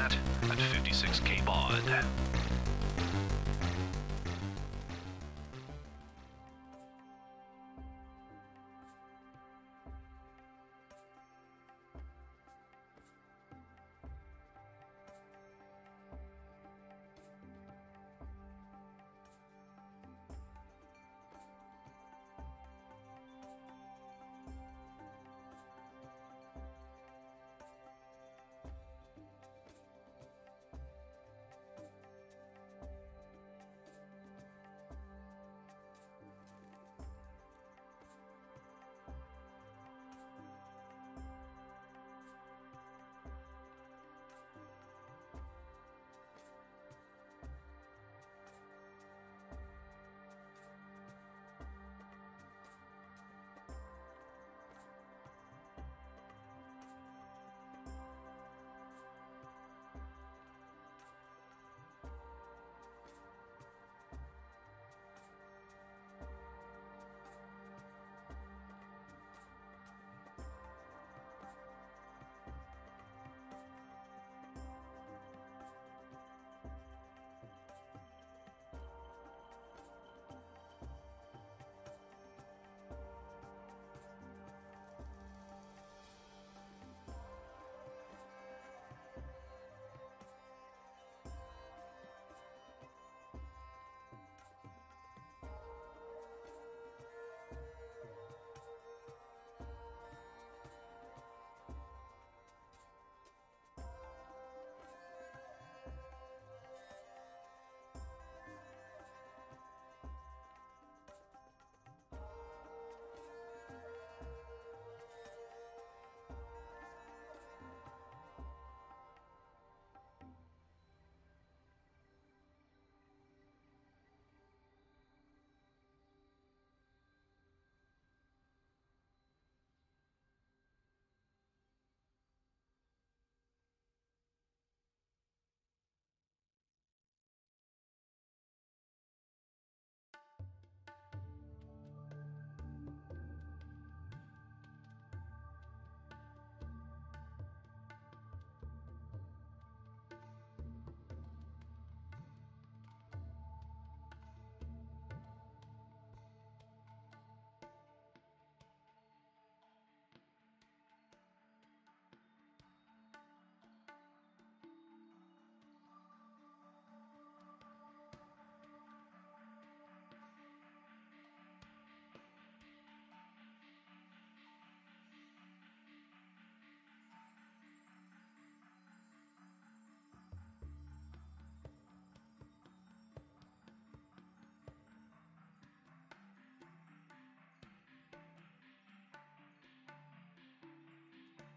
that at 56K baud.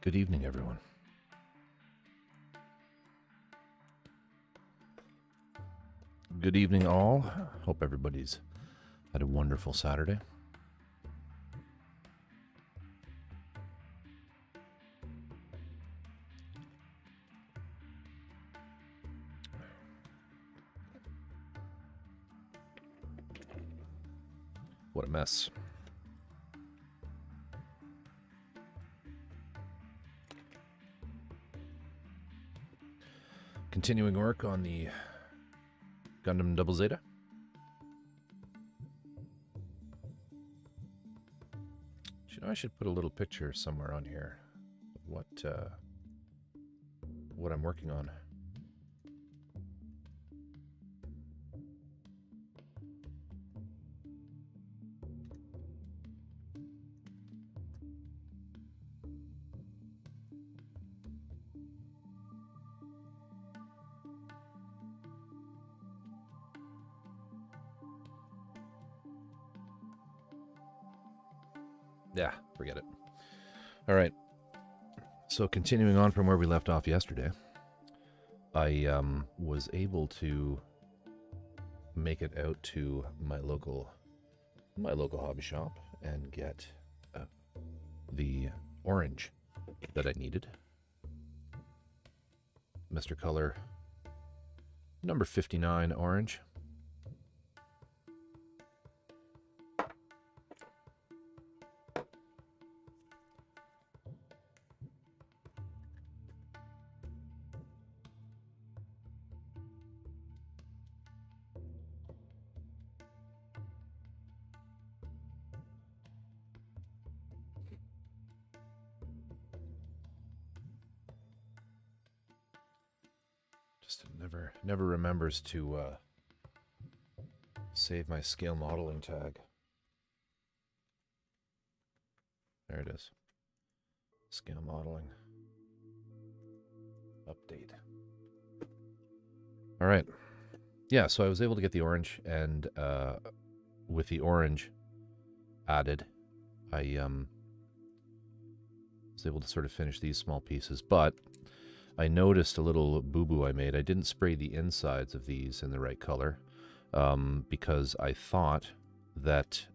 Good evening, everyone. Good evening, all. Hope everybody's had a wonderful Saturday. What a mess. Continuing work on the Gundam Double Zeta. You know, I should put a little picture somewhere on here of what I'm working on. Yeah, forget it. All right. So continuing on from where we left off yesterday, I was able to make it out to my local hobby shop and get the orange that I needed. Mr. Color number 59 orange. Just never remembers to save my scale modeling tag. There it is. Scale modeling. Update. All right. Yeah, so I was able to get the orange, and with the orange added, I was able to sort of finish these small pieces, but I noticed a little boo-boo I made. I didn't spray the insides of these in the right color because I thought that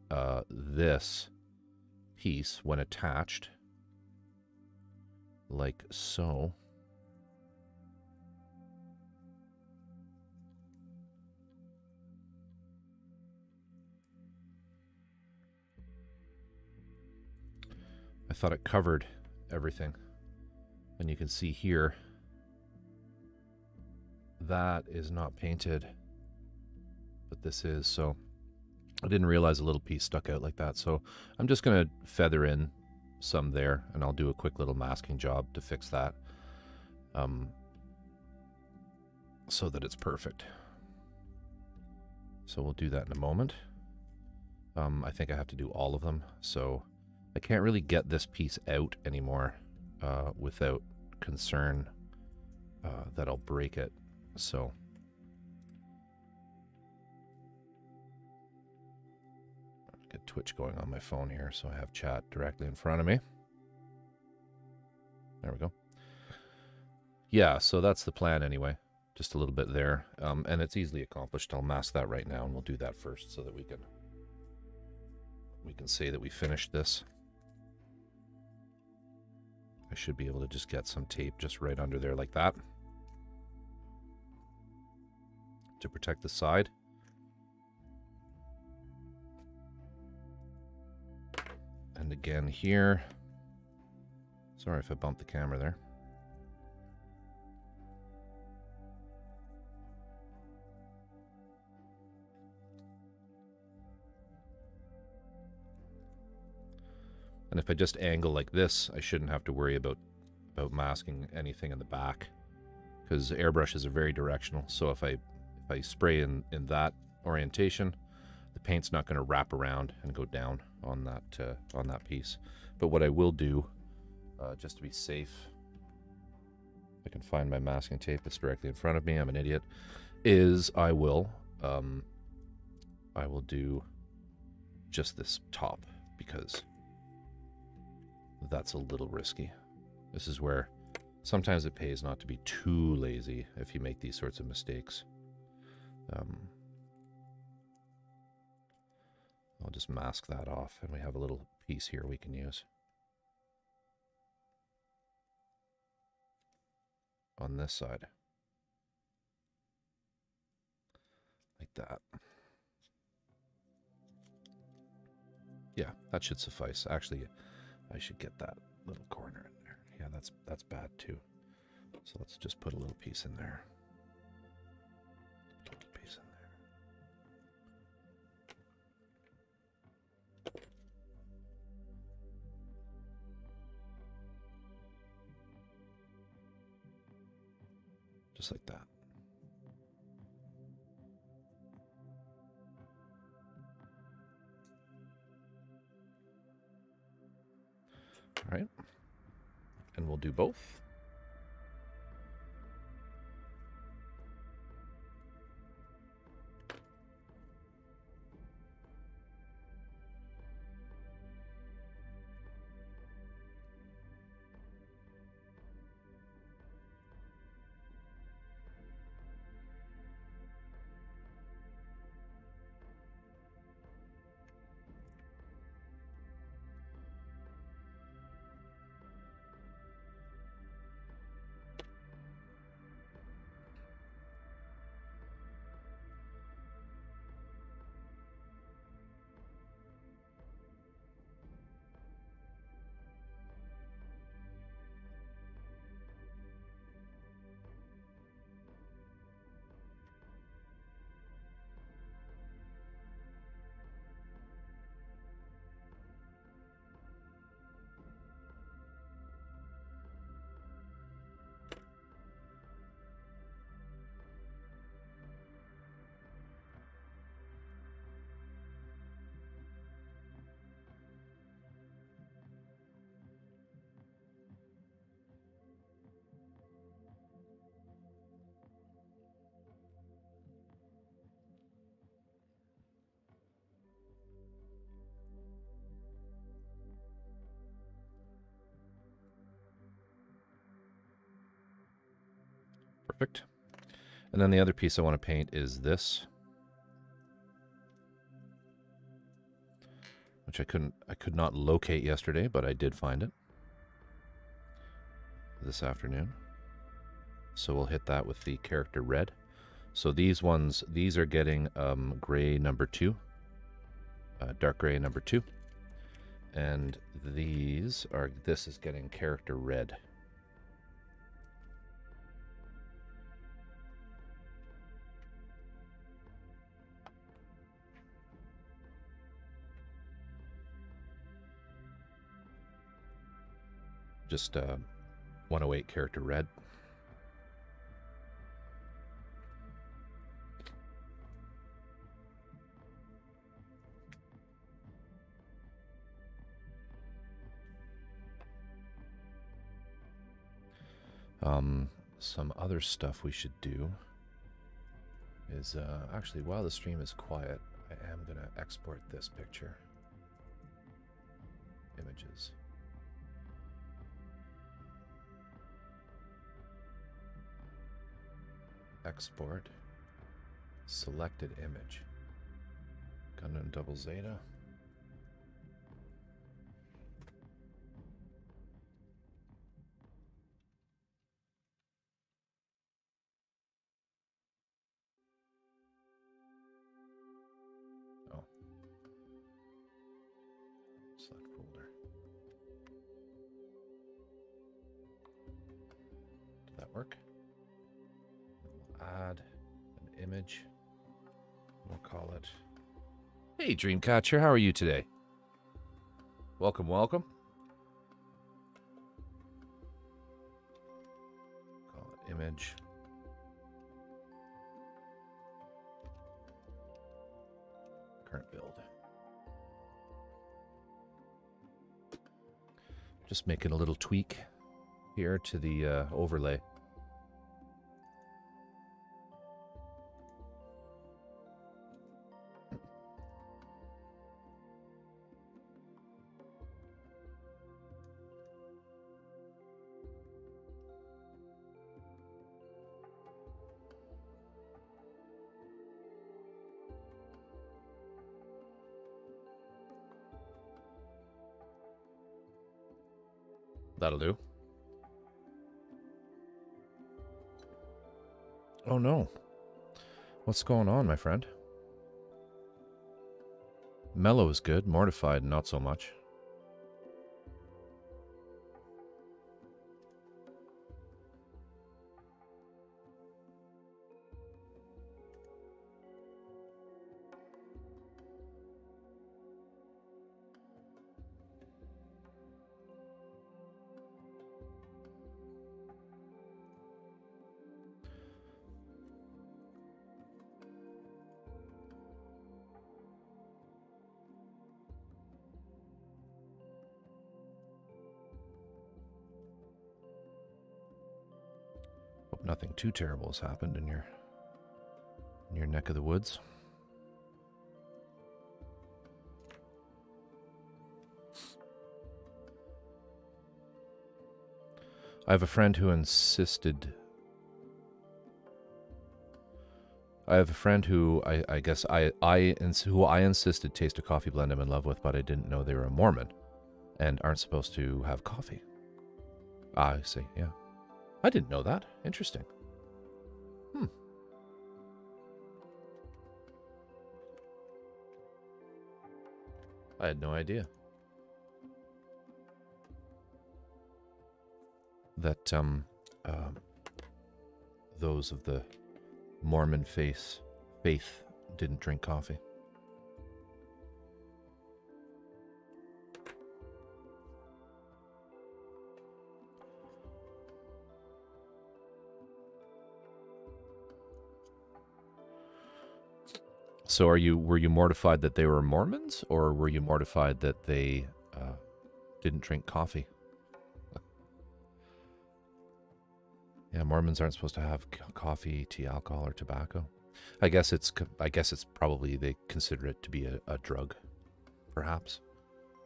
this piece, when attached, like so, I thought it covered everything. And you can see here, that is not painted, but this is. So I didn't realize a little piece stuck out like that. So I'm just going to feather in some there, and I'll do a quick little masking job to fix that so that it's perfect. So we'll do that in a moment. I think I have to do all of them, so I can't really get this piece out anymore without concern that I'll break it. So get Twitch going on my phone here, so I have chat directly in front of me. There we go. Yeah, so that's the plan anyway. Just a little bit there, and it's easily accomplished. I'll mask that right now, and we'll do that first so that we can say that we finished this. I should be able to just get some tape just right under there like that to protect the side. And again here, sorry if I bumped the camera there. And if I just angle like this, I shouldn't have to worry about masking anything in the back, because airbrushes are very directional. So if I spray in that orientation, the paint's not going to wrap around and go down on that piece. But what I will do, just to be safe, I can find my masking tape. It's directly in front of me. I'm an idiot. Is I will do just this top, because that's a little risky. This is where sometimes it pays not to be too lazy if you make these sorts of mistakes. I'll just mask that off, and we have a little piece here we can use on this side, like that. Yeah, that should suffice. Actually, I should get that little corner in there. Yeah, that's bad too. So let's just put a little piece in there. Little piece in there. Just like that. All right, and we'll do both. Perfect. And then the other piece I want to paint is this, which I could not locate yesterday, but I did find it this afternoon. So we'll hit that with the character red. So these are getting gray number 2, dark gray number 2, and this is getting character red. Just 108 character red. Some other stuff we should do is, actually, while the stream is quiet, I am going to export this picture. Images. Export. Selected image. Gundam Double Zeta. Select folder. Did that work? We'll add an image. We'll call it... Hey, Dreamcatcher, how are you today? Welcome, welcome. Call it image. Current build. Just making a little tweak here to the overlay. That'll do. Oh no. What's going on, my friend? Mellow is good, mortified not so much. Nothing too terrible has happened in your neck of the woods. I have a friend who insisted. I have a friend who I insisted taste a coffee blend I'm in love with, but I didn't know they were a Mormon and aren't supposed to have coffee. Ah, I see. Yeah. I didn't know that. Interesting. I had no idea. That, those of the Mormon faith didn't drink coffee. So were you mortified that they were Mormons, or were you mortified that they didn't drink coffee? Yeah, Mormons aren't supposed to have coffee, tea, alcohol, or tobacco. I guess it's probably they consider it to be a drug, perhaps,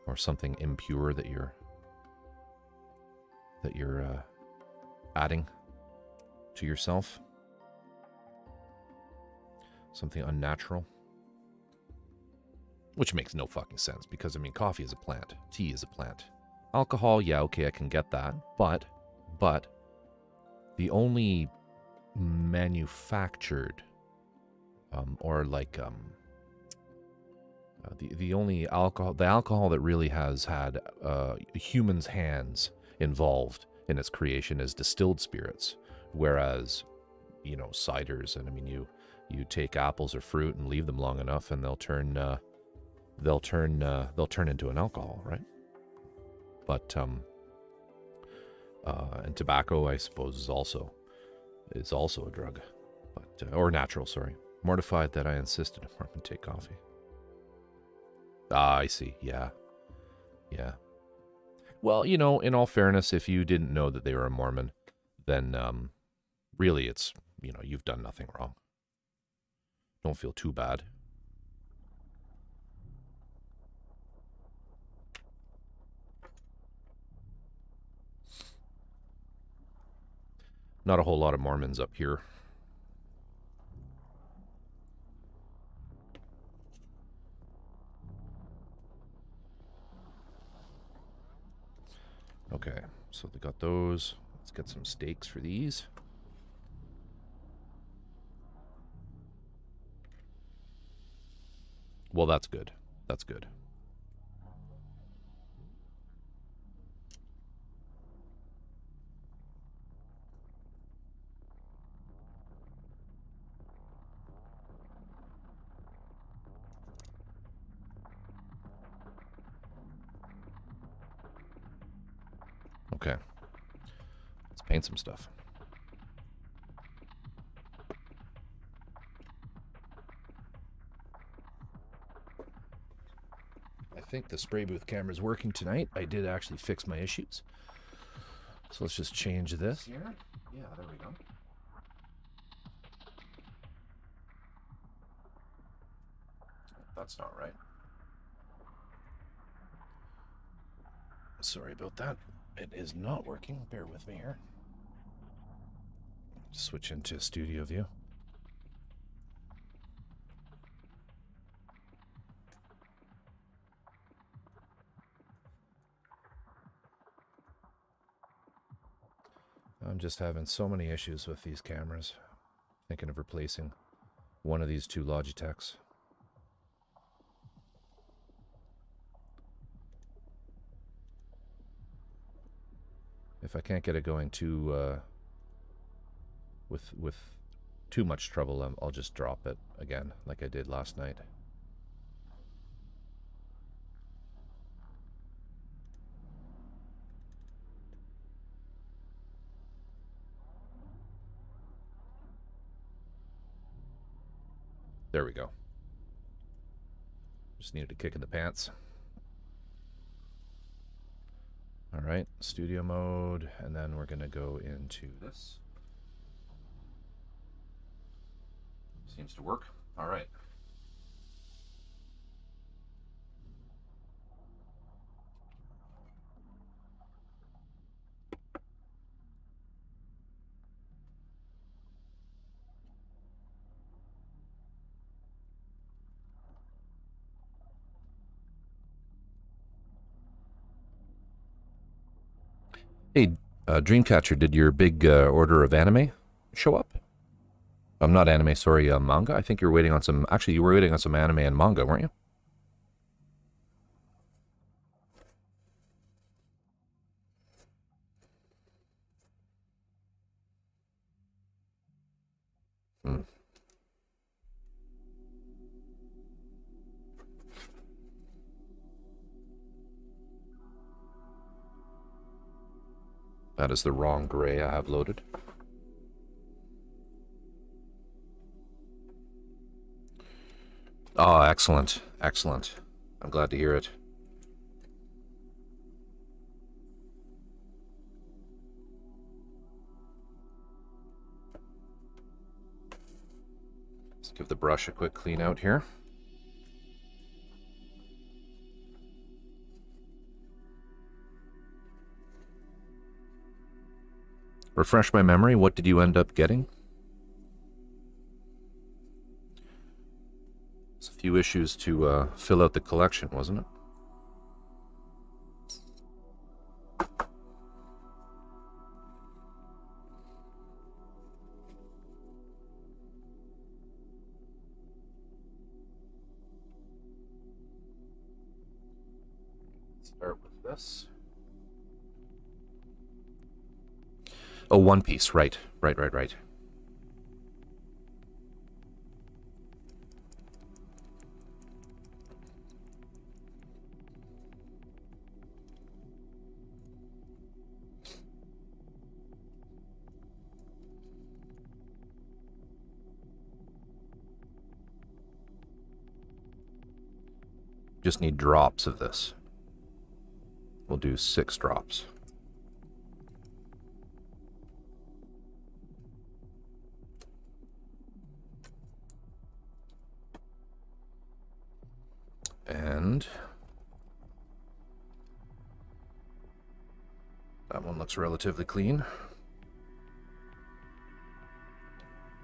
or something impure that you're adding to yourself. something unnatural. Which makes no fucking sense because, I mean, coffee is a plant. Tea is a plant. Alcohol, yeah, okay, I can get that. But the only manufactured the only alcohol that really has had humans' hands involved in its creation is distilled spirits. Whereas, you know, ciders, and I mean, you take apples or fruit and leave them long enough and they'll turn into an alcohol, right? But and tobacco, I suppose, is also a drug, but or natural. Sorry, mortified that I insisted Mormon take coffee. Ah, I see. Yeah. Well, you know, in all fairness, if you didn't know that they were a Mormon, then really, it's, you know, you've done nothing wrong. Don't feel too bad. Not a whole lot of Mormons up here. Okay, so they got those. Let's get some steaks for these. Well, that's good. That's good. Okay. Let's paint some stuff. I think the spray booth camera is working tonight. I did actually fix my issues. So let's just change this here. Yeah, there we go. That's not right. Sorry about that. It is not working. Bear with me here. Switch into studio view. I'm just having so many issues with these cameras. Thinking of replacing one of these two Logitechs. If I can't get it going too with too much trouble, I'll just drop it again, like I did last night. There we go. Just needed a kick in the pants. All right, studio mode, and then we're gonna go into this. Seems to work. All right. Hey, Dreamcatcher, did your big order of anime show up? Not anime, sorry, manga. I think you were waiting on some. Actually, you were waiting on some anime and manga, weren't you? Hmm. That is the wrong gray I have loaded. Oh, excellent. Excellent. I'm glad to hear it. Let's give the brush a quick clean out here. Refresh my memory, what did you end up getting? few issues to fill out the collection, wasn't it? Start with this. Oh, one piece, right. Right. Just need drops of this. We'll do 6 drops. And that one looks relatively clean.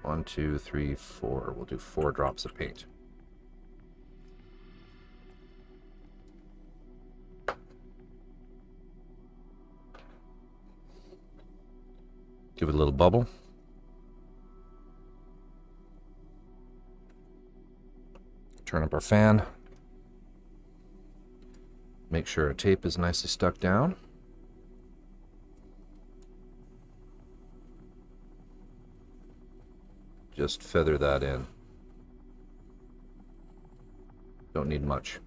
1, 2, 3, 4. We'll do 4 drops of paint. Give it a little bubble. Turn up our fan. Make sure our tape is nicely stuck down. Just feather that in. Don't need much.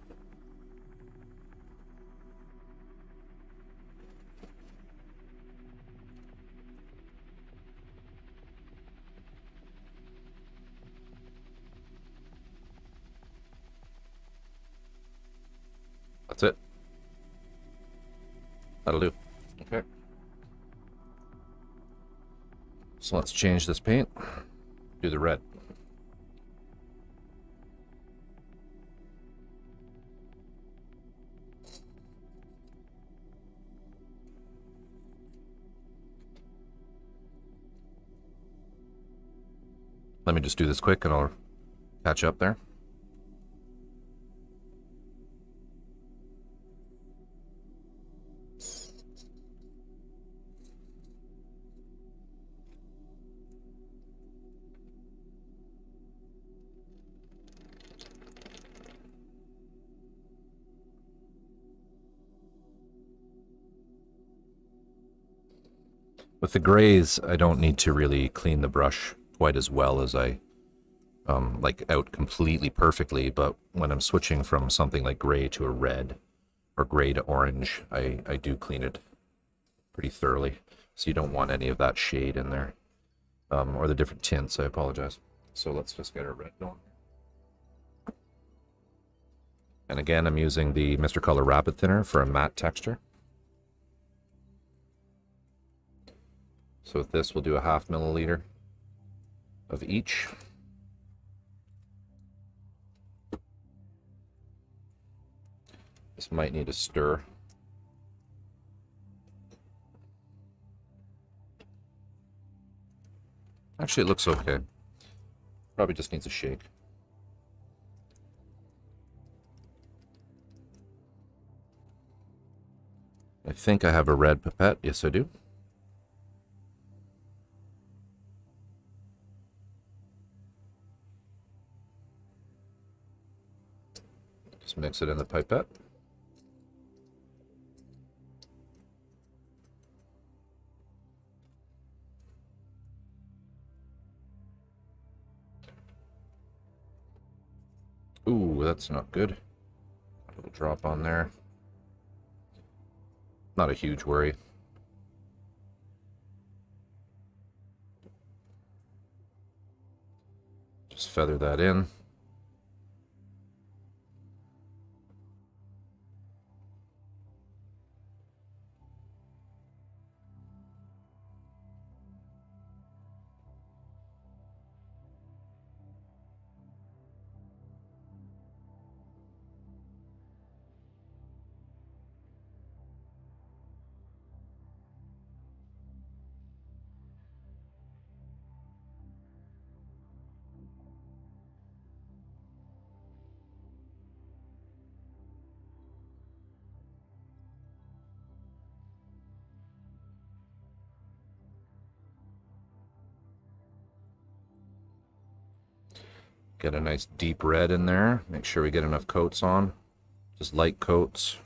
That's it. That'll do. Okay. So let's change this paint. Do the red. Let me just do this quick and I'll catch up there. With the grays, I don't need to really clean the brush quite as well as I like out completely perfectly, but when I'm switching from something like gray to a red or gray to orange, I do clean it pretty thoroughly. So you don't want any of that shade in there, or the different tints, I apologize. So let's just get our red going. And again, I'm using the Mr. Color Rapid Thinner for a matte texture. So with this, we'll do a 1/2 milliliter of each. This might need a stir. Actually, it looks okay. Probably just needs a shake. I think I have a red pipette. Yes, I do. Just mix it in the pipette. Ooh, that's not good. A little drop on there. Not a huge worry. Just feather that in. Get a nice deep red in there. Make sure we get enough coats on. Just light coats.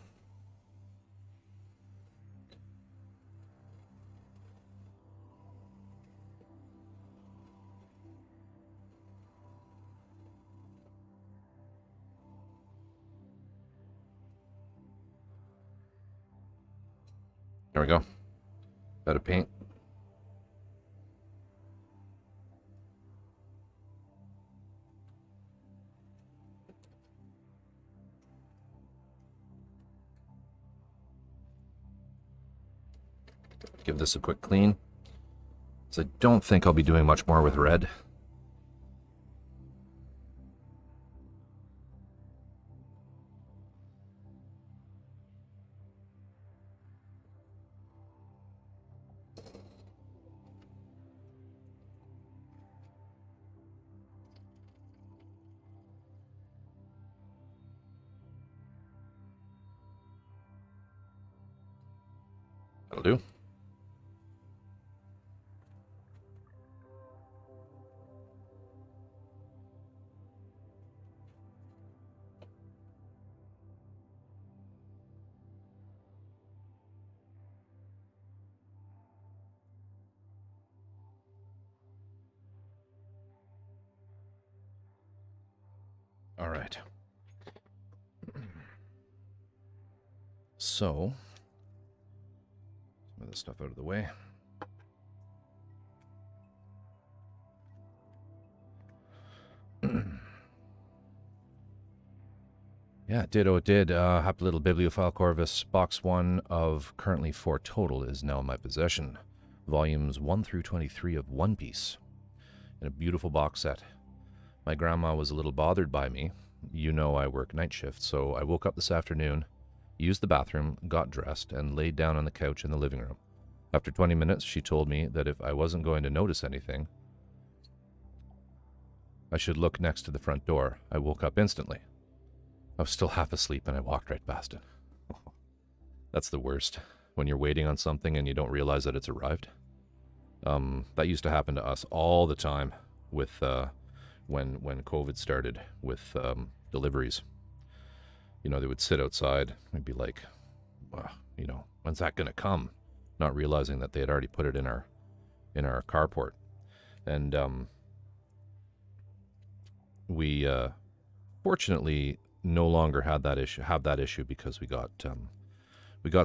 There we go. Bit of paint. Give this a quick clean. So I don't think I'll be doing much more with red. That'll do. All right. So, some of this stuff out of the way. Yeah, it did. Oh, it did. Happy little bibliophile Corvus. Box 1 of currently 4 total is now in my possession. Volumes 1 through 23 of One Piece. In a beautiful box set. My grandma was a little bothered by me. You know I work night shift, so I woke up this afternoon, used the bathroom, got dressed, and laid down on the couch in the living room. After 20 minutes, she told me that if I wasn't going to notice anything, I should look next to the front door. I woke up instantly. I was still half asleep and I walked right past it. That's the worst, when you're waiting on something and you don't realize that it's arrived. That used to happen to us all the time with when COVID started with deliveries. You know, they would sit outside and be like, you know, when's that gonna come? Not realizing that they had already put it in our carport. And we fortunately no longer have that issue because we got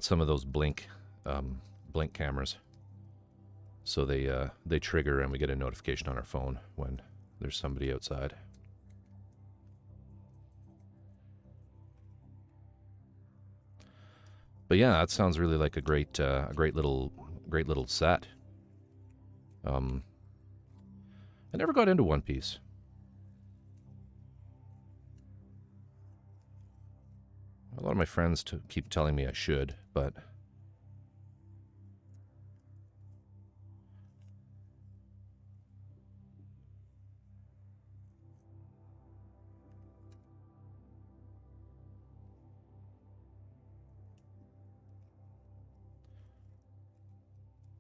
some of those blink cameras. So they trigger and we get a notification on our phone when there's somebody outside. But yeah, that sounds really like a great little set. I never got into One Piece. A lot of my friends keep telling me I should, but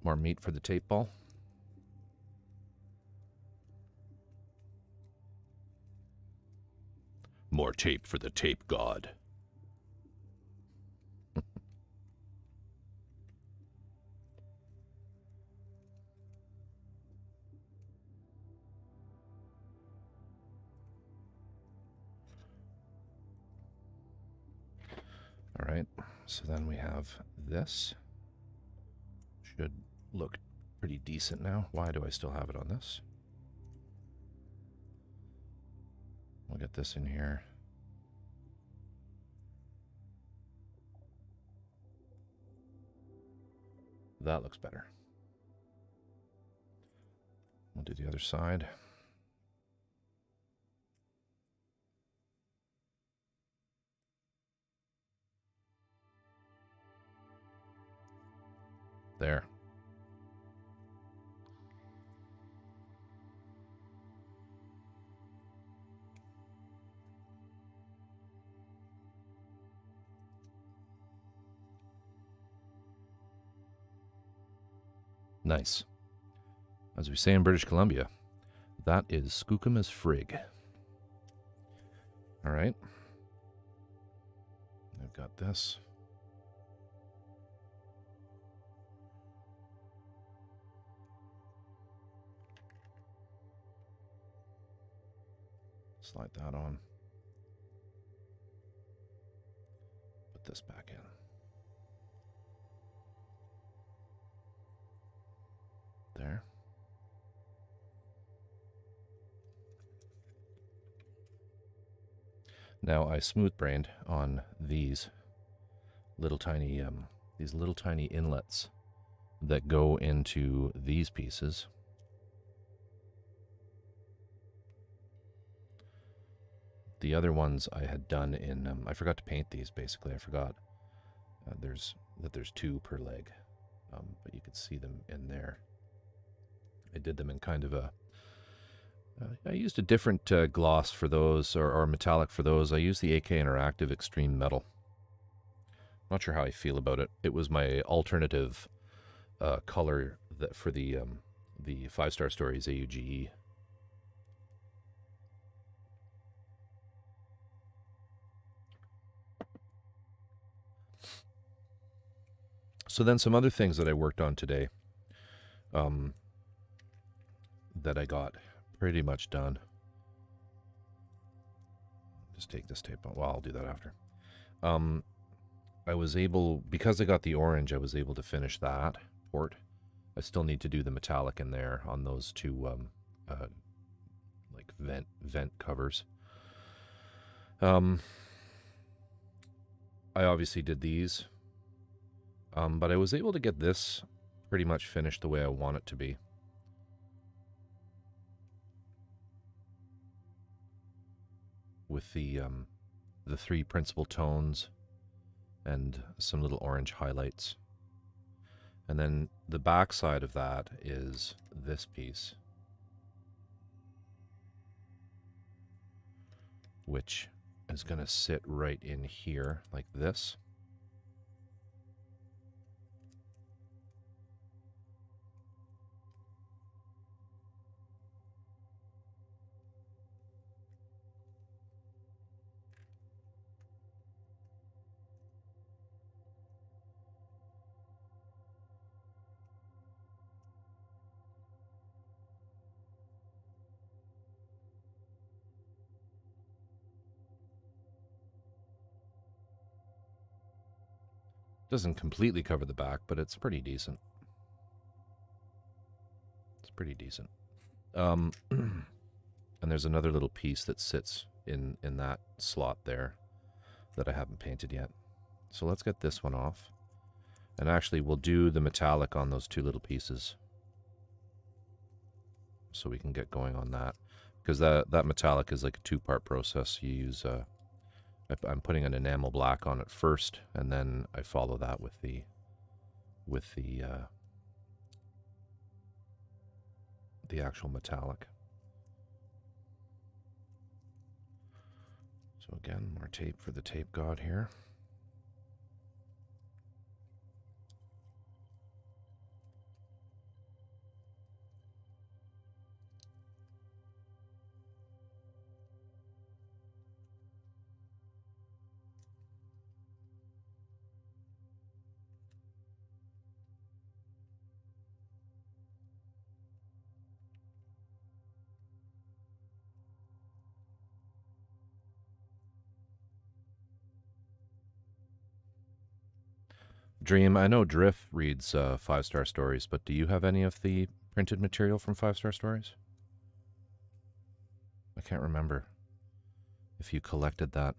more meat for the tape ball. More tape for the tape god. All right, so then we have this. Should look pretty decent now. Why do I still have it on this? We'll get this in here. That looks better. We'll do the other side. There. Nice. As we say in British Columbia, that is skookum as frig. All right. I've got this. Slide that on. Put this back in. There. Now I smooth-brained on these little tiny inlets that go into these pieces. The other ones I had done in I forgot to paint these. Basically, I forgot there's two per leg, but you could see them in there. I did them in kind of a I used a different gloss for those, or metallic for those. I used the AK Interactive Extreme Metal. Not sure how I feel about it. It was my alternative color that for the 5-Star Stories AUGE. So then some other things that I worked on today that I got pretty much done. Just take this tape out. Well, I'll do that after. I was able, because I got the orange, I was able to finish that port. I still need to do the metallic in there on those two like vent covers. I obviously did these, but I was able to get this pretty much finished the way I want it to be. With the 3 principal tones and some little orange highlights. And then the back side of that is this piece, which is going to sit right in here like this. Doesn't completely cover the back, but it's pretty decent. It's pretty decent. And there's another little piece that sits in that slot there that I haven't painted yet. So let's get this one off. And actually, we'll do the metallic on those 2 little pieces, so we can get going on that. Because that metallic is like a 2-part process. You use I'm putting an enamel black on it first, and then I follow that with the actual metallic. So again, more tape for the tape god here. Dream, I know Drift reads 5-Star Stories, but do you have any of the printed material from 5-Star Stories? I can't remember if you collected that.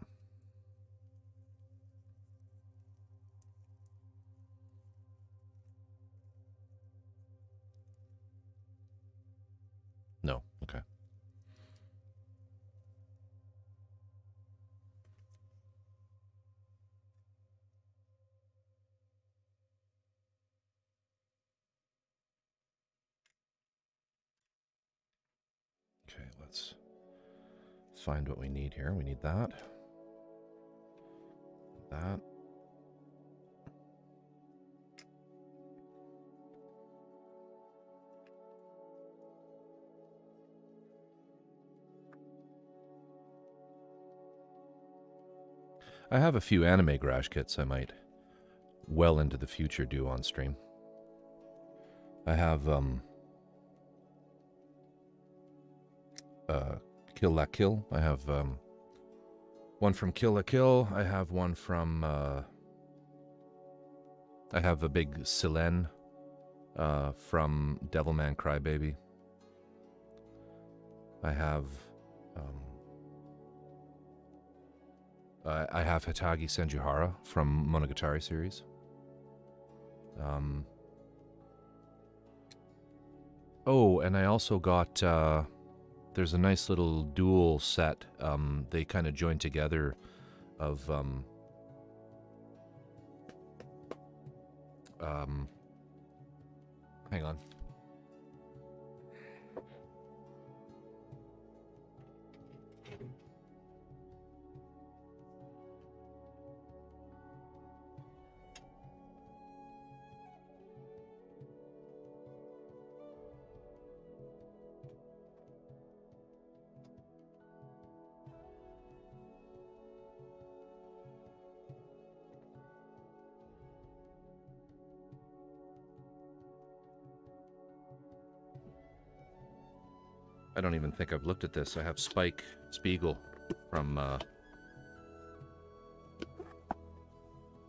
No, okay. Okay, let's find what we need here. We need that. That. I have a few anime garage kits I might well into the future do on stream. I have Kill La Kill. I have one from Kill La Kill. I have one from I have a big Silen from Devilman Crybaby. I have Hitagi Senjuhara from Monogatari series. Oh, and I also got there's a nice little dual set. They kind of join together of hang on. I don't even think I've looked at this. I have Spike Spiegel from,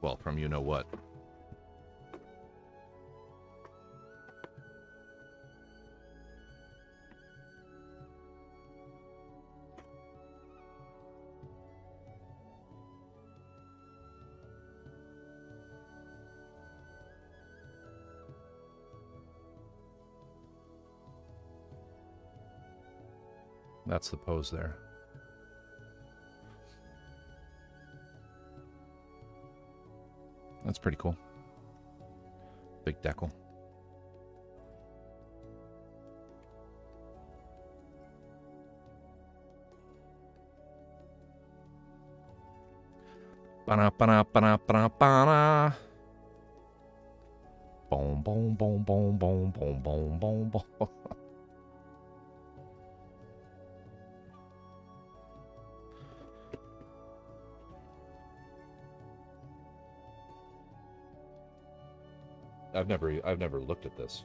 well, from you know what. That's the pose there. That's pretty cool. Big decal. Ba-na, ba-na, ba-na, ba-na, ba-na. Boom, boom, boom, boom, boom, boom, boom, boom, boom. I've never looked at this.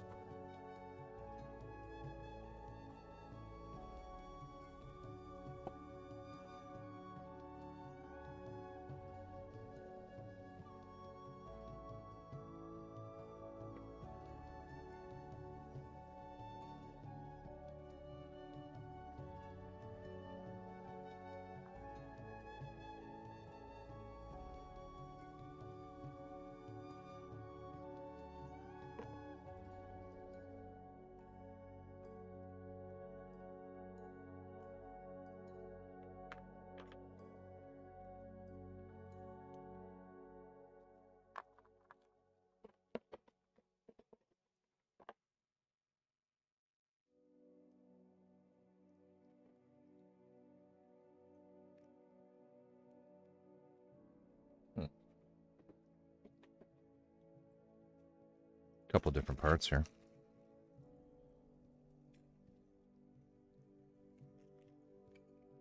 Couple different parts here.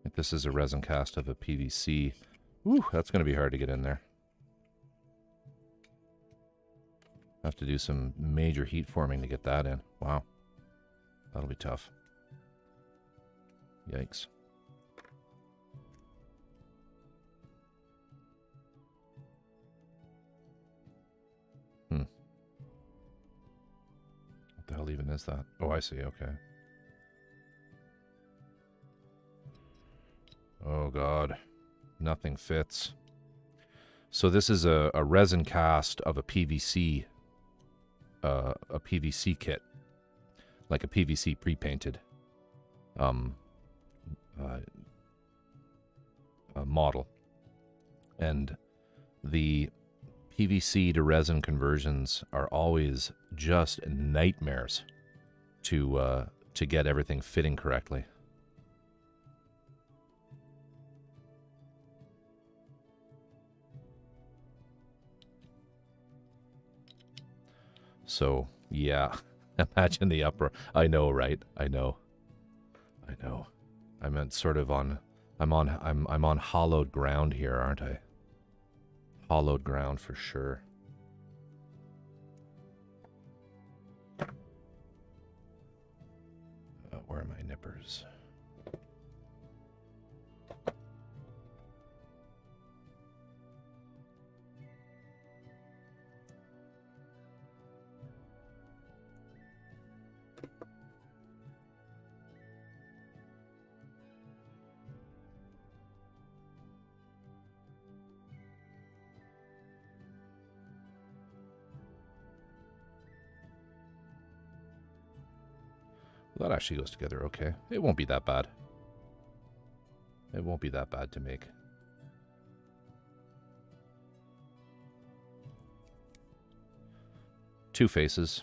If this is a resin cast of a PVC, whew, that's going to be hard to get in there. Have to do some major heat forming to get that in. Wow. That'll be tough. Yikes. What the hell even is that? Oh, I see. Okay. Oh, God. Nothing fits. So this is a resin cast of a PVC kit. Like a PVC pre-painted model. And the PVC to resin conversions are always just nightmares to get everything fitting correctly. So, yeah, imagine the uproar. I know, right? I know. I meant sort of on, I'm on hallowed ground here, aren't I? hollowed ground for sure. Where are my nippers? That actually goes together okay. It won't be that bad. It won't be that bad to make. Two faces.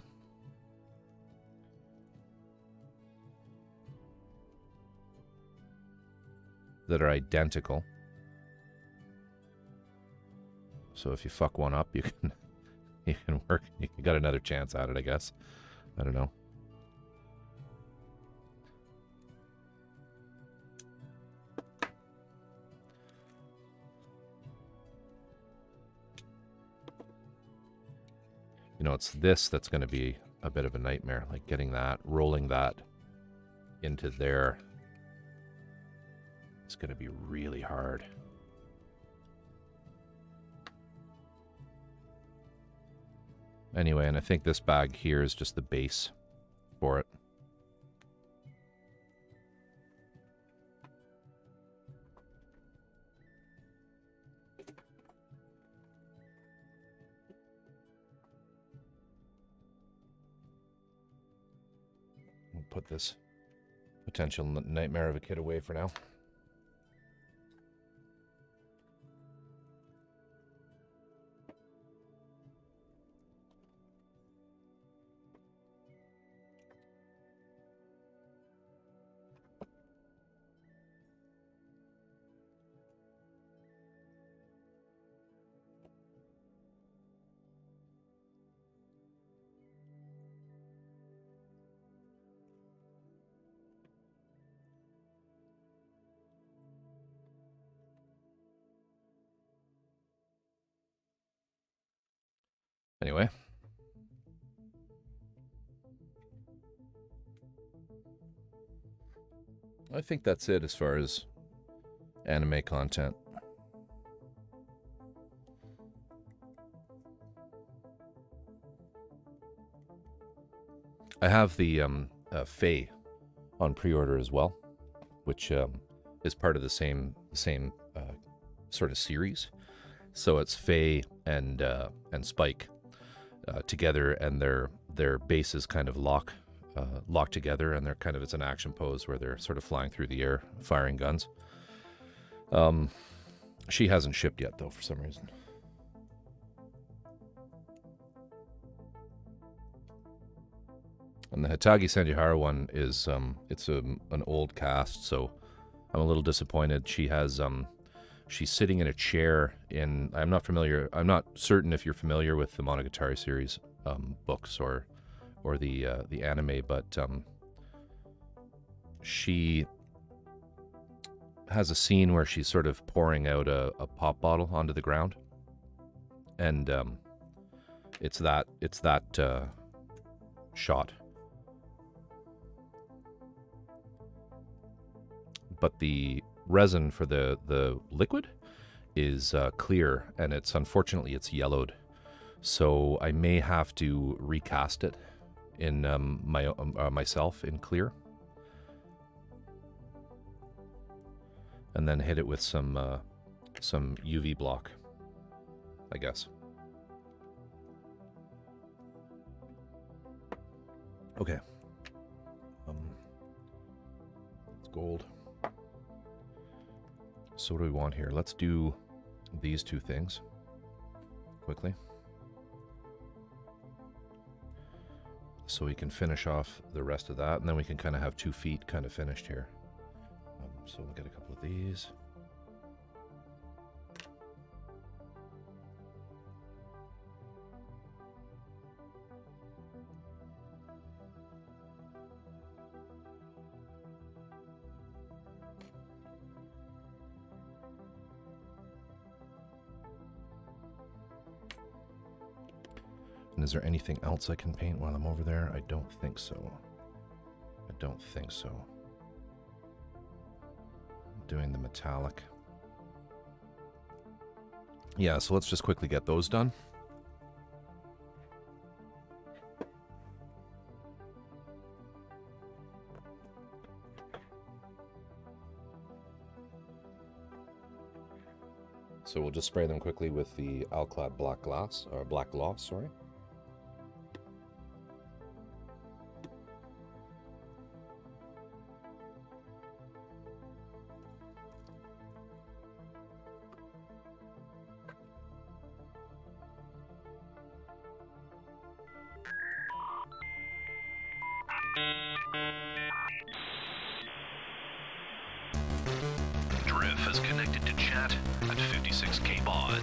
That are identical. So if you fuck one up, you can work. You got another chance at it, I guess. I don't know. You know, it's this that's going to be a bit of a nightmare, like getting that, rolling that into there. It's going to be really hard. Anyway, and I think this bag here is just the base for it. Put this potential nightmare of a kid away for now. Anyway. I think that's it as far as anime content. I have the Faye on pre-order as well, which is part of the same sort of series. So it's Faye and Spike together, and their bases kind of lock together, and they're kind of, it's an action pose where they're sort of flying through the air, firing guns. She hasn't shipped yet though, for some reason. And the Hitagi Sanjihara one is it's an old cast, so I'm a little disappointed. She has she's sitting in a chair in, I'm not certain if you're familiar with the Monogatari series books or the anime, but she has a scene where she's sort of pouring out a pop bottle onto the ground, and it's that shot. But the resin for the liquid is clear, and unfortunately it's yellowed, so I may have to recast it in myself in clear, and then hit it with some UV block, I guess. Okay. It's gold. So what do we want here? Let's do these two things quickly, so we can finish off the rest of that, and then we can kind of have 2 feet kind of finished here. So we'll get a couple of these. is there anything else I can paint while I'm over there? I don't think so. I don't think so. Doing the metallic. Yeah, so let's just quickly get those done. So we'll just spray them quickly with the Alclad black gloss, sorry. Drift is connected to chat at 56K baud.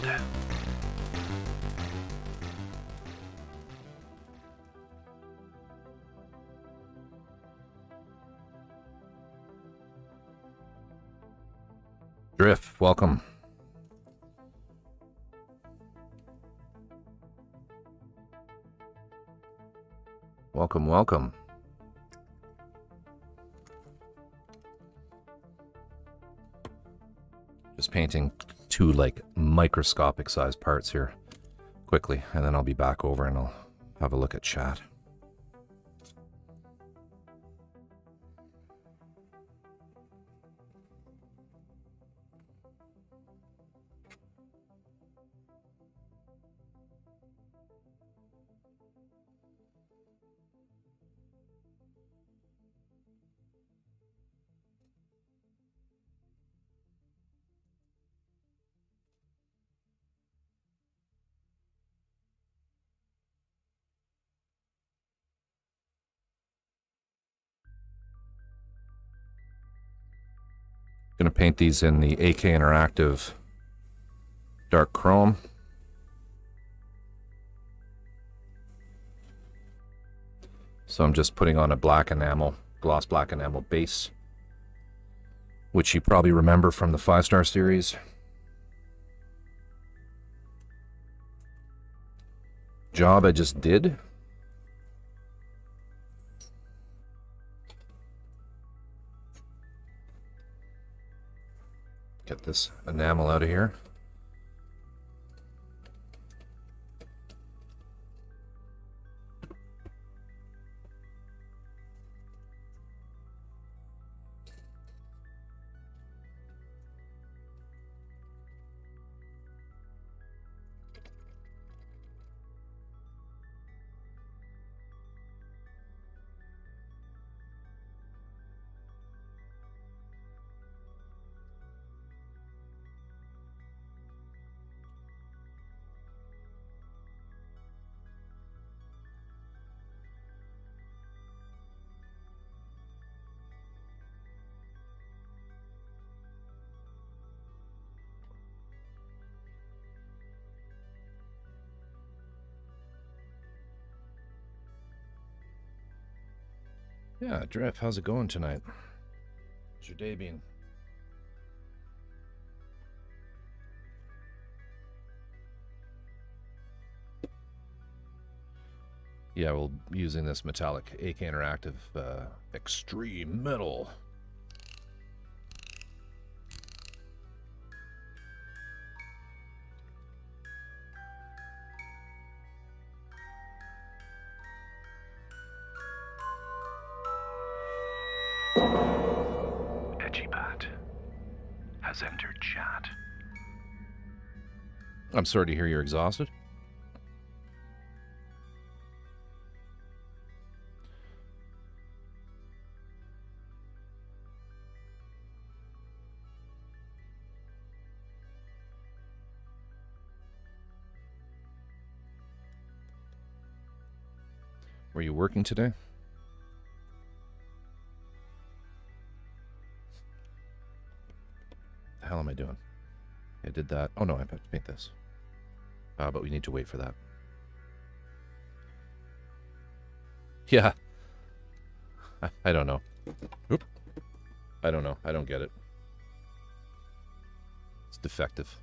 Drift, welcome. Welcome, welcome. Just painting two like microscopic sized parts here quickly, and then I'll be back over and I'll have a look at chat. Gonna paint these in the AK Interactive dark chrome. So I'm just putting on a black enamel, gloss black enamel base, which you probably remember from the 5-star series. Job I just did. Get this enamel out of here. Yeah, Drift, how's it going tonight? How's your day been? Yeah, we'll be using this metallic AK Interactive Extreme Metal. Has entered chat. I'm sorry to hear you're exhausted. Were you working today? The hell am I doing? I did that. Oh no, I have to paint this. But we need to wait for that. Yeah. I don't know. Oop. I don't know. I don't get it. It's defective.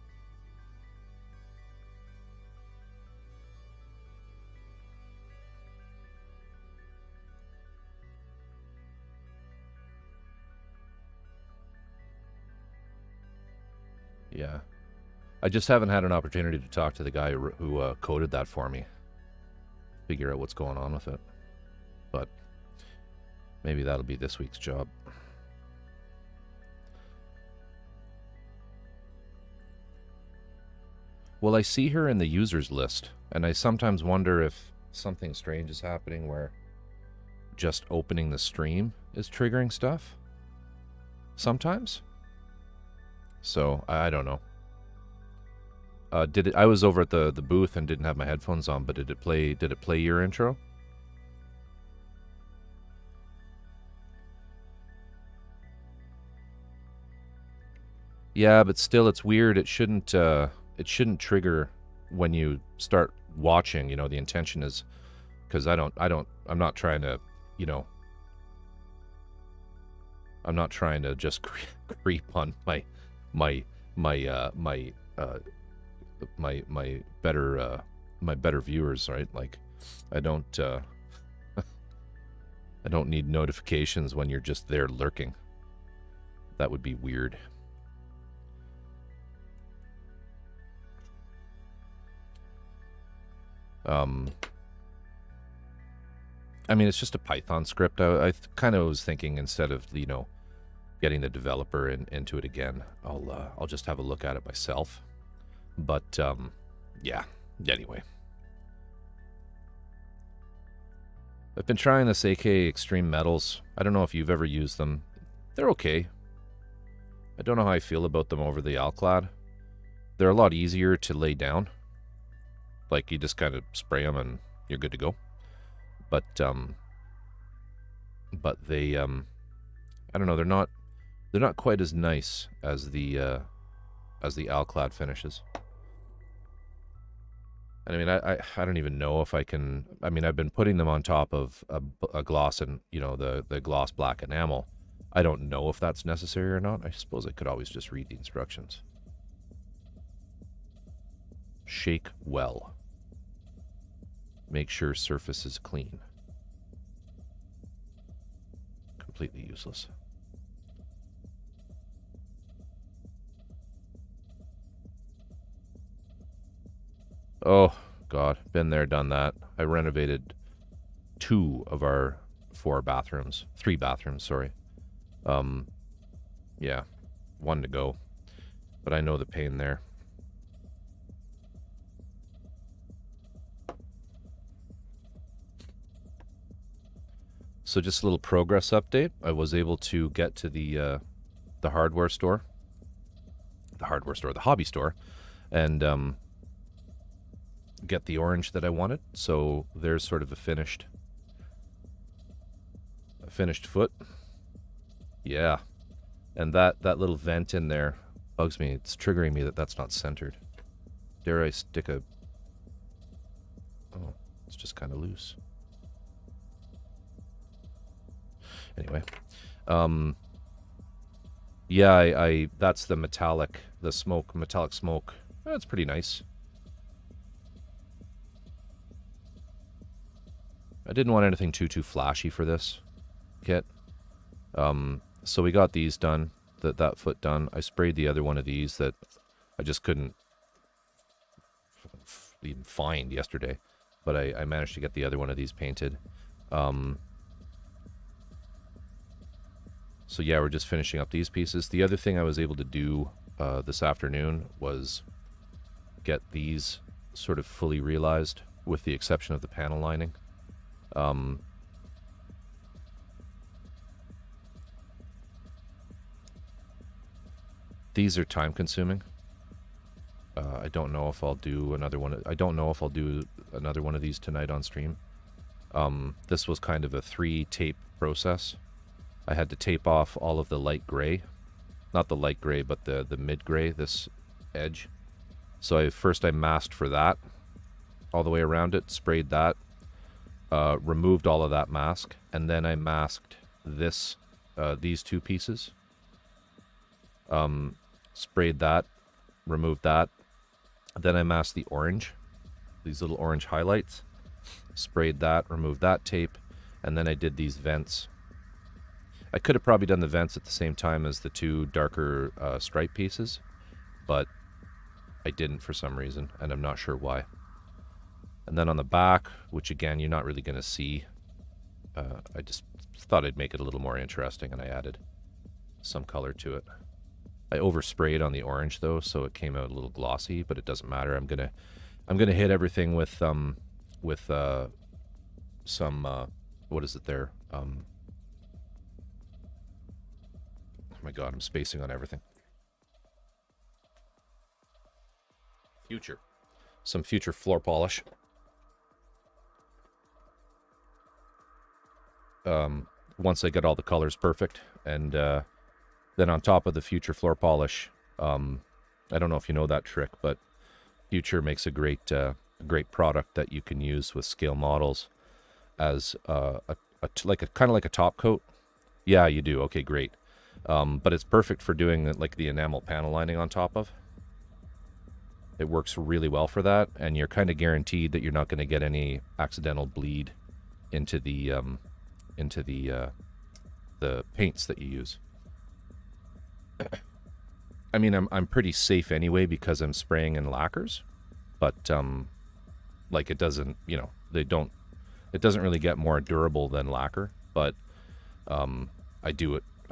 Yeah. I just haven't had an opportunity to talk to the guy who coded that for me. Figure out what's going on with it. But maybe that'll be this week's job. Well, I see her in the users list, and I sometimes wonder if something strange is happening where just opening the stream is triggering stuff. Sometimes. So, I don't know. I was over at the booth and didn't have my headphones on, but did it play your intro? Yeah, but still it's weird. It shouldn't trigger when you start watching, you know. The intention is, because I'm not trying to, you know, I'm not trying to just creep on my better viewers, right? Like, I don't need notifications when you're just there lurking. That would be weird. I mean, it's just a Python script. I kind of was thinking, instead of, you know, getting the developer into it again, I'll just have a look at it myself. But yeah. Anyway, I've been trying this AK Extreme Metals. I don't know if you've ever used them. They're okay. I don't know how I feel about them over the Alclad. They're a lot easier to lay down. Like, you just kind of spray them and you're good to go. But they I don't know, they're not quite as nice as the Alclad finishes. I mean, I don't even know if I can. I mean, I've been putting them on top of a gloss and, you know, the gloss black enamel. I don't know if that's necessary or not. I suppose I could always just read the instructions. Shake well. Make sure surface is clean. Completely useless. Oh, God. Been there, done that. I renovated 2 of our 3 bathrooms, sorry. Yeah. 1 to go. But I know the pain there. So just a little progress update. I was able to get to the hardware store. The hobby store. And get the orange that I wanted. So there's sort of a finished foot. Yeah. And that little vent in there bugs me. It's triggering me that's not centered. Dare I stick a... Oh, it's just kind of loose. Anyway, yeah, I that's the metallic smoke. That's pretty nice. I didn't want anything too flashy for this kit. So we got these done, that foot done. I sprayed the other one of these that I just couldn't even find yesterday, but I managed to get the other one of these painted. So yeah, we're just finishing up these pieces. The other thing I was able to do this afternoon was get these sort of fully realized, with the exception of the panel lining. These are time consuming. I don't know if I'll do another one. I don't know if I'll do another one of these tonight on stream. This was kind of a 3-tape process. I had to tape off all of the light gray. Not the light gray, but the mid gray, this edge. So first I masked for that all the way around it, sprayed that, removed all of that mask, and then I masked these 2 pieces. Sprayed that, removed that. Then I masked the orange, these little orange highlights. Sprayed that, removed that tape, and then I did these vents. I could have probably done the vents at the same time as the 2 darker stripe pieces, but I didn't for some reason, and I'm not sure why. And then on the back, which again, you're not really going to see, I just thought I'd make it a little more interesting, and I added some color to it. I oversprayed on the orange though, so it came out a little glossy, but it doesn't matter. I'm gonna hit everything with some what is it there? Oh my god, I'm spacing on everything. Some future floor polish. Once I get all the colors perfect, and then on top of the future floor polish, I don't know if you know that trick, but Future makes a great product that you can use with scale models as kind of like a top coat. Yeah, you do. Okay, great. But it's perfect for doing like the enamel panel lining on top of. It works really well for that, and you're kind of guaranteed that you're not going to get any accidental bleed into the paints that you use. I mean, I'm pretty safe anyway because I'm spraying in lacquers, but like it doesn't, you know, it doesn't really get more durable than lacquer, but I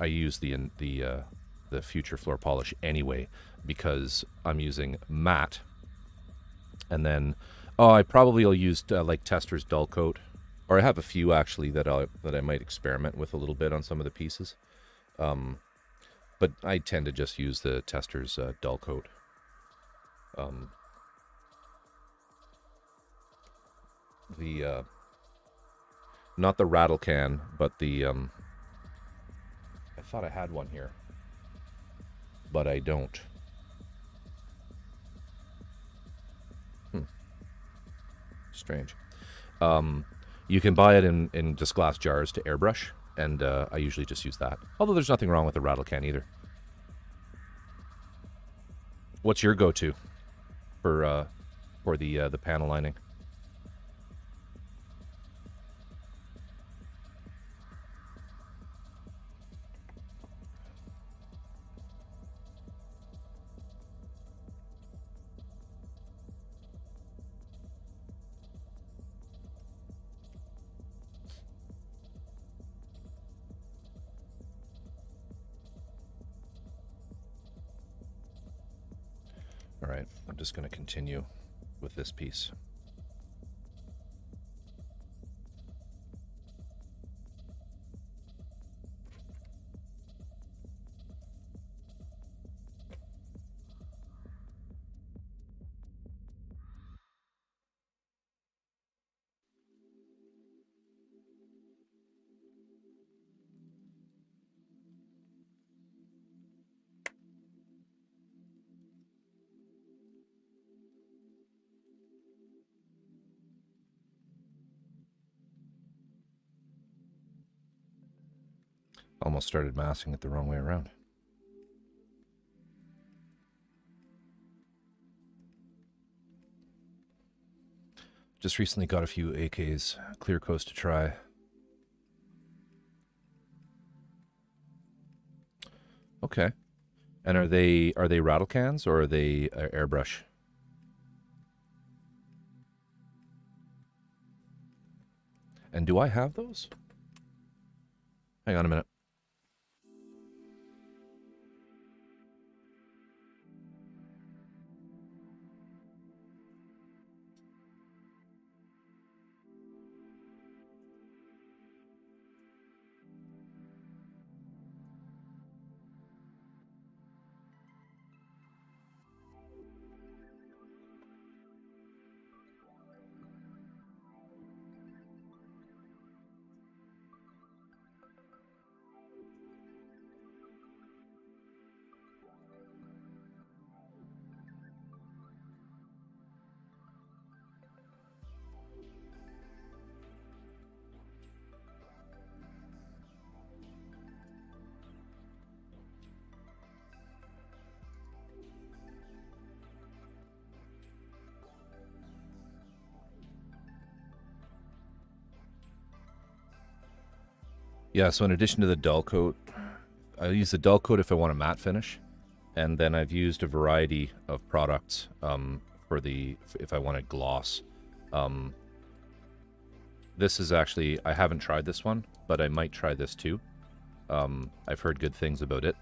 use the Future floor polish anyway because I'm using matte, and then I probably will use like Tester's dull coat, or I have a few actually that I might experiment with a little bit on some of the pieces. But I tend to just use the Tester's dull coat. Not the rattle can, but the I thought I had one here, but I don't. Strange. You can buy it in just glass jars to airbrush, and I usually just use that. Although there's nothing wrong with the rattle can either. What's your go-to for the panel lining? All right, I'm just going to continue with this piece. Almost started masking it the wrong way around. Just recently got a few AKs clear coast to try. Okay. And are they rattle cans or are they airbrush? And do I have those? Hang on a minute. Yeah, so in addition to the dull coat, I use the dull coat if I want a matte finish. And then I've used a variety of products for if I wanted gloss. This is actually, I haven't tried this one, but I might try this too. I've heard good things about it.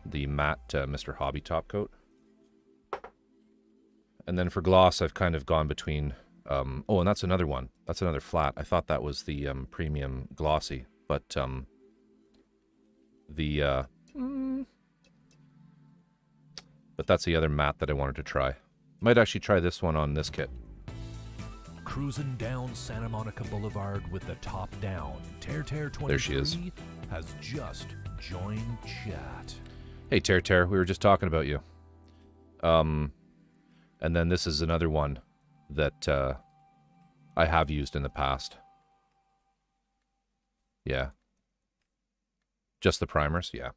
The matte Mr. Hobby top coat. And then for gloss, I've kind of gone between... oh, and that's another one. That's another flat. I thought that was the premium glossy, but but that's the other matte that I wanted to try. Might actually try this one on this kit. Cruising down Santa Monica Boulevard with the top down, Tear 23 There she is. has just joined chat. Hey, Tear, we were just talking about you. And then this is another one that I have used in the past. Yeah. Just the primers, yeah.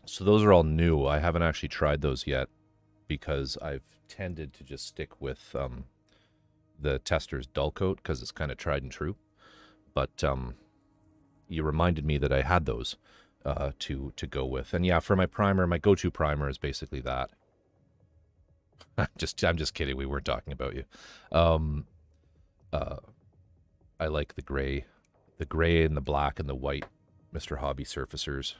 So those are all new. I haven't actually tried those yet because I've tended to just stick with the Tester's dull coat because it's kind of tried and true. But you reminded me that I had those to go with. And yeah, for my primer, my go-to primer is basically that. I'm just kidding. We weren't talking about you. I like the gray and the black and the white Mr. Hobby surfacers.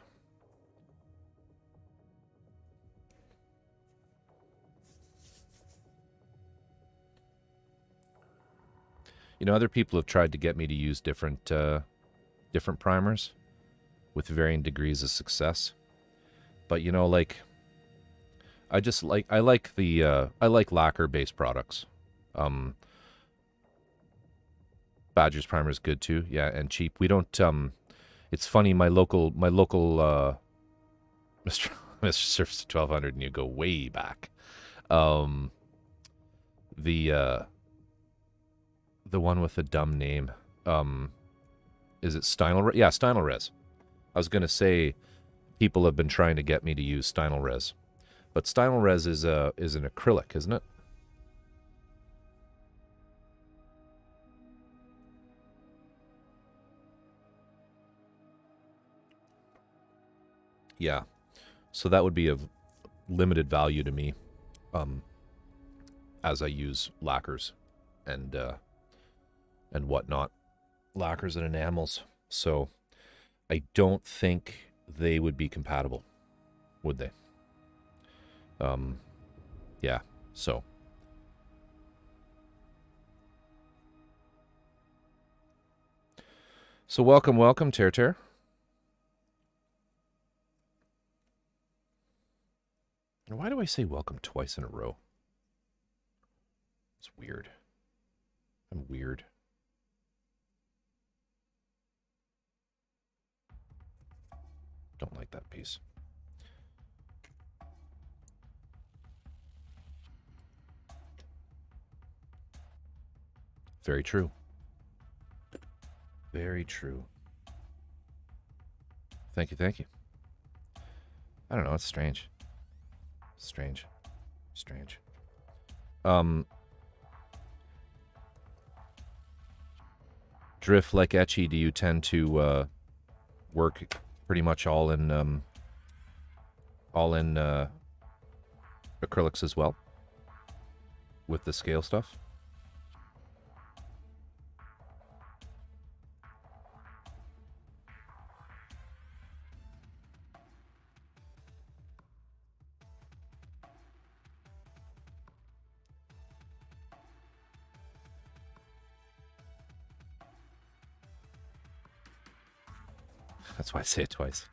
You know, other people have tried to get me to use different primers with varying degrees of success. But you know, like I like lacquer-based products. Badger's primer is good too, yeah, and cheap. We don't. It's funny. My local Mr. Surface 1200, and you go way back. The one with the dumb name. Is it Stynylrez? Yeah, Stynylrez. I was going to say people have been trying to get me to use Stynylrez. But Stynylrez is an acrylic, isn't it? Yeah. So that would be of limited value to me as I use lacquers and whatnot. Lacquers and enamels. So I don't think they would be compatible, would they? Yeah, so. So welcome, Tear. Why do I say welcome twice in a row? It's weird. I'm weird. Don't like that piece. Very true. Very true. Thank you. I don't know, it's strange. Strange. Drift like Etchy, do you tend to work pretty much all in acrylics as well with the scale stuff? That's why I say it twice.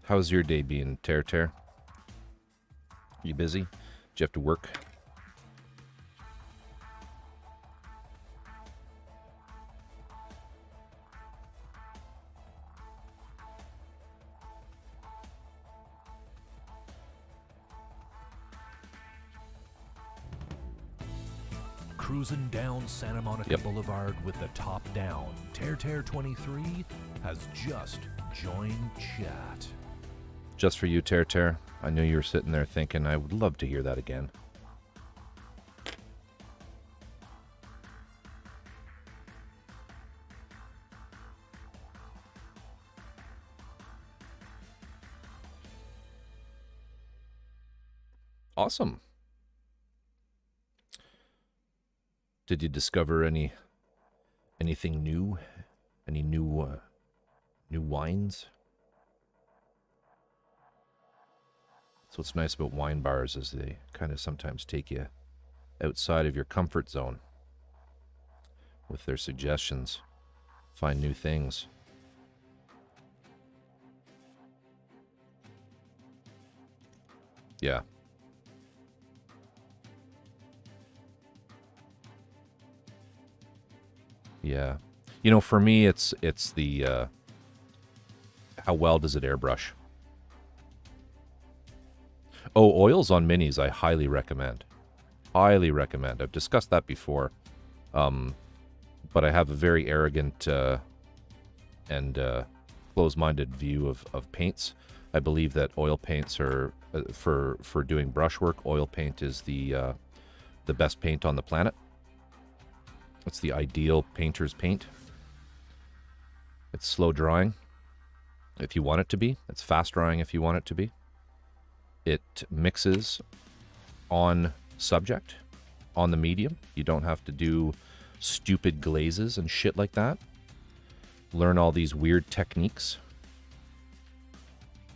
How's your day being, Tear? You busy? Do you have to work? Cruising down Santa Monica Boulevard with the top down, Tear 23 has just joined chat. Just for you, Tear. I knew you were sitting there thinking, I would love to hear that again. Awesome. Did you discover anything new? Any new wines? That's what's nice about wine bars, is they kind of sometimes take you outside of your comfort zone with their suggestions. Find new things. Yeah. Yeah. You know, for me, it's the how well does it airbrush? Oh, oils on minis, I highly recommend. Highly recommend. I've discussed that before. But I have a very arrogant and closed-minded view of paints. I believe that oil paints are, for doing brushwork, oil paint is the best paint on the planet. It's the ideal painter's paint. It's slow drying if you want it to be. It's fast drying if you want it to be. It mixes on subject, on the medium. You don't have to do stupid glazes and shit like that. Learn all these weird techniques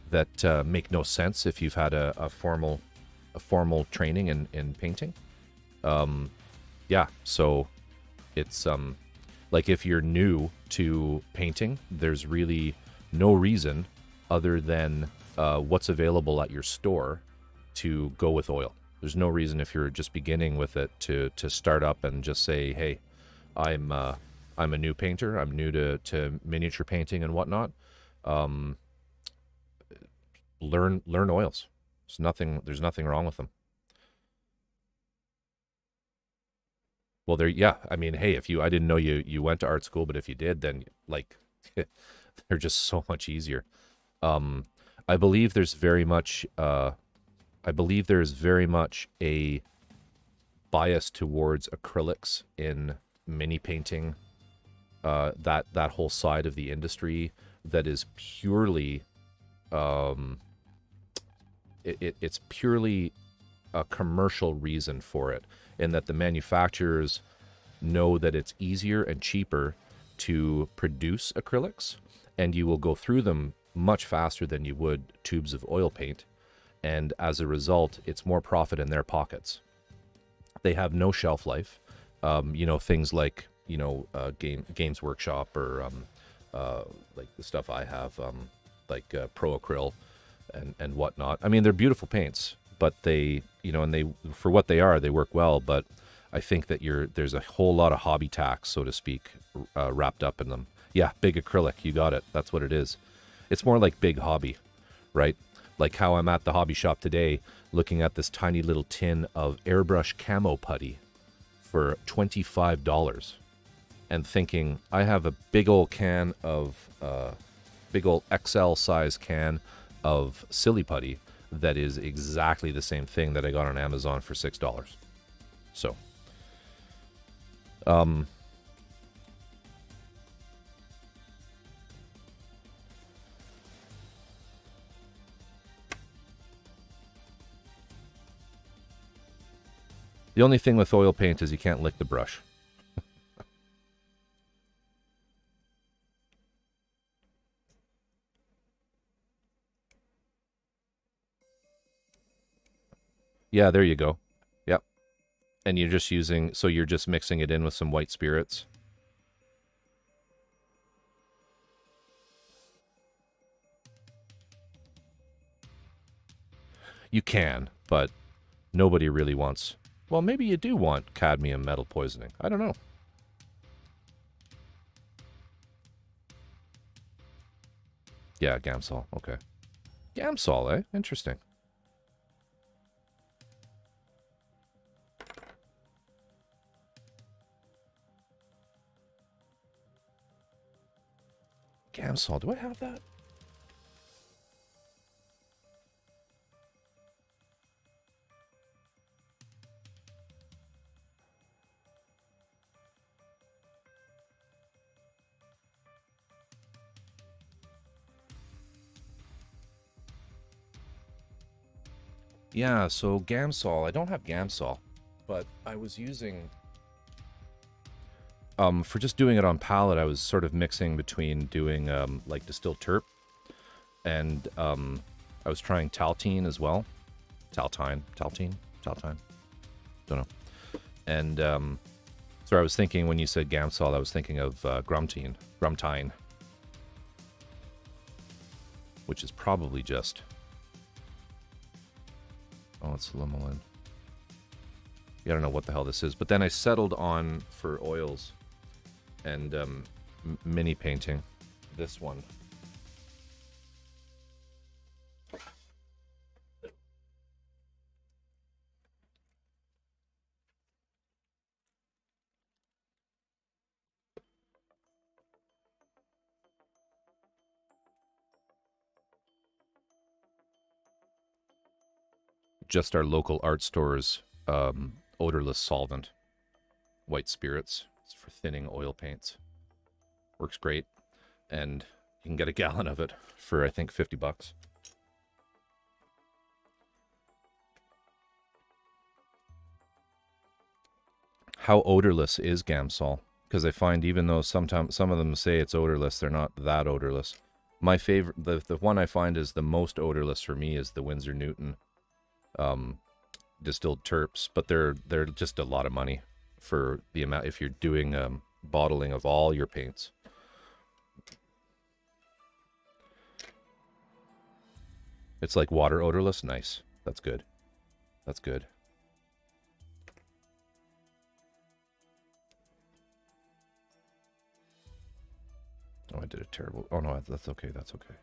that make no sense if you've had a formal training in painting. Yeah, so it's like if you're new to painting, there's really no reason other than what's available at your store to go with oil. There's no reason if you're just beginning with it to start up and just say, hey, I'm a new painter. I'm new to miniature painting and whatnot. Learn oils. There's nothing wrong with them. Well, yeah. I mean, hey, I didn't know you went to art school, but if you did, then like they're just so much easier. I believe there's very much a bias towards acrylics in mini painting. That whole side of the industry that is purely it's purely a commercial reason for it, in that the manufacturers know that it's easier and cheaper to produce acrylics, and you will go through them much faster than you would tubes of oil paint, and as a result, it's more profit in their pockets. They have no shelf life. You know, things like, you know, Games Workshop or like the stuff I have, like Pro Acryl and whatnot. I mean, they're beautiful paints, but they, you know, and they, for what they are, they work well. But I think that there's a whole lot of hobby tax, so to speak, wrapped up in them. Yeah, big acrylic, you got it. That's what it is. It's more like big hobby, right? Like how I'm at the hobby shop today looking at this tiny little tin of Airbrush Camo Putty for $25 and thinking, I have a big old can of, big old XL size can of Silly Putty that is exactly the same thing that I got on Amazon for $6. So, the only thing with oil paint is you can't lick the brush. Yeah, there you go. Yep. And you're just you're just mixing it in with some white spirits. You can, but nobody really wants... Well, maybe you do want cadmium metal poisoning. I don't know. Yeah, Gamsol. Okay. Gamsol, eh? Interesting. Gamsol, do I have that? Yeah, so Gamsol. I don't have Gamsol, but I was using... for just doing it on palette, I was sort of mixing between doing, like, distilled terp, and, I was trying Taltine as well. Taltine? Don't know. And, so I was thinking, when you said Gamsol, I was thinking of, Grumtine. Which is probably just... Oh, it's Limonene. Yeah, I don't know what the hell this is. But then I settled on, for oils and mini painting, this one. Just our local art store's odorless solvent. White spirits. It's for thinning oil paints. Works great. And you can get a gallon of it for, I think, 50 bucks. How odorless is Gamsol? Because I find even though sometimes some of them say it's odorless, they're not that odorless. My favorite, the one I find is the most odorless for me is the Winsor Newton distilled terps, but they're just a lot of money for the amount if you're doing bottling of all your paints. It's like water odorless. Nice. That's good. That's good. Oh, I did a terrible... Oh, no, that's okay. That's okay.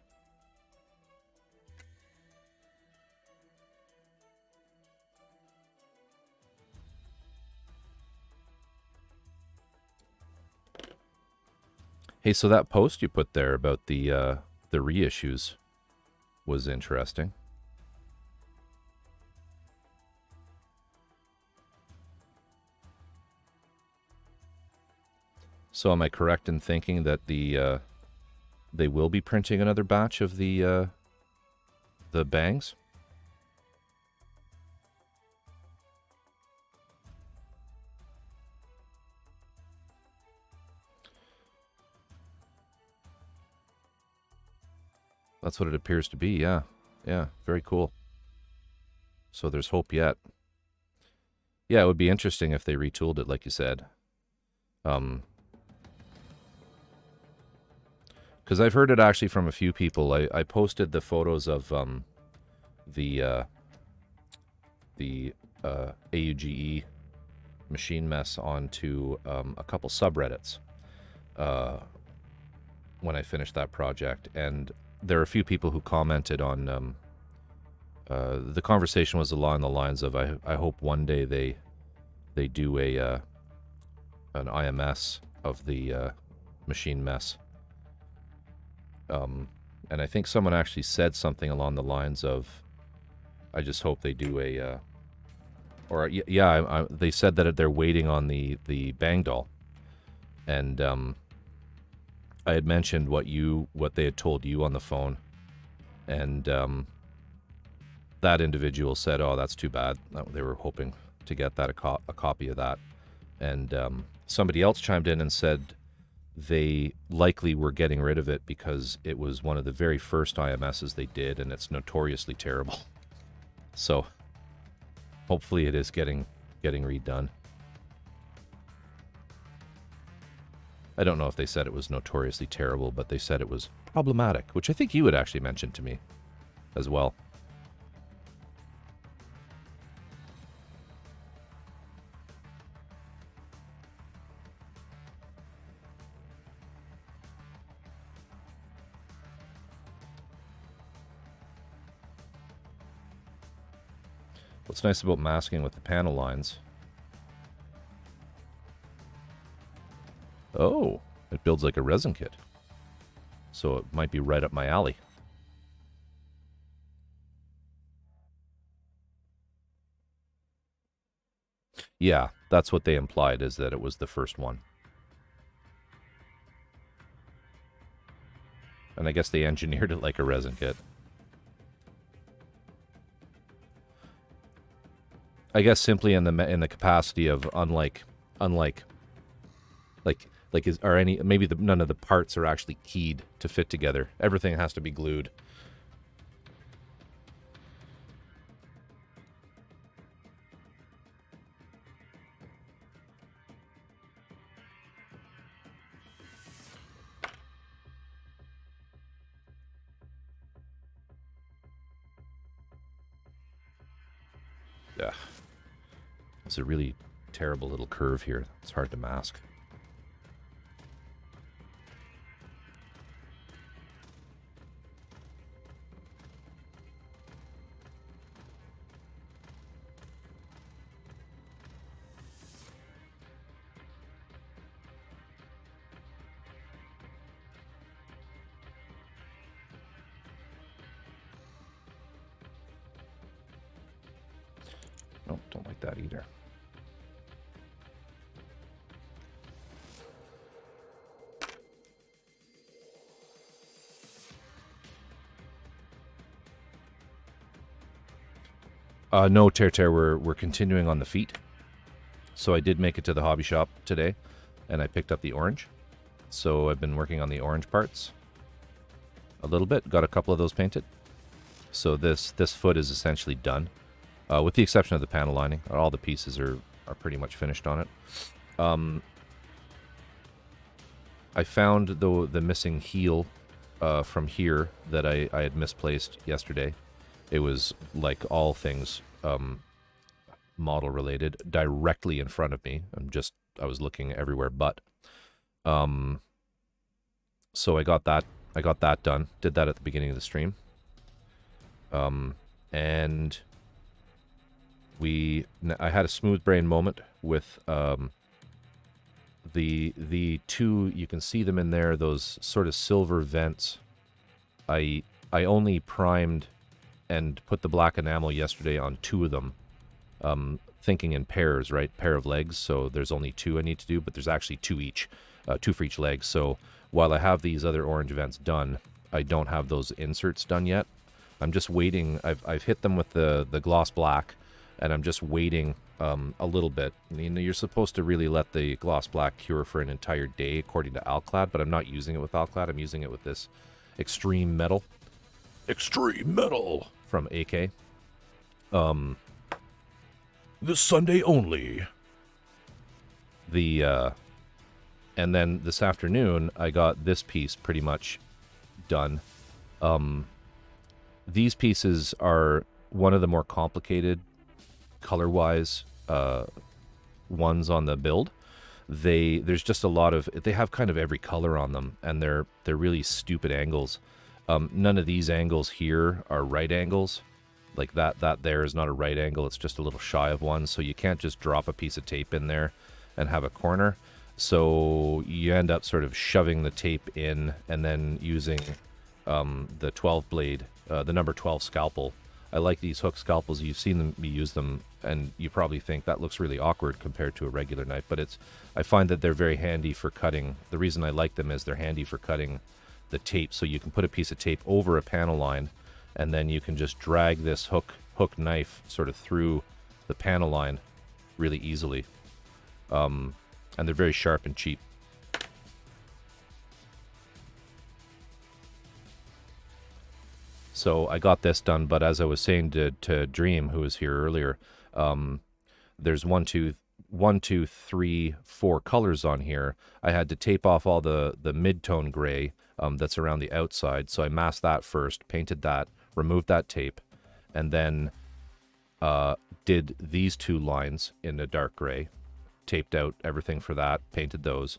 Hey, so that post you put there about the reissues was interesting. So am I correct in thinking that they will be printing another batch of the bangs? That's what it appears to be, yeah. Yeah, very cool. So there's hope yet. Yeah, it would be interesting if they retooled it, like you said. Because I've heard it actually from a few people. I posted the photos of the AUGE machine mess onto a couple subreddits when I finished that project, and there are a few people who commented on the conversation was along the lines of I hope one day they do an IMS of the machine mess. And I think someone actually said something along the lines of, I just hope they do a, they said that they're waiting on the Bang doll. And I had mentioned what they had told you on the phone. And that individual said, oh, that's too bad. They were hoping to get that a copy of that. And somebody else chimed in and said, they likely were getting rid of it because it was one of the very first IMSs they did, and it's notoriously terrible. So, hopefully it is getting redone. I don't know if they said it was notoriously terrible, but they said it was problematic, which I think you had actually mentioned to me as well. What's nice about masking with the panel lines? Oh, it builds like a resin kit. So it might be right up my alley. Yeah, that's what they implied, is that it was the first one. And I guess they engineered it like a resin kit. I guess simply in the capacity of unlike none of the parts are actually keyed to fit together. Everything has to be glued. Ugh. It's a really terrible little curve here. It's hard to mask. Nope, don't like that either. No, Tear, we're continuing on the feet. So I did make it to the hobby shop today, and I picked up the orange. So I've been working on the orange parts a little bit. Got a couple of those painted. So this foot is essentially done. With the exception of the panel lining. All the pieces are pretty much finished on it. I found the missing heel from here that I had misplaced yesterday. It was, like all things model related, directly in front of me. I was looking everywhere but. So I got that done. Did that at the beginning of the stream. And I had a smooth brain moment with the two, you can see them in there, those sort of silver vents. I only primed and put the black enamel yesterday on 2 of them, thinking in pairs, right? Pair of legs, so there's only 2 I need to do, but there's actually 2 each, 2 for each leg. So while I have these other orange vents done, I don't have those inserts done yet. I'm just waiting. I've hit them with the gloss black, and I'm just waiting a little bit. You know, you're supposed to really let the gloss black cure for an entire day, according to Alclad, but I'm not using it with Alclad. I'm using it with this Extreme Metal. Extreme Metal! From AK. This Sunday only. And then this afternoon, I got this piece pretty much done. These pieces are one of the more complicated color-wise ones on the build. There's just a lot of, they have kind of every color on them, and they're really stupid angles. None of these angles here are right angles. Like that there is not a right angle, it's just a little shy of one, so you can't just drop a piece of tape in there and have a corner. So you end up sort of shoving the tape in and then using the 12 blade, the number 12 scalpel. I like these hook scalpels. You've seen me use them, and you probably think that looks really awkward compared to a regular knife, but I find that they're very handy for cutting. The reason I like them is they're handy for cutting the tape, so you can put a piece of tape over a panel line, and then you can just drag this hook knife sort of through the panel line really easily. And they're very sharp and cheap. So I got this done, but as I was saying to Dream, who was here earlier, there's 1, 2, 3, 4 colors on here. I had to tape off all the mid-tone gray that's around the outside, so I masked that first, painted that, removed that tape, and then did these 2 lines in a dark gray, taped out everything for that, painted those,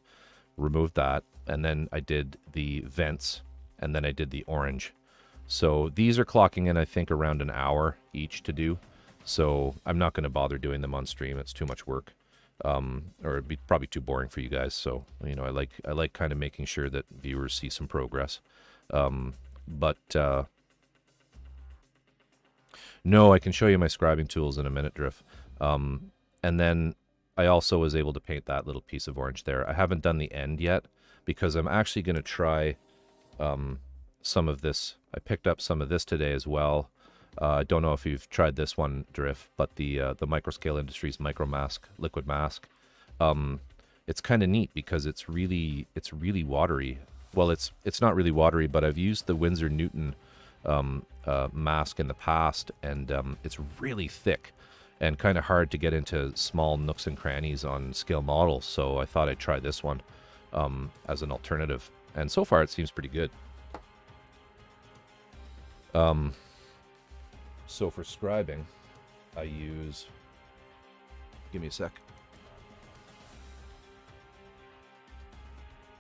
removed that, and then I did the vents, and then I did the orange. So these are clocking in, I think, around an hour each to do. So I'm not going to bother doing them on stream. It's too much work, or it'd be probably too boring for you guys. So, you know, I like kind of making sure that viewers see some progress. No, I can show you my scribing tools in a minute, Drift. And then I also was able to paint that little piece of orange there. I haven't done the end yet because I'm actually going to try some of this. I picked up some of this today as well. I don't know if you've tried this one, Drift, but the Microscale Industries Micro Mask, Liquid Mask. It's kind of neat because it's really watery. Well, it's not really watery, but I've used the Winsor Newton mask in the past, and it's really thick and kind of hard to get into small nooks and crannies on scale models. So I thought I'd try this one as an alternative, and so far it seems pretty good. So for scribing, I use, give me a sec.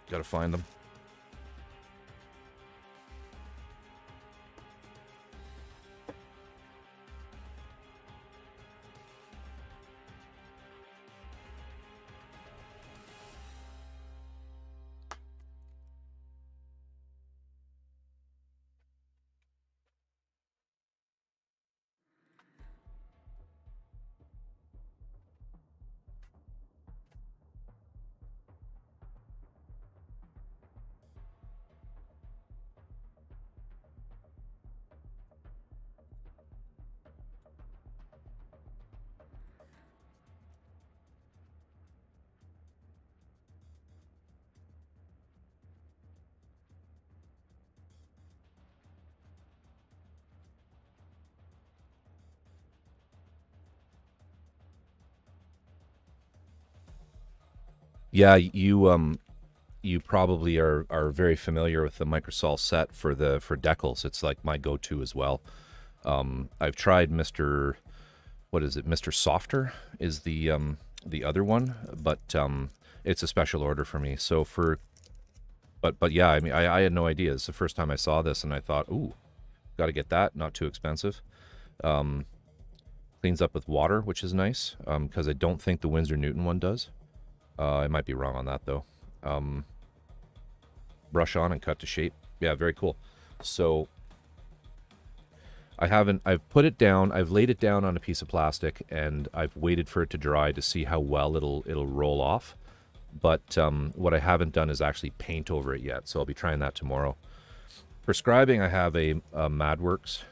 Gotta find them. Yeah, you probably are very familiar with the Microsol set for decals. It's like my go-to as well. I've tried Mr. What is it? Mr. Softer is the other one, but it's a special order for me. So but yeah, I mean, I had no idea. It's the first time I saw this, and I thought, ooh, got to get that. Not too expensive. Cleans up with water, which is nice, because I don't think the Winsor Newton one does. I might be wrong on that, though. Brush on and cut to shape. Yeah, very cool. So I've put it down, I've laid it down on a piece of plastic, and I've waited for it to dry to see how well it'll roll off. But what I haven't done is actually paint over it yet, so I'll be trying that tomorrow. For scribing, I have a Madworks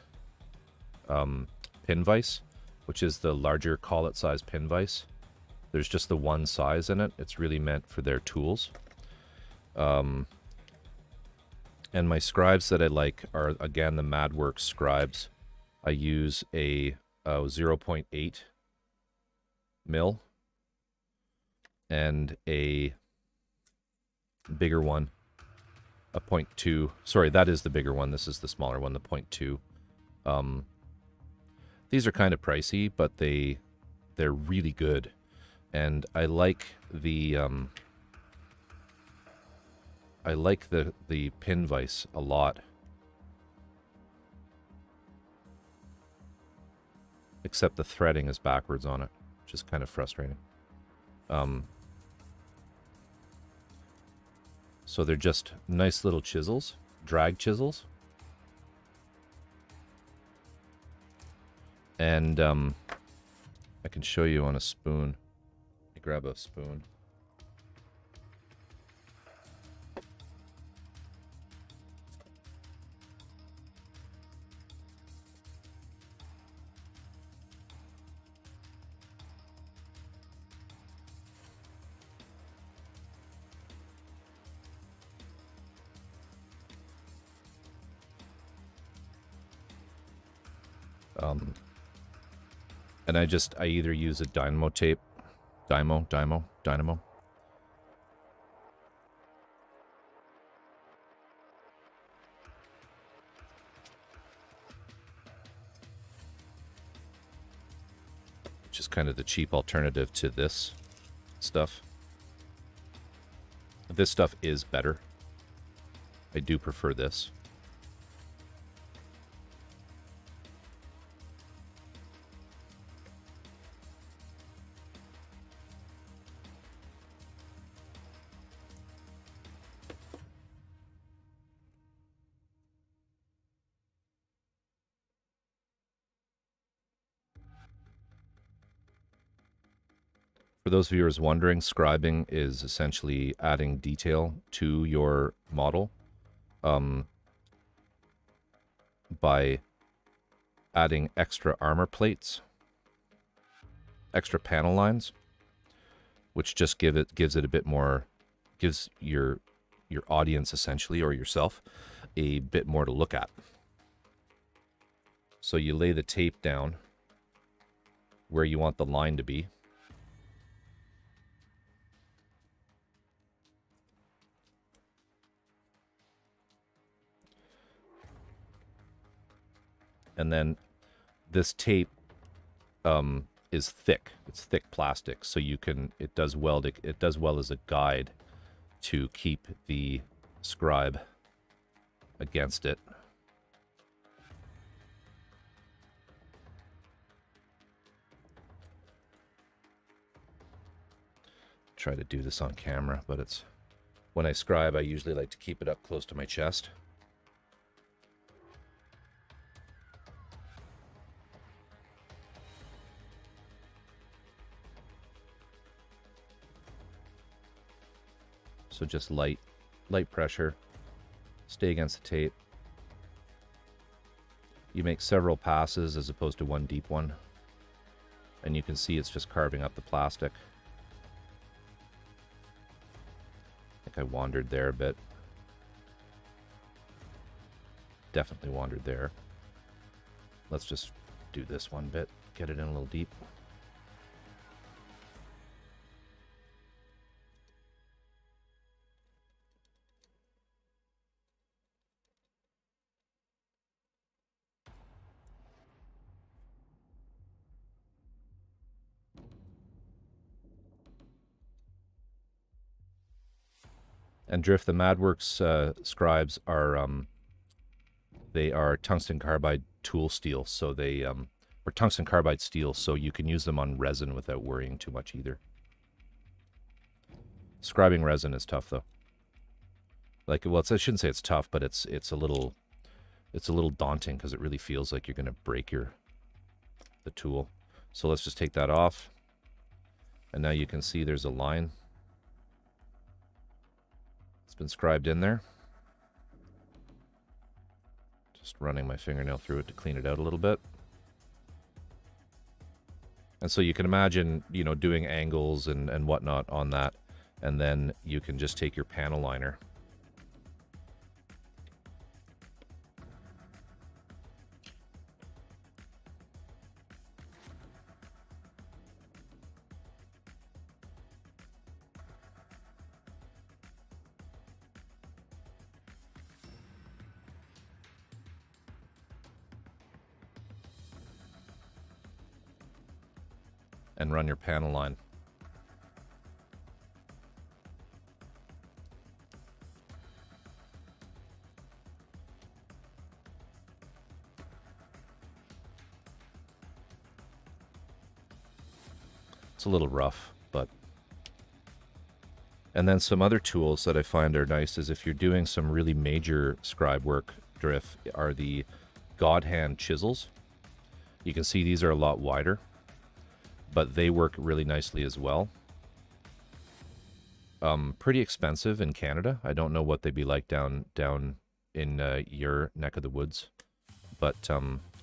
pin vise, which is the larger collet size pin vise. There's just the one size in it. It's really meant for their tools. And my scribes that I like are, again, the Madworks scribes. I use a 0.8 mil and a bigger one, a 0.2. Sorry, that is the bigger one. This is the smaller one, the 0.2. These are kind of pricey, but they're really good. And I like the pin vise a lot. Except the threading is backwards on it, which is kind of frustrating. So they're just nice little chisels, drag chisels. And I can show you on a spoon. Grab a spoon. And I either use a dynamo tape, dynamo. Which is kind of the cheap alternative to this stuff. This stuff is better. I do prefer this. For those viewers wondering, scribing is essentially adding detail to your model by adding extra armor plates, extra panel lines, which just gives it a bit more, gives your audience essentially, or yourself, a bit more to look at. So you lay the tape down where you want the line to be. And then this tape is thick. It's thick plastic, so it does well as a guide to keep the scribe against it. Try to do this on camera, but it's when I scribe, I usually like to keep it up close to my chest. So just light pressure, stay against the tape. You make several passes as opposed to one deep one. And you can see it's just carving up the plastic. I think I wandered there a bit. Definitely wandered there. Let's just do this one bit, get it in a little deep. And Drift, the MadWorks scribes are they are tungsten carbide tool steel, so they or tungsten carbide steel, so you can use them on resin without worrying too much either. Scribing resin is tough though. Like, well, I shouldn't say it's tough, but it's a little daunting because it really feels like you're going to break the tool. So let's just take that off, and now you can see there's a line. It's been scribed in there. Just running my fingernail through it to clean it out a little bit. And so you can imagine, you know, doing angles and whatnot on that, and then you can just take your panel liner and run your panel line. It's a little rough, but... And then some other tools that I find are nice is if you're doing some really major scribe work, Drift, are the Hand Chisels. You can see these are a lot wider, but they work really nicely as well. Pretty expensive in Canada. I don't know what they'd be like down in your neck of the woods, but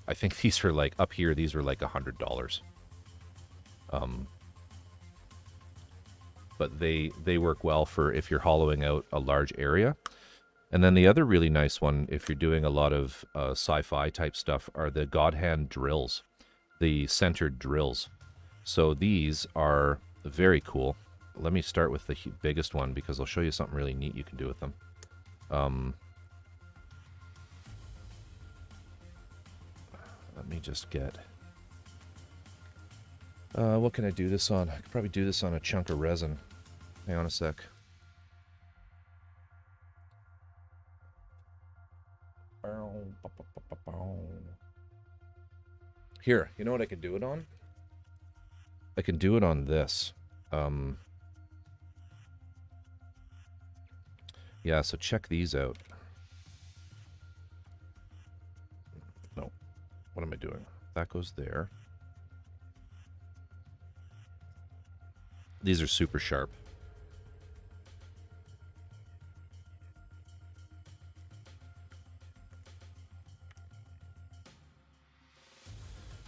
I think these are like, up here, these were like $100. But they work well for if you're hollowing out a large area. And then the other really nice one, if you're doing a lot of sci-fi type stuff, are the Hand drills, the centered drills. So these are very cool. Let me start with the biggest one because I'll show you something really neat you can do with them. Let me just get... what can I do this on? I could probably do this on a chunk of resin. Hang on a sec. Here, you know what I could do it on? I can do it on this. Yeah, so check these out. No. What am I doing? That goes there. These are super sharp.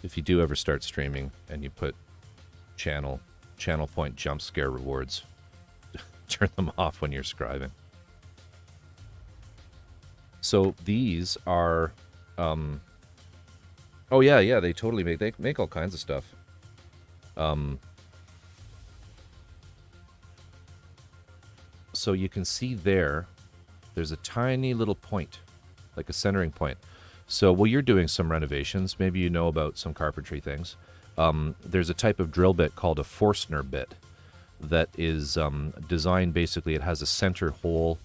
if you do ever start streaming and you put channel point jump scare rewards, turn them off when you're scribing. So these are, oh yeah, they totally make all kinds of stuff. So you can see there's a tiny little point, like a centering point. So while you're doing some renovations, maybe you know about some carpentry things, there's a type of drill bit called a Forstner bit that is designed, basically, it has a center hole,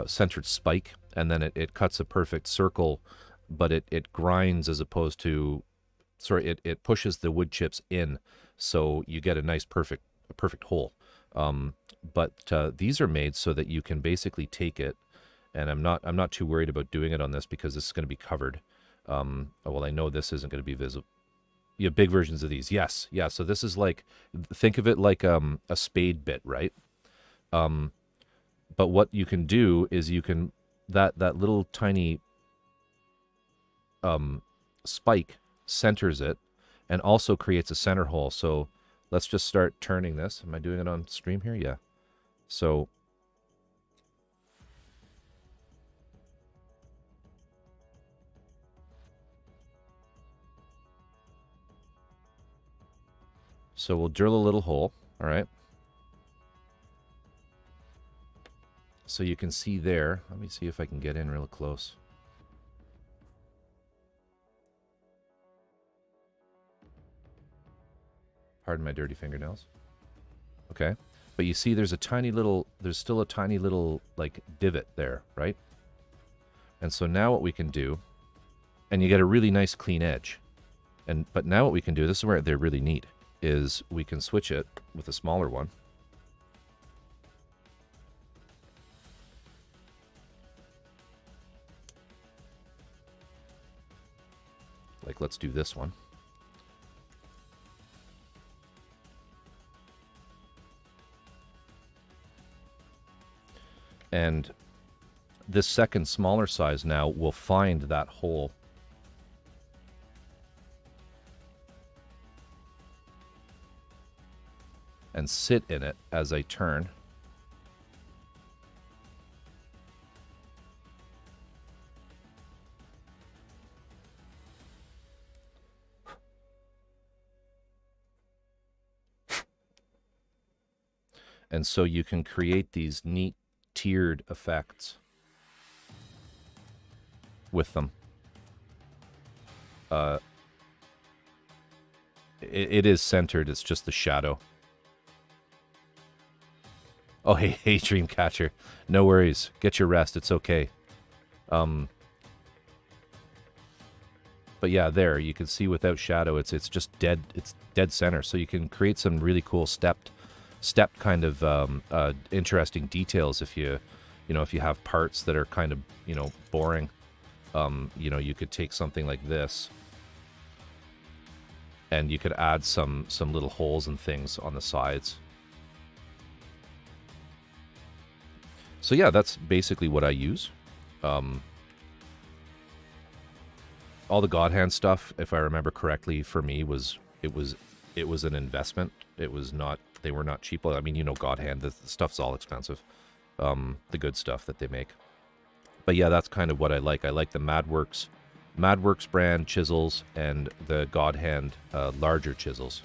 centered spike, and then it cuts a perfect circle, but it grinds as opposed to, sorry, it pushes the wood chips in, so you get a nice perfect hole. But these are made so that you can basically take it, and I'm not too worried about doing it on this because this is going to be covered. Well, I know this isn't going to be visible. You have big versions of these, yes, yeah. So this is like, think of it like a spade bit, right? But what you can do is you can that little tiny spike centers it, and also creates a center hole. So let's just start turning this. Am I doing it on stream here? Yeah. So we'll drill a little hole, all right? So you can see there, let me see if I can get in real close. Pardon my dirty fingernails. Okay, but you see there's still a tiny little like divot there, right? And so now what we can do, and you get a really nice clean edge. But now what we can do, this is where they're really neat, is we can switch it with a smaller one. Like, let's do this one. And this second smaller size now will find that hole. And sit in it as I turn. And so you can create these neat tiered effects with them. It is centered, it's just the shadow. Oh, hey, Dreamcatcher. No worries. Get your rest. It's okay. But yeah, there you can see without shadow, it's just dead. It's dead center. So you can create some really cool stepped kind of interesting details if you have parts that are kind of boring. You could take something like this, and you could add some little holes and things on the sides. So yeah, that's basically what I use. All the God Hand stuff, if I remember correctly, for me was an investment. It was not, they were not cheap. I mean, God Hand, the stuff's all expensive. The good stuff that they make. But yeah, that's kind of what I like. I like the Madworks brand chisels and the God Hand larger chisels.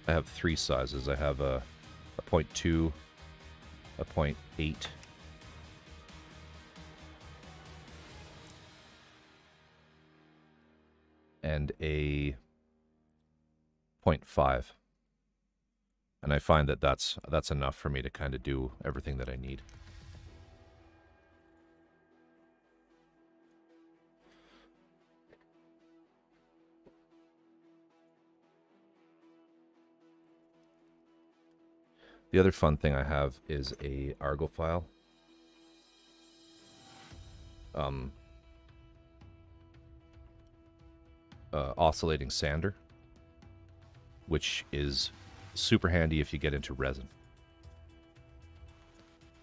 I have three sizes. I have a 0.2, a 0.8, and a 0.5. And I find that that's enough for me to kind of do everything that I need. The other fun thing I have is a Argo file. Oscillating sander, which is super handy if you get into resin,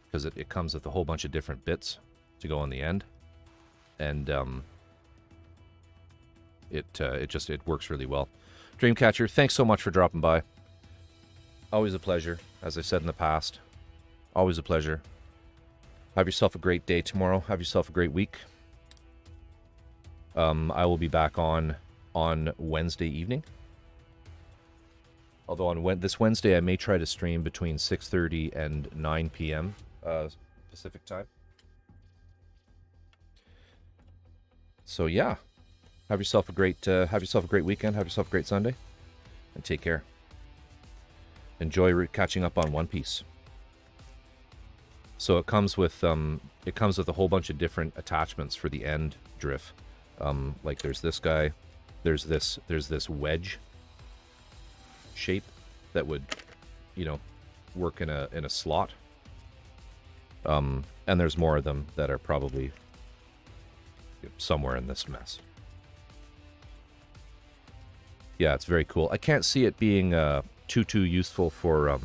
because it comes with a whole bunch of different bits to go on the end, and it works really well. Dreamcatcher, thanks so much for dropping by. Always a pleasure, as I said in the past. Always a pleasure. Have yourself a great day tomorrow. Have yourself a great week. I will be back on Wednesday evening. Although on this Wednesday, I may try to stream between 6:30 and 9 p.m. Pacific time. So yeah, have yourself a great weekend. Have yourself a great Sunday, and take care. Enjoy catching up on One Piece. So it comes with a whole bunch of different attachments for the end drift. Like there's this guy, there's this wedge shape that would, work in a slot. And there's more of them that are probably somewhere in this mess. Yeah, it's very cool. I can't see it being too useful for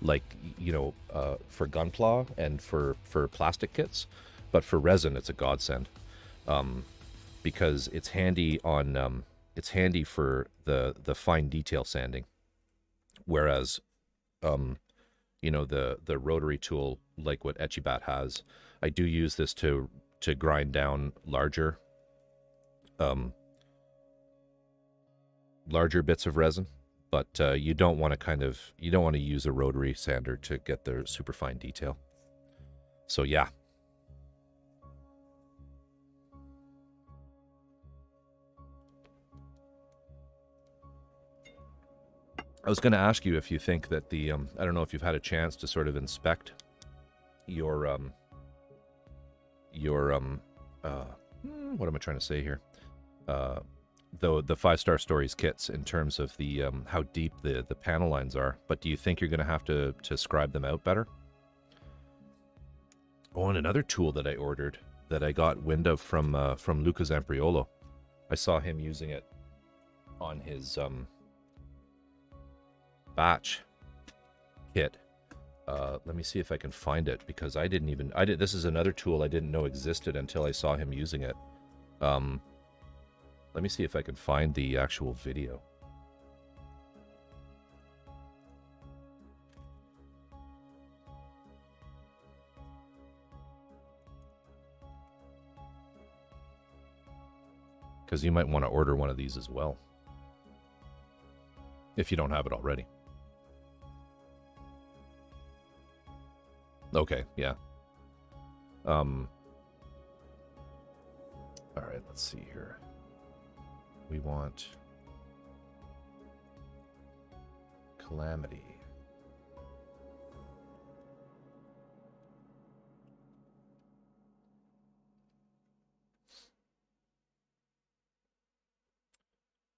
for gunpla and for plastic kits, but for resin it's a godsend, because it's handy for the fine detail sanding, whereas the rotary tool, like what Etchibat has, I do use this to grind down larger bits of resin. But you don't want to use a rotary sander to get the super fine detail. So yeah. I was going to ask you if you think that the I don't know if you've had a chance to sort of inspect your what am I trying to say here? The 5-Star Stories kits, in terms of the how deep the panel lines are, but do you think you're going to have to scribe them out better? Oh, and another tool that I ordered that I got wind of from Luca Zampriolo. I saw him using it on his batch kit. Let me see if I can find it, because this is another tool I didn't know existed until I saw him using it. Let me see if I can find the actual video. Because you might want to order one of these as well, if you don't have it already. Okay, yeah. All right, let's see here. We want Calamity.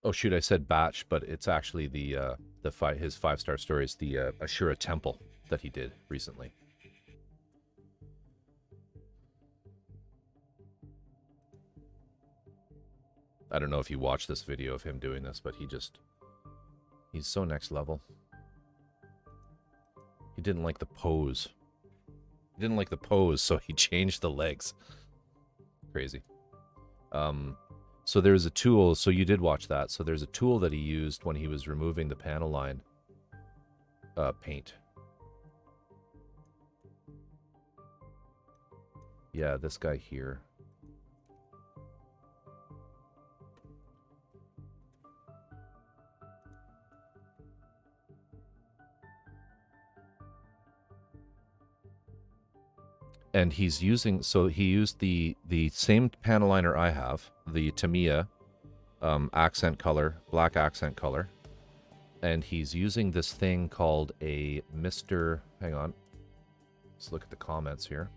Oh shoot, I said batch, but it's actually his 5-Star Stories, the Ashura Temple that he did recently. I don't know if you watched this video of him doing this, but he's so next level. He didn't like the pose. He didn't like the pose, so he changed the legs. Crazy. So there's a tool, so you did watch that. So there's a tool that he used when he was removing the panel line paint. Yeah, this guy here. And he's using, so he used the same panel liner I have, the Tamiya accent color, black accent color. And he's using this thing called a Mr. Hang on. Let's look at the comments here.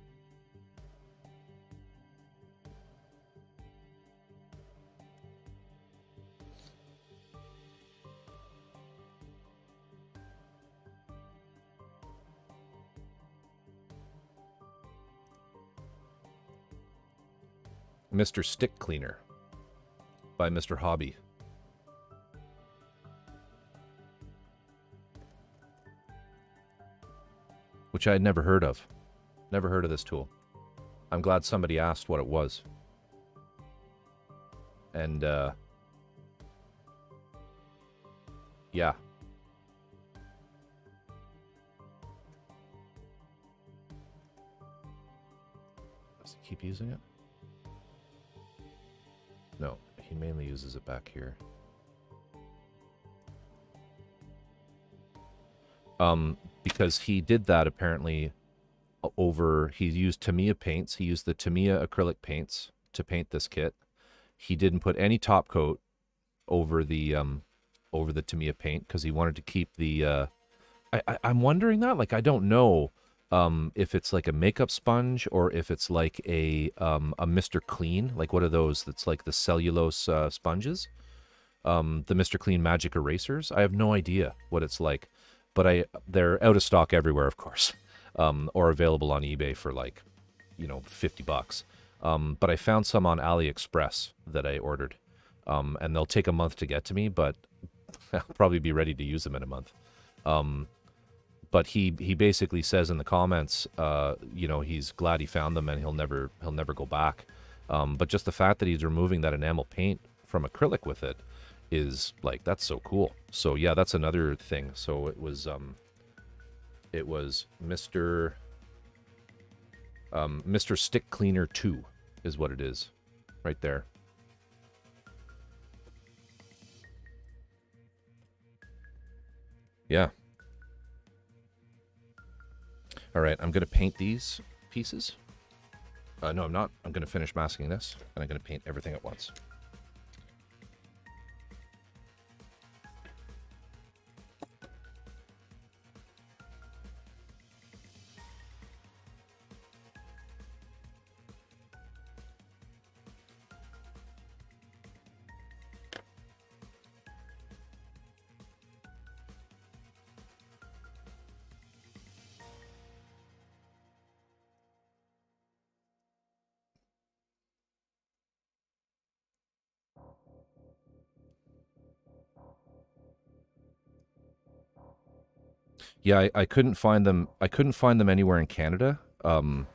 Mr. Stick Cleaner by Mr. Hobby. Which I had never heard of. Never heard of this tool. I'm glad somebody asked what it was. And, yeah. Does he keep using it? No, he mainly uses it back here. Because he did that apparently over, he used Tamiya paints. He used the Tamiya acrylic paints to paint this kit. He didn't put any top coat over the Tamiya paint because he wanted to keep the, I'm wondering that, like, I don't know if it's like a makeup sponge or if it's like a Mr. Clean, like what are those that's like the cellulose sponges? The Mr. Clean magic erasers. I have no idea what it's like. But they're out of stock everywhere, of course, or available on eBay for like, you know, $50. But I found some on AliExpress that I ordered, and they'll take a month to get to me, but I'll probably be ready to use them in a month. But he basically says in the comments, you know, he's glad he found them and he'll never go back. But just the fact that he's removing that enamel paint from acrylic with it is like, that's so cool. So yeah, that's another thing. So it was Mr. Stick Cleaner 2 is what it is right there. Yeah. All right, I'm going to paint these pieces. No, I'm not. I'm going to finish masking this, and I'm going to paint everything at once. Yeah, I couldn't find them. I couldn't find them anywhere in Canada, and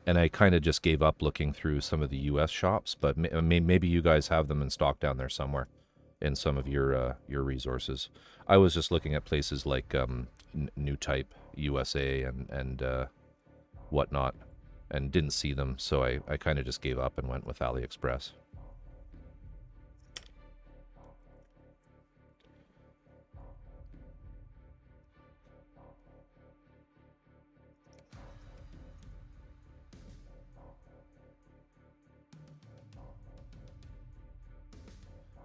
I kind of just gave up looking through some of the U.S. shops. But maybe you guys have them in stock down there somewhere, in some of your resources. I was just looking at places like New Type USA and whatnot, and didn't see them. So I kind of just gave up and went with AliExpress.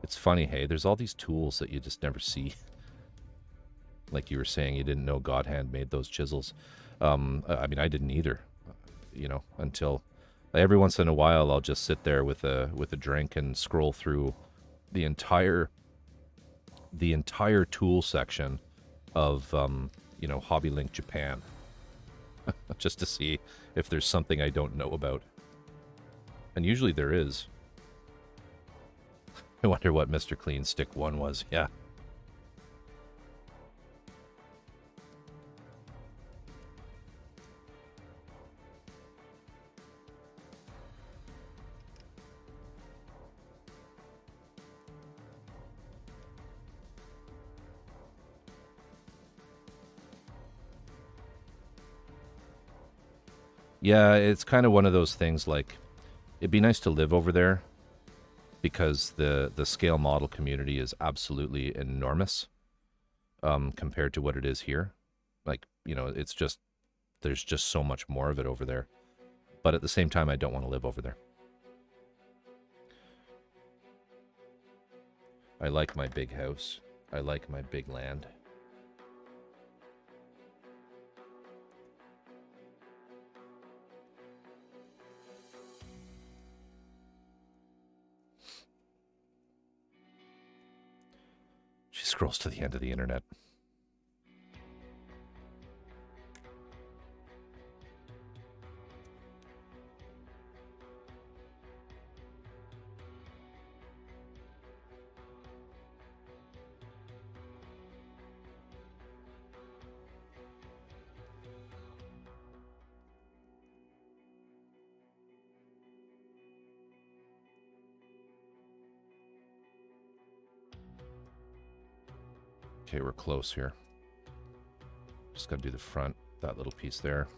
It's funny, hey, there's all these tools that you just never see. Like you were saying, you didn't know God Hand made those chisels. I mean, I didn't either, you know, until every once in a while I'll just sit there with a drink and scroll through the entire tool section of, you know, Hobby Link Japan, just to see if there's something I don't know about. And usually there is. I wonder what Mr. Clean Stick 1 was. Yeah. Yeah, it's kind of one of those things, like, it'd be nice to live over there, because the scale model community is absolutely enormous compared to what it is here. Like, you know, it's just, there's just so much more of it over there. But at the same time, I don't want to live over there. I like my big house. I like my big land. She scrolls to the end of the internet. Okay, we're close here. Just got to do the front, that little piece there.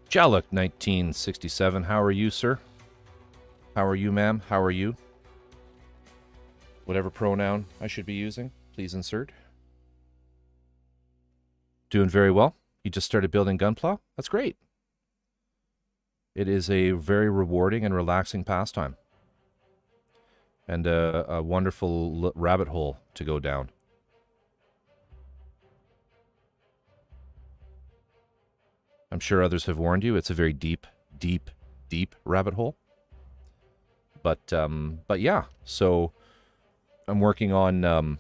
Jaluk 1967, how are you, sir? How are you, ma'am? How are you? Whatever pronoun I should be using, please insert. Doing very well. You just started building Gunpla? That's great. It is a very rewarding and relaxing pastime. And a wonderful rabbit hole to go down. I'm sure others have warned you. It's a very deep, deep, deep rabbit hole. But yeah. So I'm working on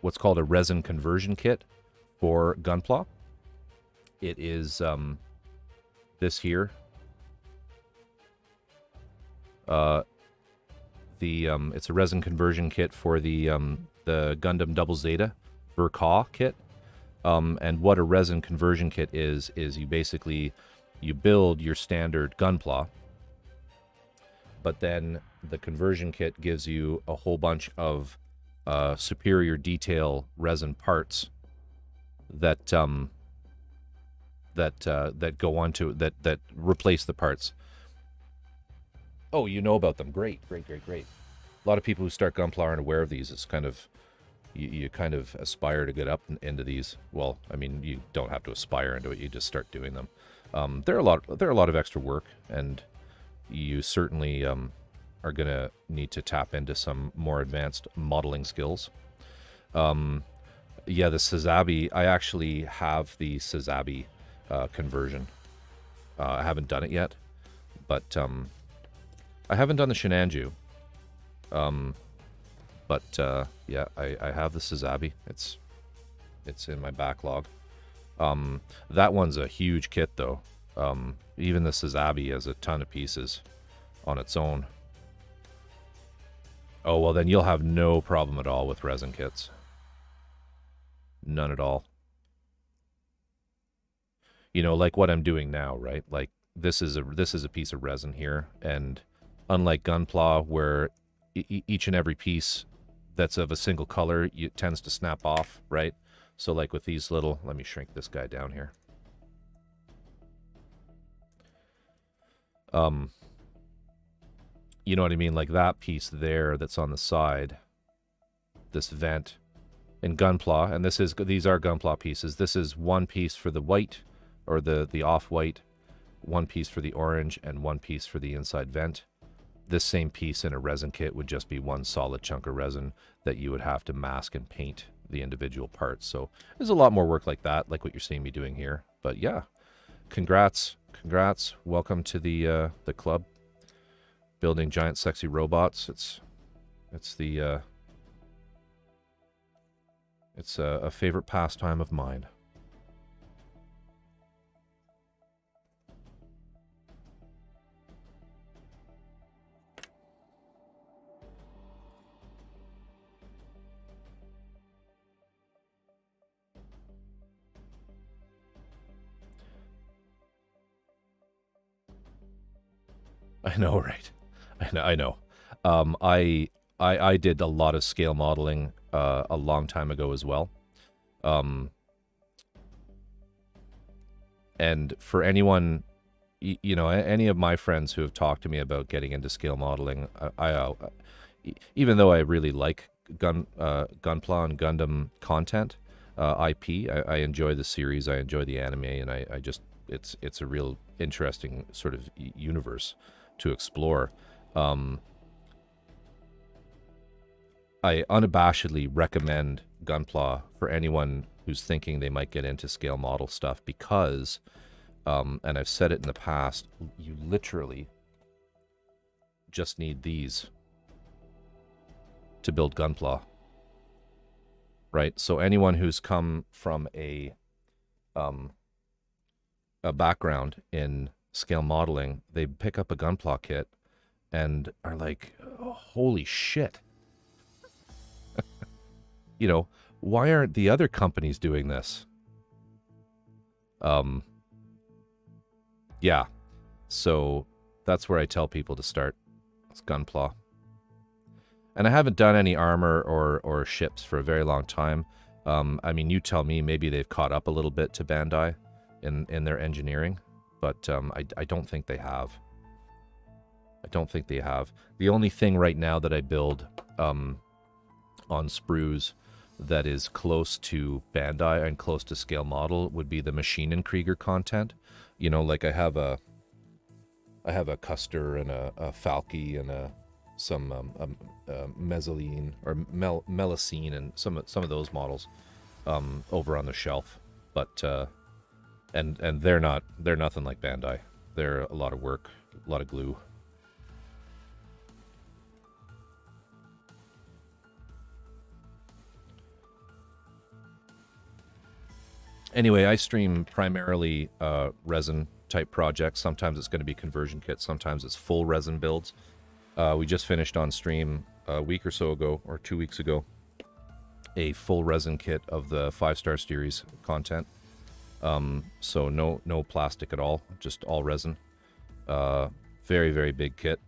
what's called a resin conversion kit for Gunpla. It is this here. It's a resin conversion kit for the Gundam Double Zeta Ver.Ka kit. And what a resin conversion kit is you build your standard Gunpla, but then the conversion kit gives you a whole bunch of superior detail resin parts that go onto that replace the parts. Oh, you know about them? Great. A lot of people who start Gunpla aren't aware of these. It's kind of you kind of aspire to get up into these. Well, I mean, you don't have to aspire into it. You just start doing them. They're a lot of extra work, and you certainly are gonna need to tap into some more advanced modeling skills. Yeah, the Sazabi. I actually have the Sazabi conversion. I haven't done it yet, but I haven't done the Shinanju. Yeah, I have the Sazabi. It's in my backlog. That one's a huge kit, though. Even the Sazabi has a ton of pieces on its own. Oh, well, then you'll have no problem at all with resin kits. None at all. You know, like what I'm doing now, right? Like this is a piece of resin here, and unlike Gunpla, where each and every piece that's of a single color, it tends to snap off, right? So like with these little, let me shrink this guy down here. You know what I mean? Like that piece there that's on the side, this vent in Gunpla, and these are Gunpla pieces. This is one piece for the white, or the off-white, one piece for the orange, and one piece for the inside vent. This same piece in a resin kit would just be one solid chunk of resin that you would have to mask and paint the individual parts. So there's a lot more work like that, like what you're seeing me doing here. But yeah, congrats. Welcome to the club. Building giant sexy robots. It's a favorite pastime of mine. I know, right? I know. I did a lot of scale modeling a long time ago as well. And for anyone, you know, any of my friends who have talked to me about getting into scale modeling, even though I really like Gunpla and Gundam content, IP, I enjoy the series, I enjoy the anime, and I just, it's a real interesting sort of universe to explore. I unabashedly recommend Gunpla for anyone who's thinking they might get into scale model stuff because, and I've said it in the past, you literally just need these to build Gunpla. right? So anyone who's come from a background in scale modeling, they pick up a Gunpla kit and are like, oh, holy shit. You know, why aren't the other companies doing this? Yeah. So that's where I tell people to start. It's Gunpla. And I haven't done any armor or ships for a very long time. I mean, you tell me, maybe they've caught up a little bit to Bandai in their engineering, but I don't think they have. I don't think they have. The only thing right now that I build on sprues that is close to Bandai and close to scale model would be the Machine and Krieger content. You know, like I have a Custer and a Falke and some Mezzaline or Melusine and some of those models over on the shelf, but and they're nothing like Bandai. They're a lot of work, a lot of glue. Anyway, I stream primarily resin type projects. Sometimes it's going to be conversion kits. Sometimes it's full resin builds. We just finished on stream a week or so ago, or 2 weeks ago, a full resin kit of the 5-star series content. So no plastic at all, just all resin. Very, very big kit.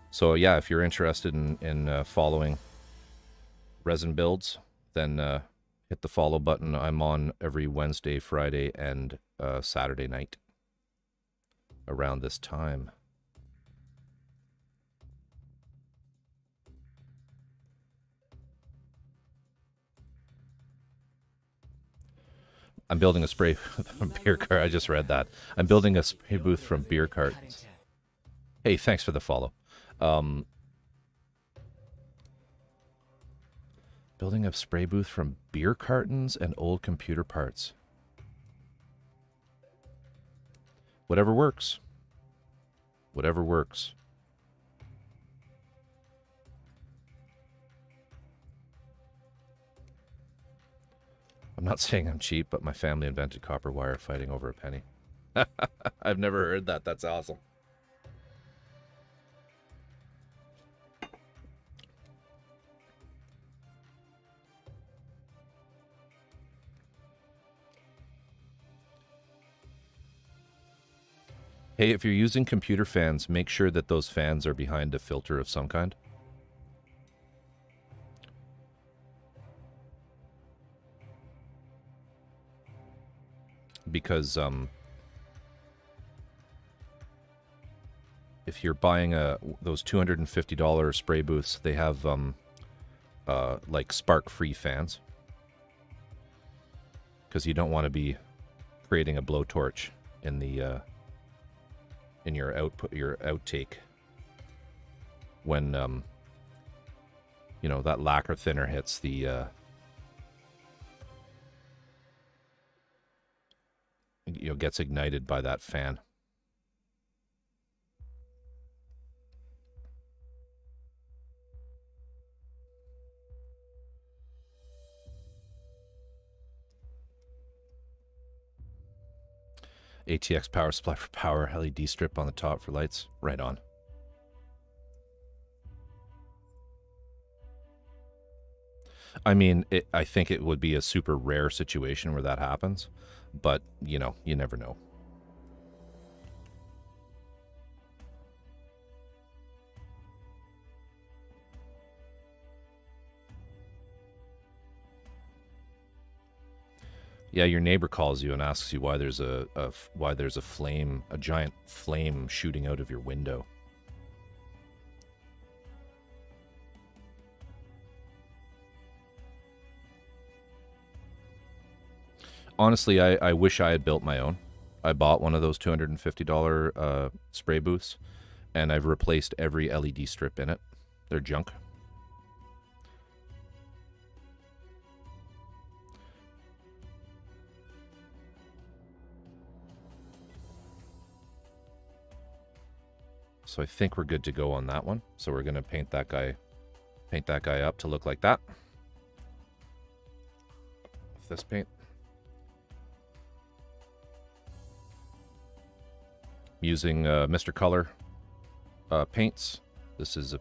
So yeah, if you're interested in following resin builds, then hit the follow button. I'm on every Wednesday, Friday, and Saturday night around this time. I'm building a spray from beer cart. I just read that. I'm building a spray booth from beer cartons. Hey, thanks for the follow. Building a spray booth from beer cartons and old computer parts. Whatever works. Whatever works. I'm not saying I'm cheap, but my family invented copper wire fighting over a penny. I've never heard that. That's awesome. Hey, if you're using computer fans, make sure that those fans are behind a filter of some kind. Because if you're buying those $250 spray booths, they have like spark-free fans. Because you don't want to be creating a blowtorch in the in your output, your outtake, when you know, that lacquer thinner hits the you know, gets ignited by that fan. ATX power supply for power, LED strip on the top for lights. Right on. I mean, I think it would be a super rare situation where that happens, but, you know, you never know. Yeah, your neighbor calls you and asks you why there's a flame, a giant flame shooting out of your window. Honestly, I wish I had built my own. I bought one of those $250 spray booths, and I've replaced every LED strip in it. They're junk. So I think we're good to go on that one. So we're going to paint that guy up to look like that. With this paint. Using Mr. Color paints. This is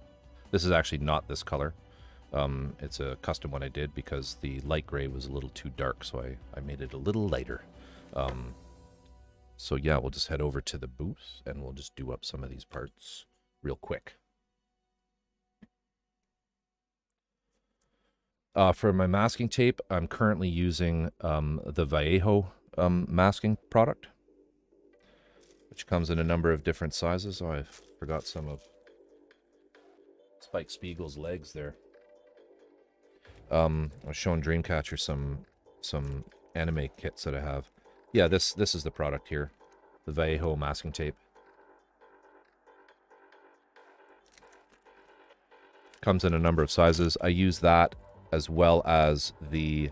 actually not this color. It's a custom one I did because the light gray was a little too dark, so I made it a little lighter. So yeah, we'll just head over to the booth and we'll just do up some of these parts real quick. For my masking tape, I'm currently using the Vallejo masking product, which comes in a number of different sizes. Oh, I forgot some of Spike Spiegel's legs there. I was showing Dreamcatcher some anime kits that I have. Yeah, this is the product here, the Vallejo masking tape. Comes in a number of sizes. I use that as well as the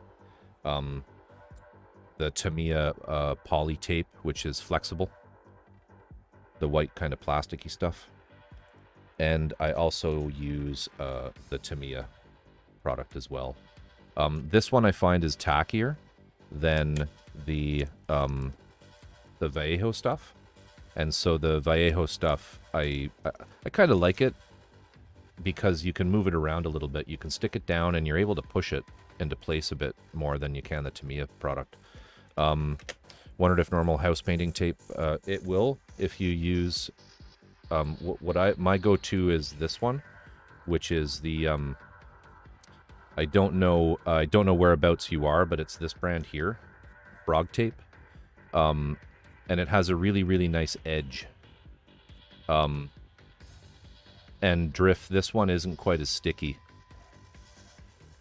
Tamiya poly tape, which is flexible. The white kind of plasticky stuff. And I also use the Tamiya product as well. This one I find is tackier than the Vallejo stuff, and so the Vallejo stuff I kind of like it because you can move it around a little bit. You can stick it down and you're able to push it into place a bit more than you can the Tamiya product. Wondered if normal house painting tape it will if you use my go-to is this one, which is the I don't know whereabouts you are, but it's this brand here, Frog Tape, and it has a really nice edge. And drift, this one isn't quite as sticky.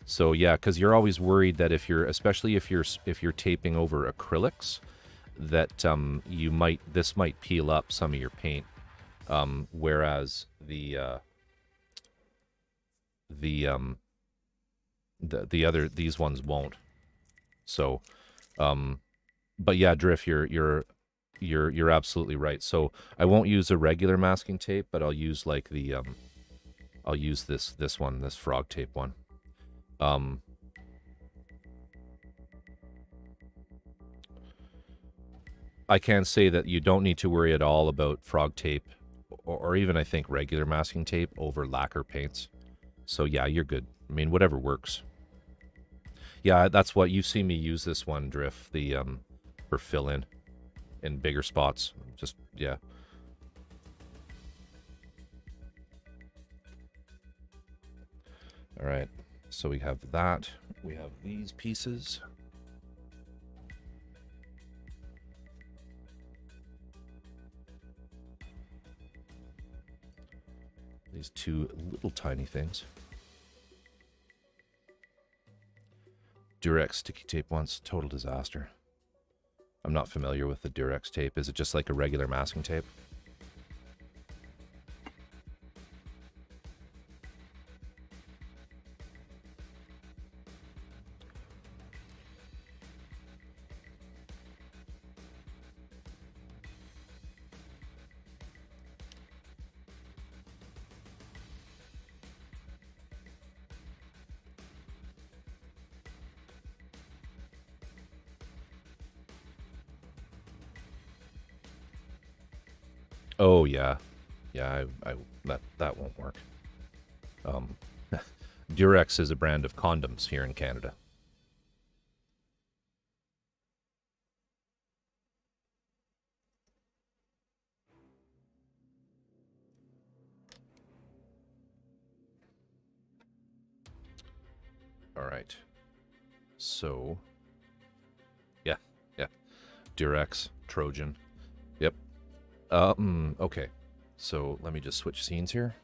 So yeah, because you're always worried that especially if you're taping over acrylics, that this might peel up some of your paint, whereas these ones won't. So, but yeah, Drift, you're absolutely right. So I won't use a regular masking tape, but I'll use like I'll use this one, this Frog Tape one. I can say that you don't need to worry at all about Frog Tape, or even I think regular masking tape over lacquer paints. So yeah, you're good. I mean, whatever works. Yeah, that's what you see me use this one, Drift, for fill in bigger spots. Just, yeah. All right, so we have that. We have these pieces. These two little tiny things. Durex sticky tape once, total disaster. I'm not familiar with the Durex tape. Is it just like a regular masking tape? Oh yeah, yeah. That won't work. Durex is a brand of condoms here in Canada. All right. So, yeah. Durex, Trojan. Yep. Okay. So let me just switch scenes here.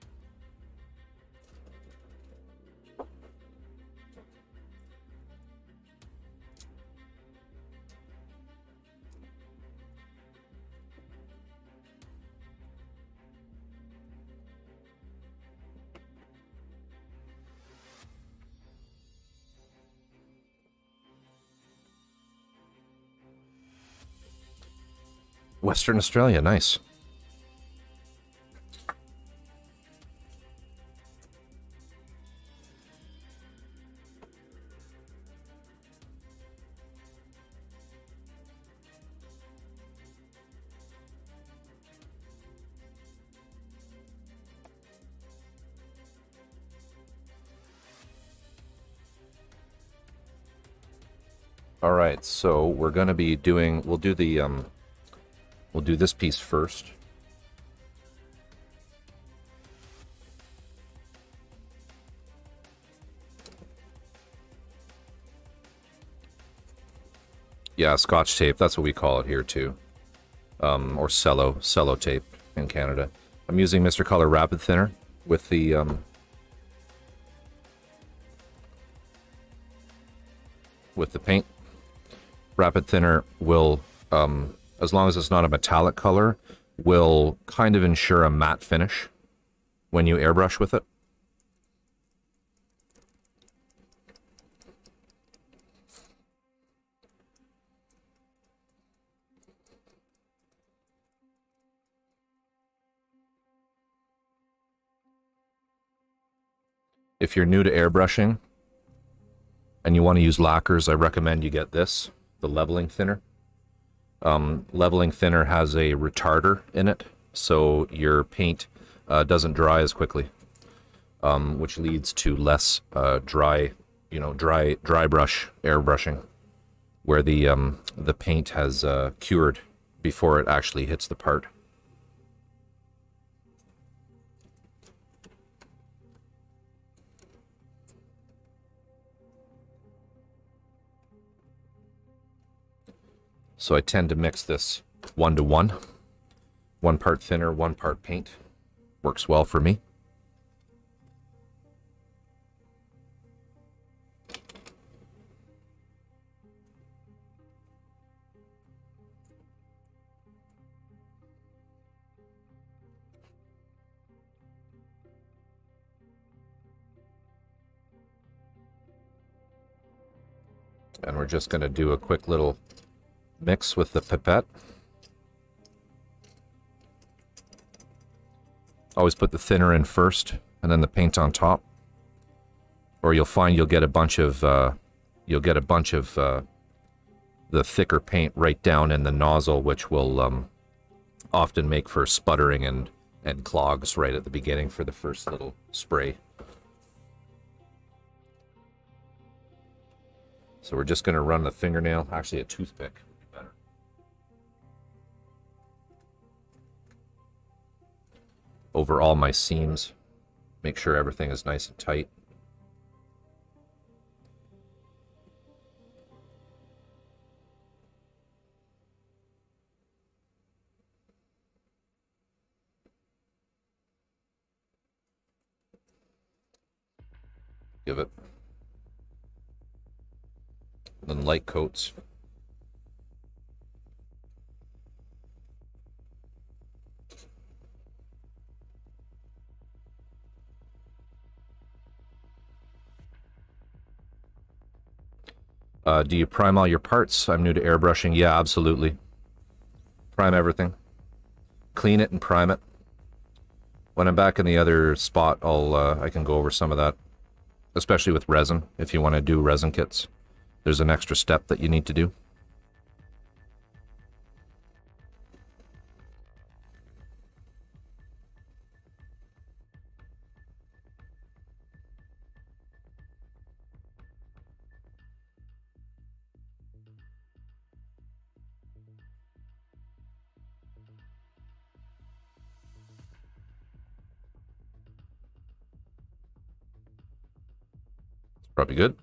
Western Australia, nice. All right, so we're going to be doing, we'll do this piece first. Yeah, Scotch tape, that's what we call it here too. Or cello tape in Canada. I'm using Mr. Color Rapid Thinner with the paint. Rapid Thinner will, as long as it's not a metallic color, will kind of ensure a matte finish when you airbrush with it. If you're new to airbrushing and you want to use lacquers, I recommend you get this, the leveling thinner. Leveling thinner has a retarder in it, so your paint doesn't dry as quickly, which leads to less dry brush airbrushing, where the paint has cured before it actually hits the part. So I tend to mix this 1-to-1. 1 part thinner, 1 part paint. Works well for me. And we're just going to do a quick little mix with the pipette. Always put the thinner in first and then the paint on top, or you'll find you'll get a bunch of the thicker paint right down in the nozzle, which will often make for sputtering and clogs right at the beginning for the first little spray. So we're just going to run the fingernail, actually a toothpick. Over all my seams, make sure everything is nice and tight. Give it. Then light coats. Do you prime all your parts? I'm new to airbrushing. Yeah, absolutely. Prime everything. Clean it and prime it. When I'm back in the other spot, I can go over some of that, especially with resin. If you want to do resin kits, there's an extra step that you need to do. Probably good.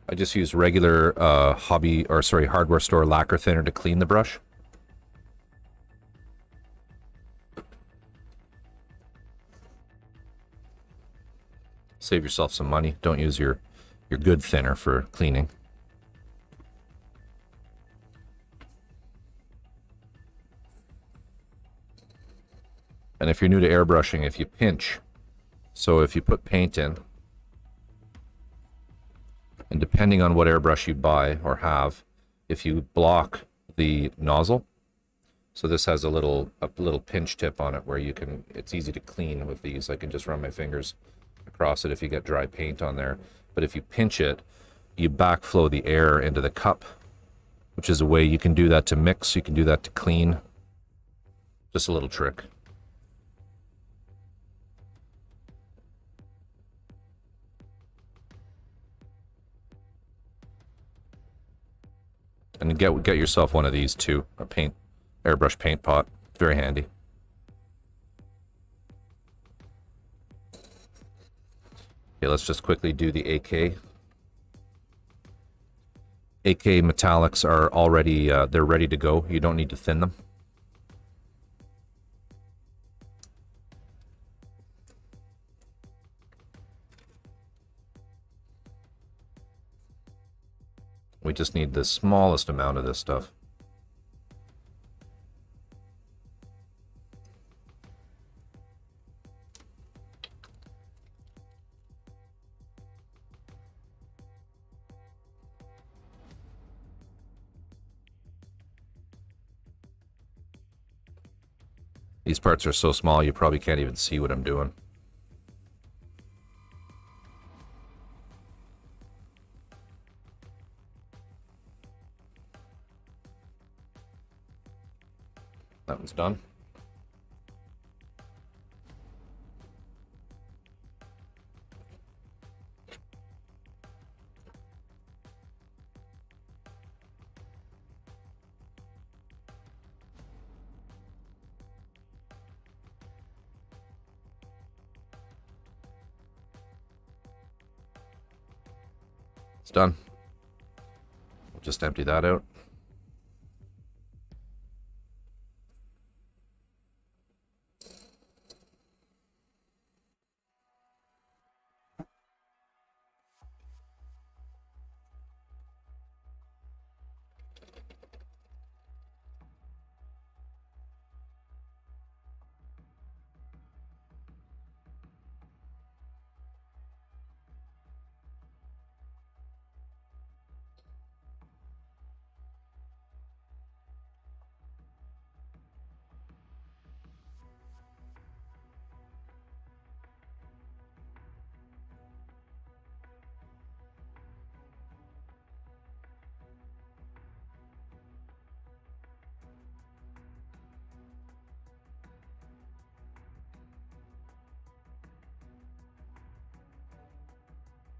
I just use regular hardware store lacquer thinner to clean the brush. Save yourself some money. Don't use your good thinner for cleaning. And if you're new to airbrushing, if you pinch, so if you put paint in, and depending on what airbrush you buy or have, if you block the nozzle, so this has a little pinch tip on it where you can, it's easy to clean with these. I can just run my fingers across it if you get dry paint on there. But if you pinch it, you backflow the air into the cup, which is a way you can do that to mix, you can do that to clean. Just a little trick. And get yourself one of these too, a airbrush paint pot. Very handy. Okay, let's just quickly do the AK. AK metallics are already, they're ready to go. You don't need to thin them. We just need the smallest amount of this stuff. These parts are so small you probably can't even see what I'm doing. That one's done. It's done. We'll just empty that out.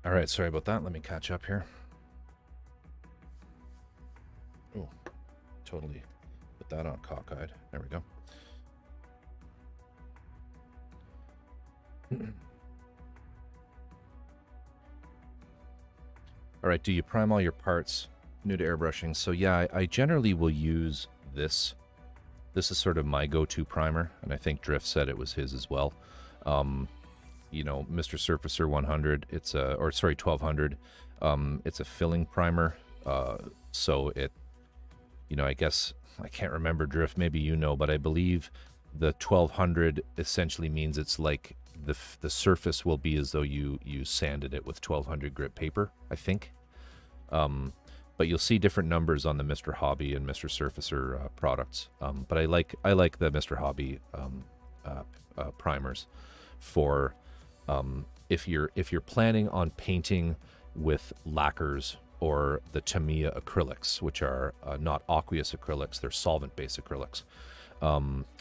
All right, sorry about that. Let me catch up here. Oh, totally put that on cockeyed. There we go. All right, do you prime all your parts? New to airbrushing. So yeah, I generally will use this. This is sort of my go-to primer, and I think Drift said it was his as well. You know, Mr. Surfacer 100, it's a, or sorry, 1200, it's a filling primer. So it, you know, I guess, I can't remember, Drift, maybe you know, but I believe the 1200 essentially means it's like the surface will be as though you sanded it with 1200 grit paper, I think. But you'll see different numbers on the Mr. Hobby and Mr. Surfacer products. But I like the Mr. Hobby primers for if you're planning on painting with lacquers or the Tamiya acrylics, which are not aqueous acrylics, they're solvent-based acrylics.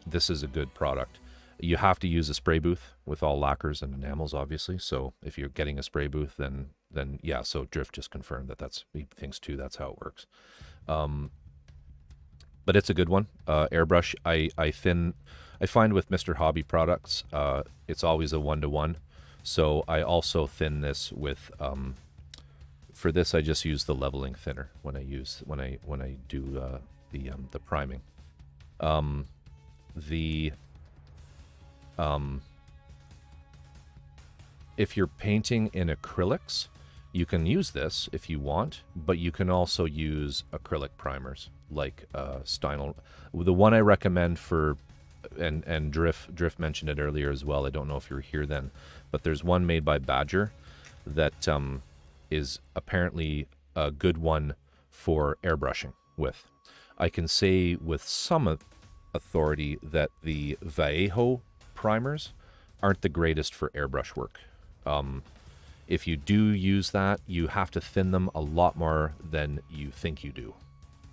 This is a good product. You have to use a spray booth with all lacquers and enamels, obviously. So if you're getting a spray booth, then yeah. So Drift just confirmed that he thinks too. That's how it works. But it's a good one. Airbrush. I find with Mr. Hobby products, it's always a 1-to-1. So I also thin this with. For this, I just use the leveling thinner when I do the priming. If you're painting in acrylics, you can use this if you want, but you can also use acrylic primers like Steinel. The one I recommend for, and Drift mentioned it earlier as well. I don't know if you were here then, but there's one made by Badger that is apparently a good one for airbrushing with. I can say with some authority that the Vallejo primers aren't the greatest for airbrush work. If you do use that, you have to thin them a lot more than you think you do.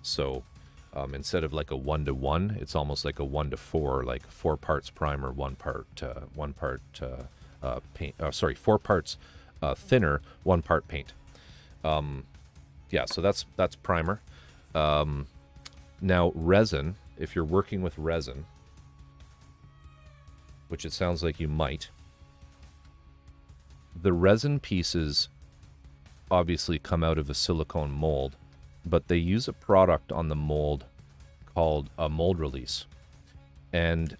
So instead of like a 1-to-1, it's almost like a 1-to-4, like 4 parts primer, 1 part paint. Sorry, 4 parts thinner, 1 part paint. Yeah, so that's primer. Now resin, if you're working with resin, which it sounds like you might, the resin pieces obviously come out of a silicone mold, but they use a product on the mold called a mold release. And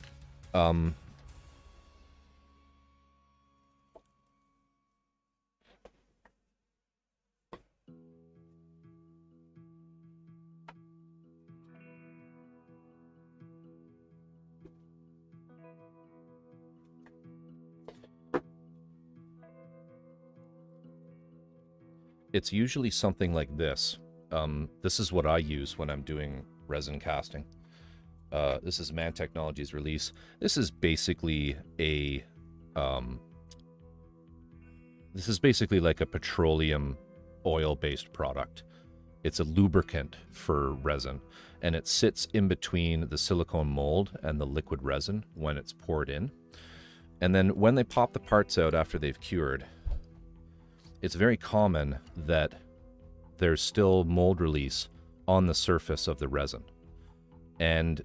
it's usually something like this. This is what I use when I'm doing resin casting. This is Man Technologies release. This is basically a like a petroleum oil-based product. It's a lubricant for resin, and it sits in between the silicone mold and the liquid resin when it's poured in. And then when they pop the parts out after they've cured, it's very common that there's still mold release on the surface of the resin. And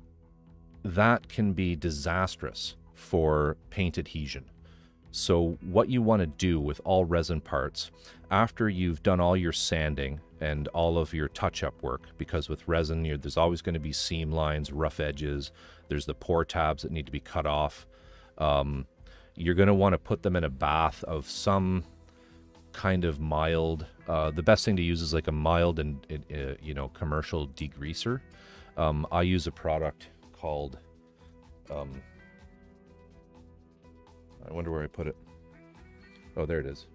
that can be disastrous for paint adhesion. So what you want to do with all resin parts, after you've done all your sanding and all of your touch-up work, because with resin, there's always going to be seam lines, rough edges, there's the pore tabs that need to be cut off. You're going to want to put them in a bath of some kind of mild, the best thing to use is like a mild and commercial degreaser. I use a product called I wonder where I put it. Oh, there it is.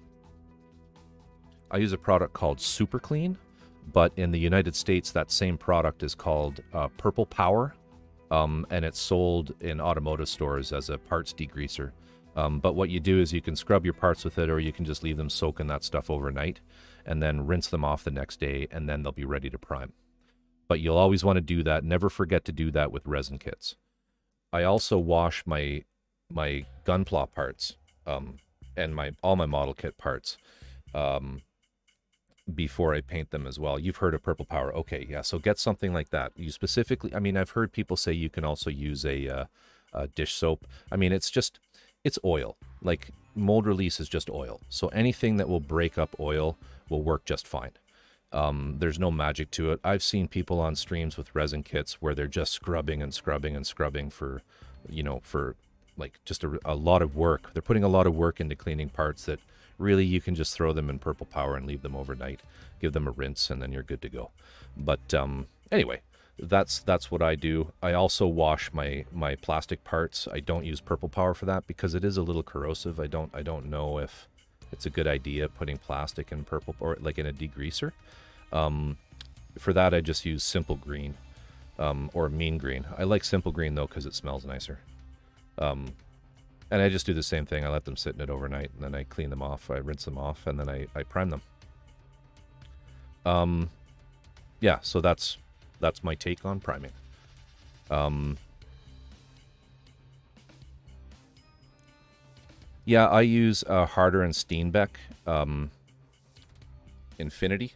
I use a product called Super Clean, but in the United States that same product is called Purple Power, and it's sold in automotive stores as a parts degreaser. But what you do is you can scrub your parts with it, or you can just leave them soak in that stuff overnight and then rinse them off the next day, and then they'll be ready to prime. But you'll always want to do that. Never forget to do that with resin kits. I also wash my Gunpla parts and all my model kit parts before I paint them as well. You've heard of Purple Power. Okay, yeah, so get something like that. You specifically, I mean, I've heard people say you can also use a dish soap. I mean, it's oil. Like, mold release is just oil. So anything that will break up oil will work just fine. There's no magic to it. I've seen people on streams with resin kits where they're just scrubbing and scrubbing and scrubbing for like just a lot of work. They're putting a lot of work into cleaning parts that really you can just throw them in Purple Power and leave them overnight. Give them a rinse and then you're good to go. But anyway, that's what I do. I also wash my plastic parts. I don't use Purple Power for that because it is a little corrosive. I don't know if it's a good idea putting plastic in purple or like in a degreaser. For that I just use Simple Green or Mean Green. I like Simple Green though because it smells nicer. And I just do the same thing. I let them sit in it overnight and then I clean them off. I rinse them off and then I prime them. Yeah, so that's my take on priming. Yeah, I use Harder and Steenbeck Infinity.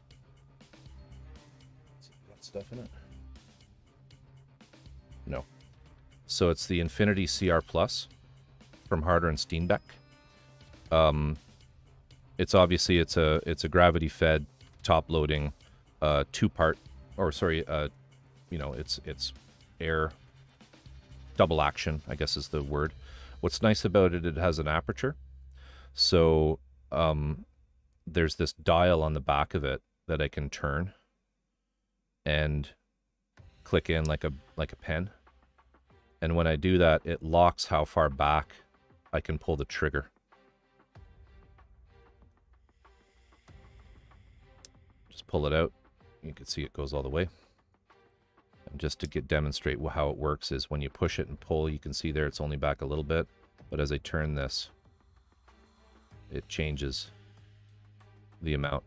Got stuff in it? No. So it's the Infinity CR Plus from Harder and Steenbeck. It's obviously it's a gravity fed top loading 2-part, or sorry, it's air double action, I guess is the word. What's nice about it, it has an aperture. So there's this dial on the back of it that I can turn and click in like a pen. And when I do that, it locks how far back I can pull the trigger. Just pull it out. You can see it goes all the way. And just to demonstrate how it works is when you push it and pull, you can see there it's only back a little bit. But as I turn this, it changes the amount.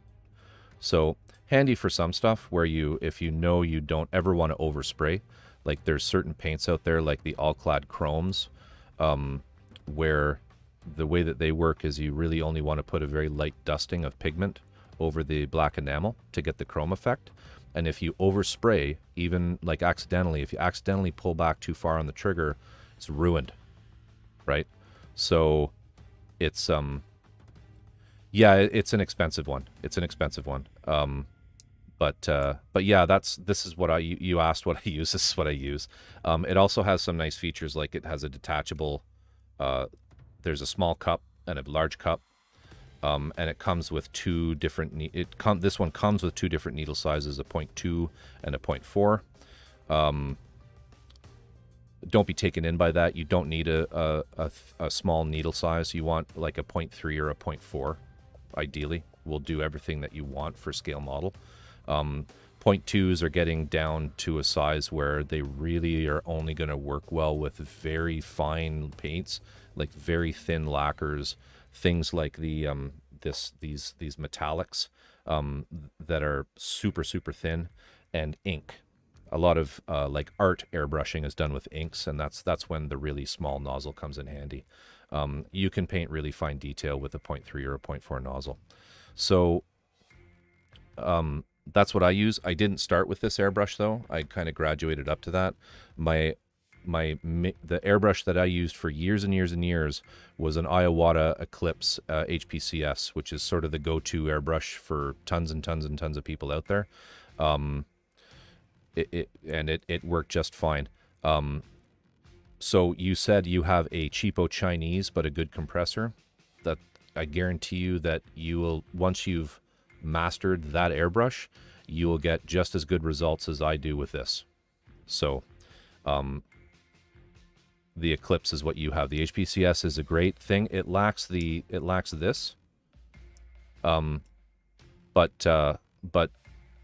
So handy for some stuff where if you know you don't ever want to overspray. Like there's certain paints out there like the all-clad chromes, where the way that they work is you really only want to put a very light dusting of pigment over the black enamel to get the chrome effect. And if you overspray, even like accidentally, if you accidentally pull back too far on the trigger, it's ruined, right? So it's yeah, it's an expensive one. It's an expensive one. But yeah, this is what you asked what I use. This is what I use. It also has some nice features, like it has a detachable. There's a small cup and a large cup, and it comes with two different. This one comes with two different needle sizes, a 0.2 and a 0.4. Don't be taken in by that. You don't need a small needle size. You want like a 0.3 or a 0.4, ideally. Will do everything that you want for scale model. 0.2s are getting down to a size where they really are only going to work well with very fine paints, like very thin lacquers, things like the these metallics that are super thin, and ink. A lot of like art airbrushing is done with inks, and that's when the really small nozzle comes in handy. You can paint really fine detail with a 0.3 or a 0.4 nozzle. So that's what I use. I didn't start with this airbrush though. I kind of graduated up to that. The airbrush that I used for years and years and years was an Iwata Eclipse HPCS, which is sort of the go-to airbrush for tons and tons and tons of people out there. It worked just fine. So you said you have a cheapo Chinese but a good compressor. That I guarantee you that you will, once you've mastered that airbrush, you will get just as good results as I do with this. So the Eclipse is what you have. The HPCS is a great thing. It lacks this, but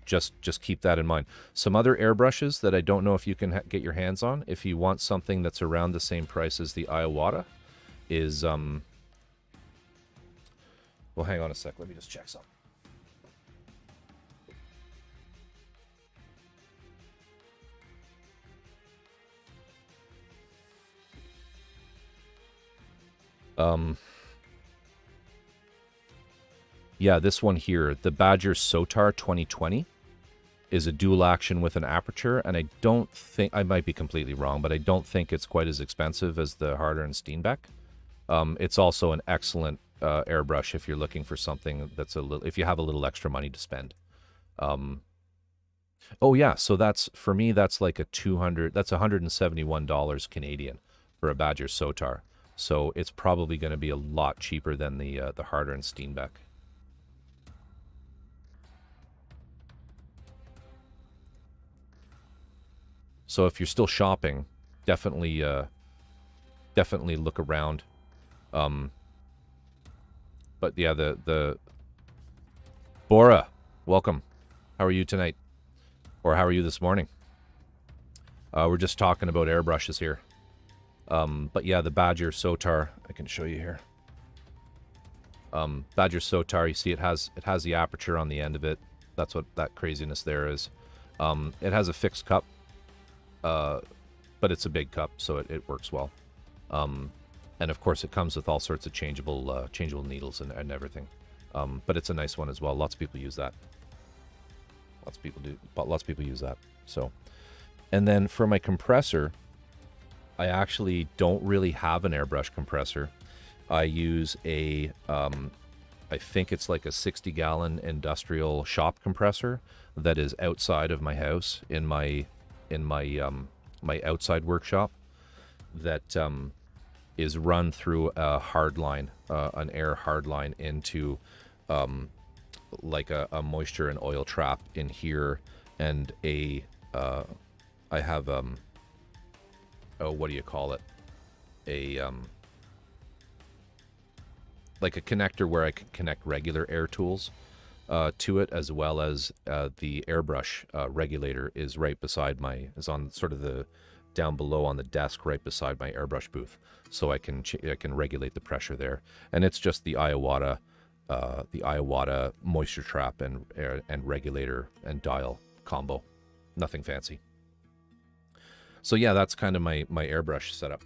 just keep that in mind. Some other airbrushes that I don't know if you can get your hands on, if you want something that's around the same price as the Iwata, is well, hang on a sec, let me just check something. Yeah, this one here, the Badger Sotar 2020, is a dual action with an aperture, and I don't think, I might be completely wrong, but I don't think it's quite as expensive as the Harder and Steenbeck. It's also an excellent airbrush if you're looking for something that's if you have a little extra money to spend. Oh yeah, so that's, for me, that's like that's $171 Canadian for a Badger Sotar. So it's probably going to be a lot cheaper than the Harder and Steenbeck. So if you're still shopping, definitely look around. But yeah, the Bora, welcome. How are you tonight? Or how are you this morning? We're just talking about airbrushes here. But yeah, the Badger Sotar, I can show you here. Badger Sotar, you see it has the aperture on the end of it. That's what that craziness there is. It has a fixed cup, but it's a big cup, so it works well. And of course, it comes with all sorts of changeable needles and everything. But it's a nice one as well. Lots of people use that. Lots of people do. But lots of people use that. So, and then for my compressor, I actually don't really have an airbrush compressor. I use a, I think it's like a 60-gallon industrial shop compressor that is outside of my house in my my outside workshop. That is run through a hard line, an air hard line into like a moisture and oil trap in here, and I have oh, what do you call it? Like a connector where I can connect regular air tools to it, as well as the airbrush regulator is right beside is on sort of the down below on the desk right beside my airbrush booth, so I can regulate the pressure there. And it's just the Iwata the Iwata moisture trap and regulator and dial combo. Nothing fancy. So yeah, that's kind of my airbrush setup.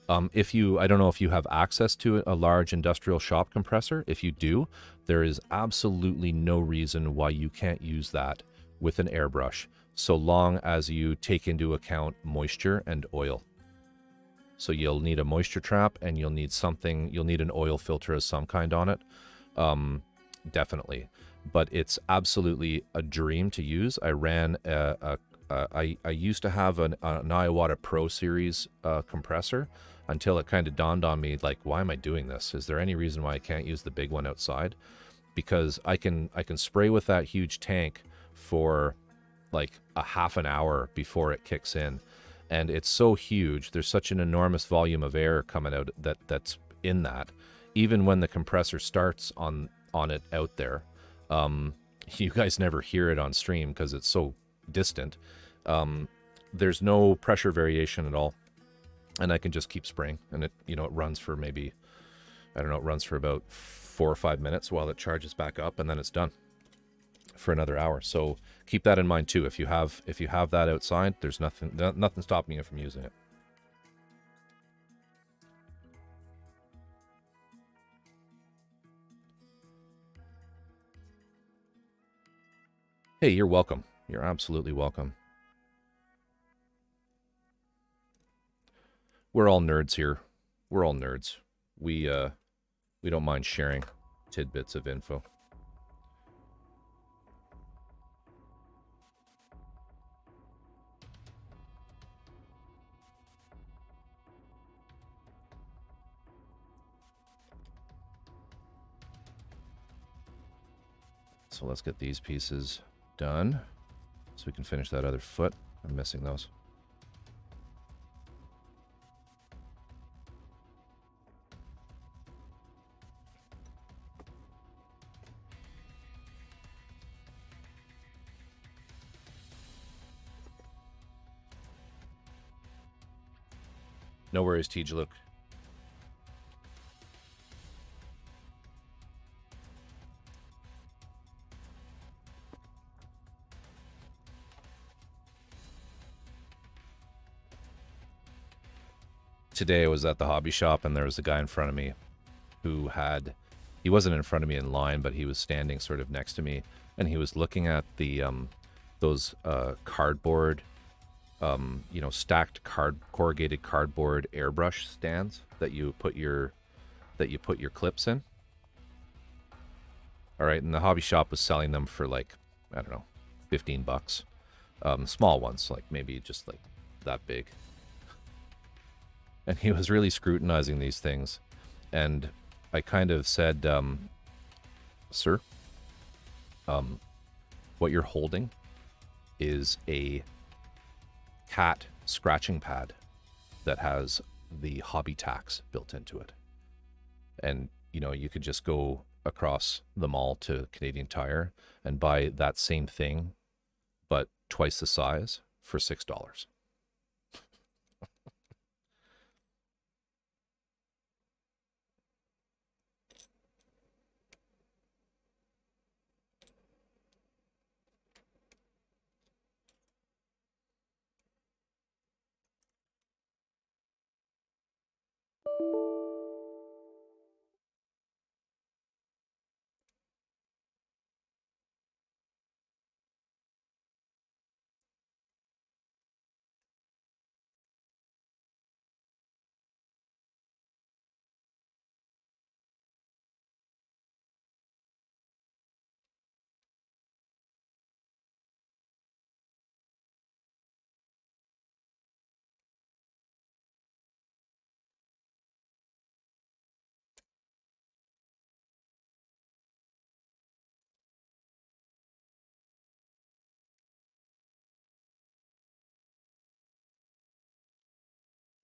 I don't know if you have access to a large industrial shop compressor. If you do, there is absolutely no reason why you can't use that with an airbrush, so long as you take into account moisture and oil. So you'll need a moisture trap, and you'll need an oil filter of some kind on it. Definitely. But it's absolutely a dream to use. I ran I used to have an Iwata Pro Series compressor, until it kind of dawned on me, like, why am I doing this? Is there any reason why I can't use the big one outside? Because I can spray with that huge tank for like a half an hour before it kicks in. And it's so huge. There's such an enormous volume of air coming out that's in that. Even when the compressor starts on it out there, you guys never hear it on stream because it's so distant. There's no pressure variation at all. And I can just keep spraying, and it runs for maybe, I don't know, it runs for about 4 or 5 minutes while it charges back up, and then it's done for another hour. So keep that in mind too. If you have that outside, there's nothing stopping you from using it. Hey, you're welcome. You're absolutely welcome. We're all nerds here. We're all nerds. We don't mind sharing tidbits of info. So let's get these pieces done so we can finish that other foot. I'm missing those. No worries, Tijaluk. Today I was at the hobby shop, and there was a guy in front of me who he wasn't in front of me in line, but he was standing sort of next to me, and he was looking at the those cardboard, stacked corrugated cardboard airbrush stands that you put your clips in. All right, and the hobby shop was selling them for like, I don't know, $15. Small ones, like maybe just like that big. And he was really scrutinizing these things, and I kind of said, "Sir, what you're holding is a cat scratching pad that has the hobby tax built into it. And, you could just go across the mall to Canadian Tire and buy that same thing, but twice the size for $6.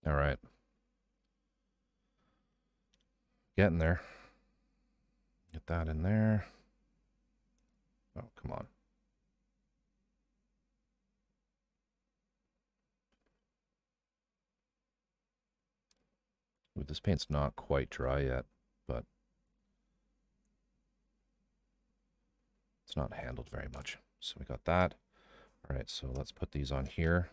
All right. Getting there. Get that in there. Oh, come on. Ooh, this paint's not quite dry yet, but it's not handled very much. So we got that. All right, so let's put these on here.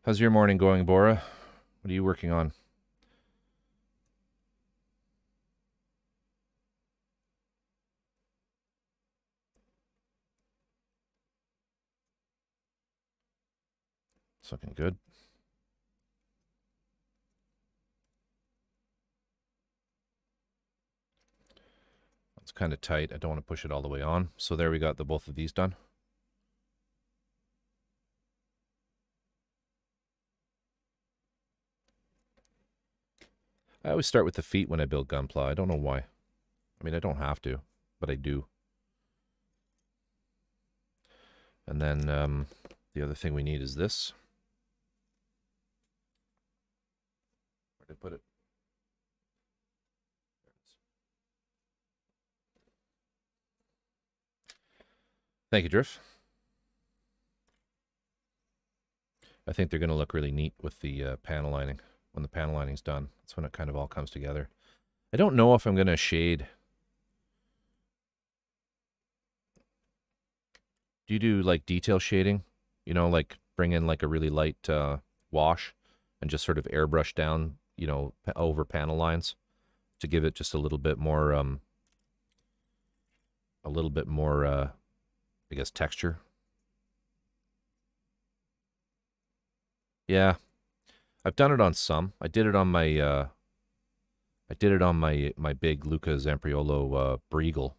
How's your morning going, Bora? What are you working on? It's looking good. It's kind of tight. I don't want to push it all the way on. So there we got the both of these done. I always start with the feet when I build Gunpla. I don't know why. I mean, I don't have to, but I do. And then the other thing we need is this. Where did I put it? Thank you, Drift. I think they're going to look really neat with the panel lining. When the panel lining's done, that's when it kind of all comes together. I don't know if I'm going to shade. Do you do like detail shading? You know, like bring in like a really light wash and just sort of airbrush down, you know, over panel lines to give it just a little bit more, I guess, texture. Yeah, I've done it on some. I did it on my my big Luca Zampriolo Briegel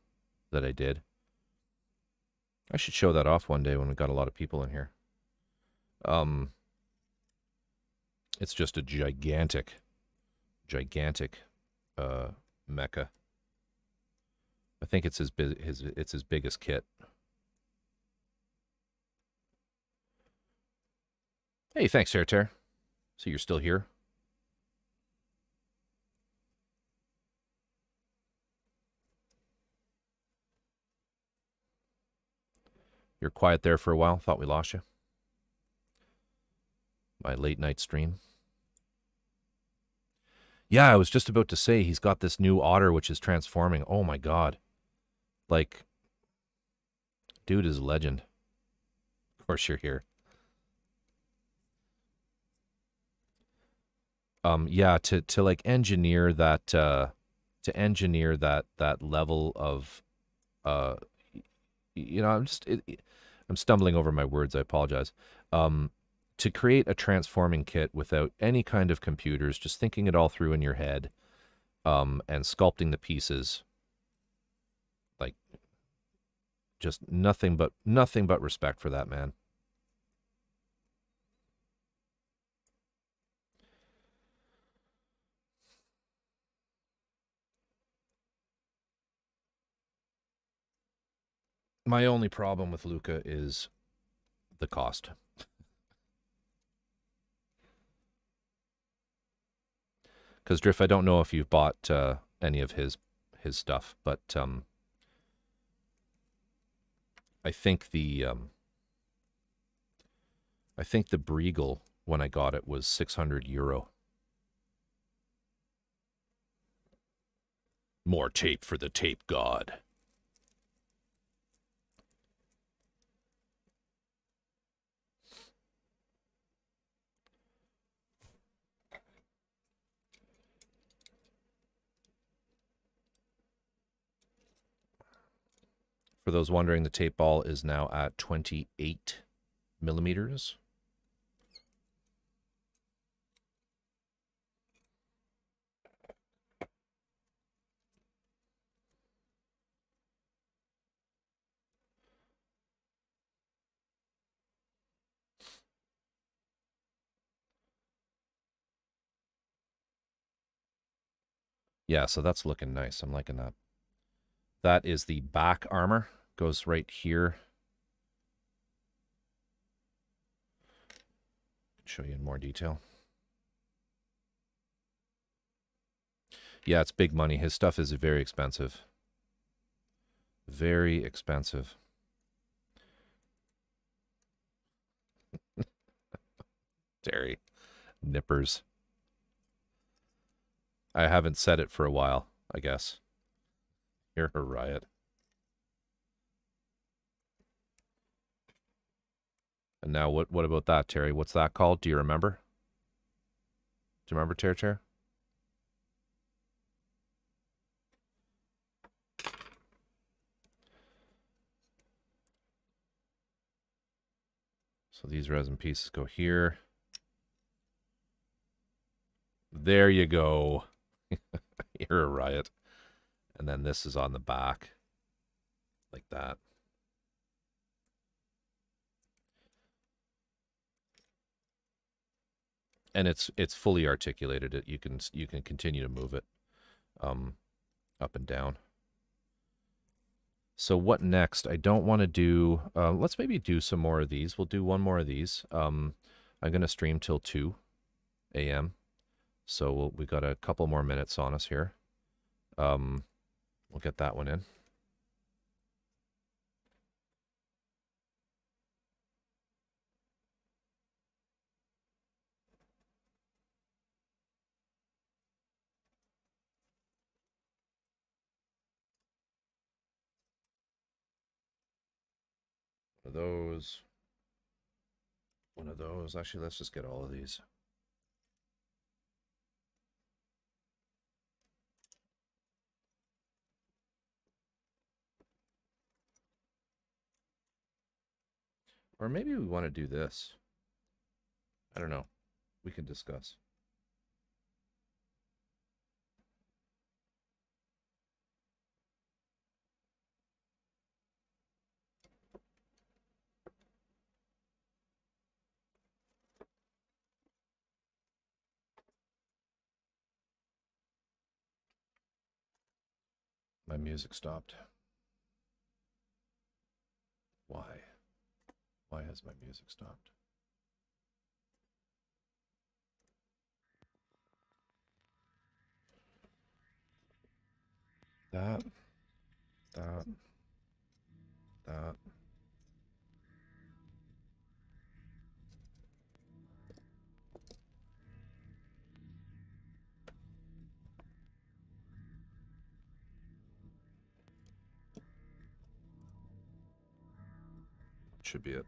that I did. I should show that off one day when we got a lot of people in here. It's just a gigantic mecha. I think it's his biggest kit. Hey, thanks, Terter. So you're still here? You're quiet there for a while. Thought we lost you. My late night stream. Yeah, I was just about to say he's got this new otter which is transforming. Oh my god. Like, dude is a legend. Of course you're here. Yeah, to like engineer that that level of you know, I'm stumbling over my words. I apologize. To create a transforming kit without any kind of computers, just thinking it all through in your head, and sculpting the pieces, like, just nothing but respect for that man. My only problem with Luca is the cost. Because Drift, I don't know if you've bought any of his stuff, but I think the Briegel when I got it was €600. More tape for the tape god. For those wondering, the tape ball is now at 28 millimeters. Yeah, so that's looking nice. I'm liking that. That is the back armor. Goes right here. Show you in more detail. Yeah, it's big money. His stuff is very expensive. Very expensive. Terry. Nippers. I haven't said it for a while, I guess. You're a riot. And now what about that, Terry? What's that called? Do you remember? Do you remember, Terry? So these resin pieces go here. There you go. You're a riot. And then this is on the back. Like that. And it's fully articulated. You can continue to move it up and down. So what next? I don't want to do, let's maybe do some more of these. We'll do one more of these. I'm going to stream till 2 a.m. So we've got a couple more minutes on us here. We'll get that one in. One of those. Actually, let's just get all of these. Or maybe we want to do this. I don't know. We can discuss. My music stopped. Why? Why has my music stopped? That. Should be it.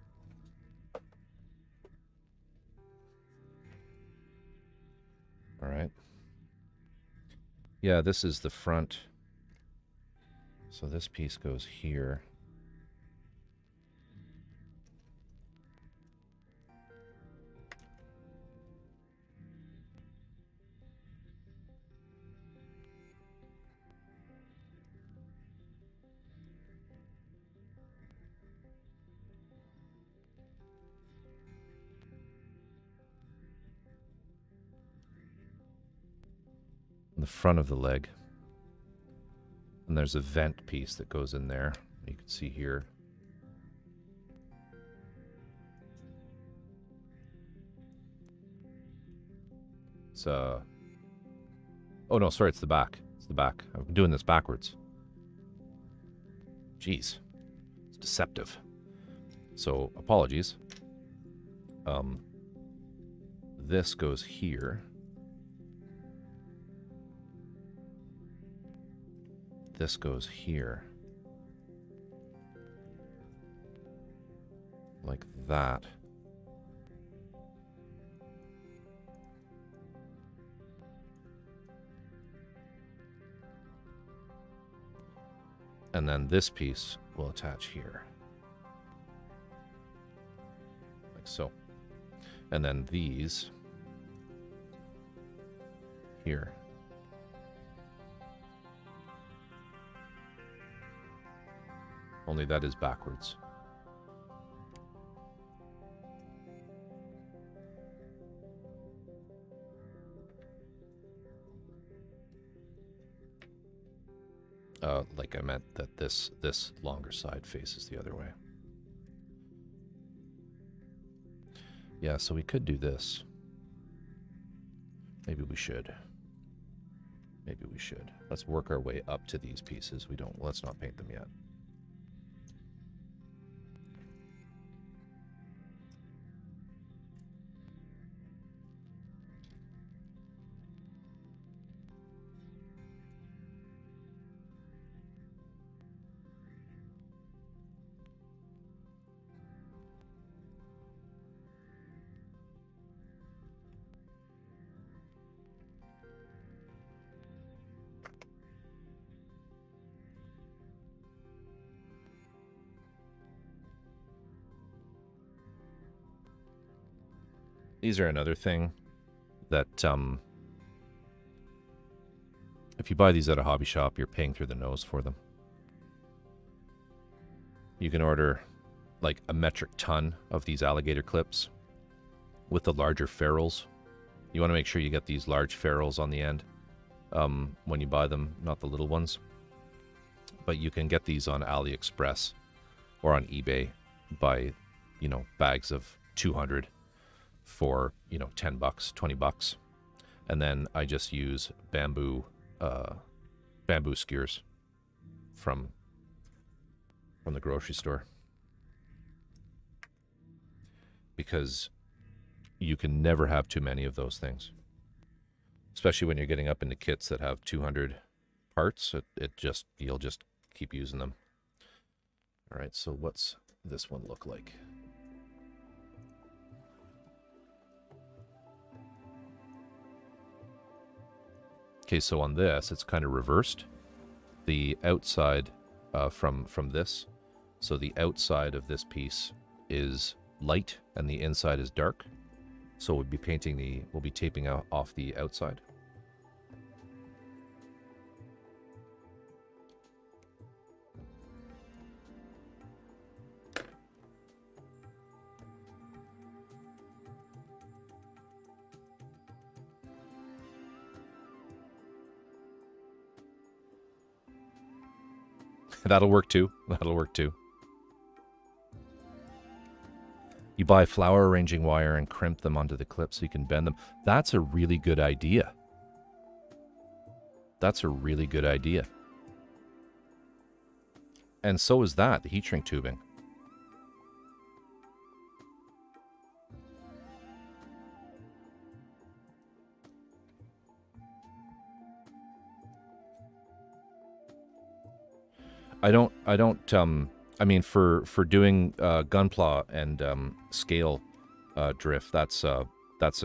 All right. Yeah, this is the front. So this piece goes here. The front of the leg. And there's a vent piece that goes in there. You can see here. It's oh no, sorry, it's the back. It's the back. I'm doing this backwards. Jeez. It's deceptive. So, apologies. This goes here. This goes here. Like that. And then this piece will attach here. Like so. And then these here. Only that is backwards. Like I meant that this longer side faces the other way. Yeah, so we could do this. Maybe we should. Maybe we should. Let's work our way up to these pieces. Let's not paint them yet. These are another thing that if you buy these at a hobby shop, you're paying through the nose for them. You can order like a metric ton of these alligator clips with the larger ferrules. You want to make sure you get these large ferrules on the end when you buy them, not the little ones. But you can get these on AliExpress or on eBay by, you know, bags of 200 for, you know, 10 bucks, 20 bucks. And then I just use bamboo skewers from the grocery store, because you can never have too many of those things, especially when you're getting up into kits that have 200 parts. You'll just keep using them. All right, so what's this one look like? Okay, so on this, it's kind of reversed. The outside from this, so the outside of this piece is light and the inside is dark. So we'll be taping off the outside. That'll work too. That'll work too. You buy flower arranging wire and crimp them onto the clips so you can bend them. That's a really good idea. That's a really good idea. And so is that, the heat shrink tubing. I mean, for doing gunpla and scale drift, that's a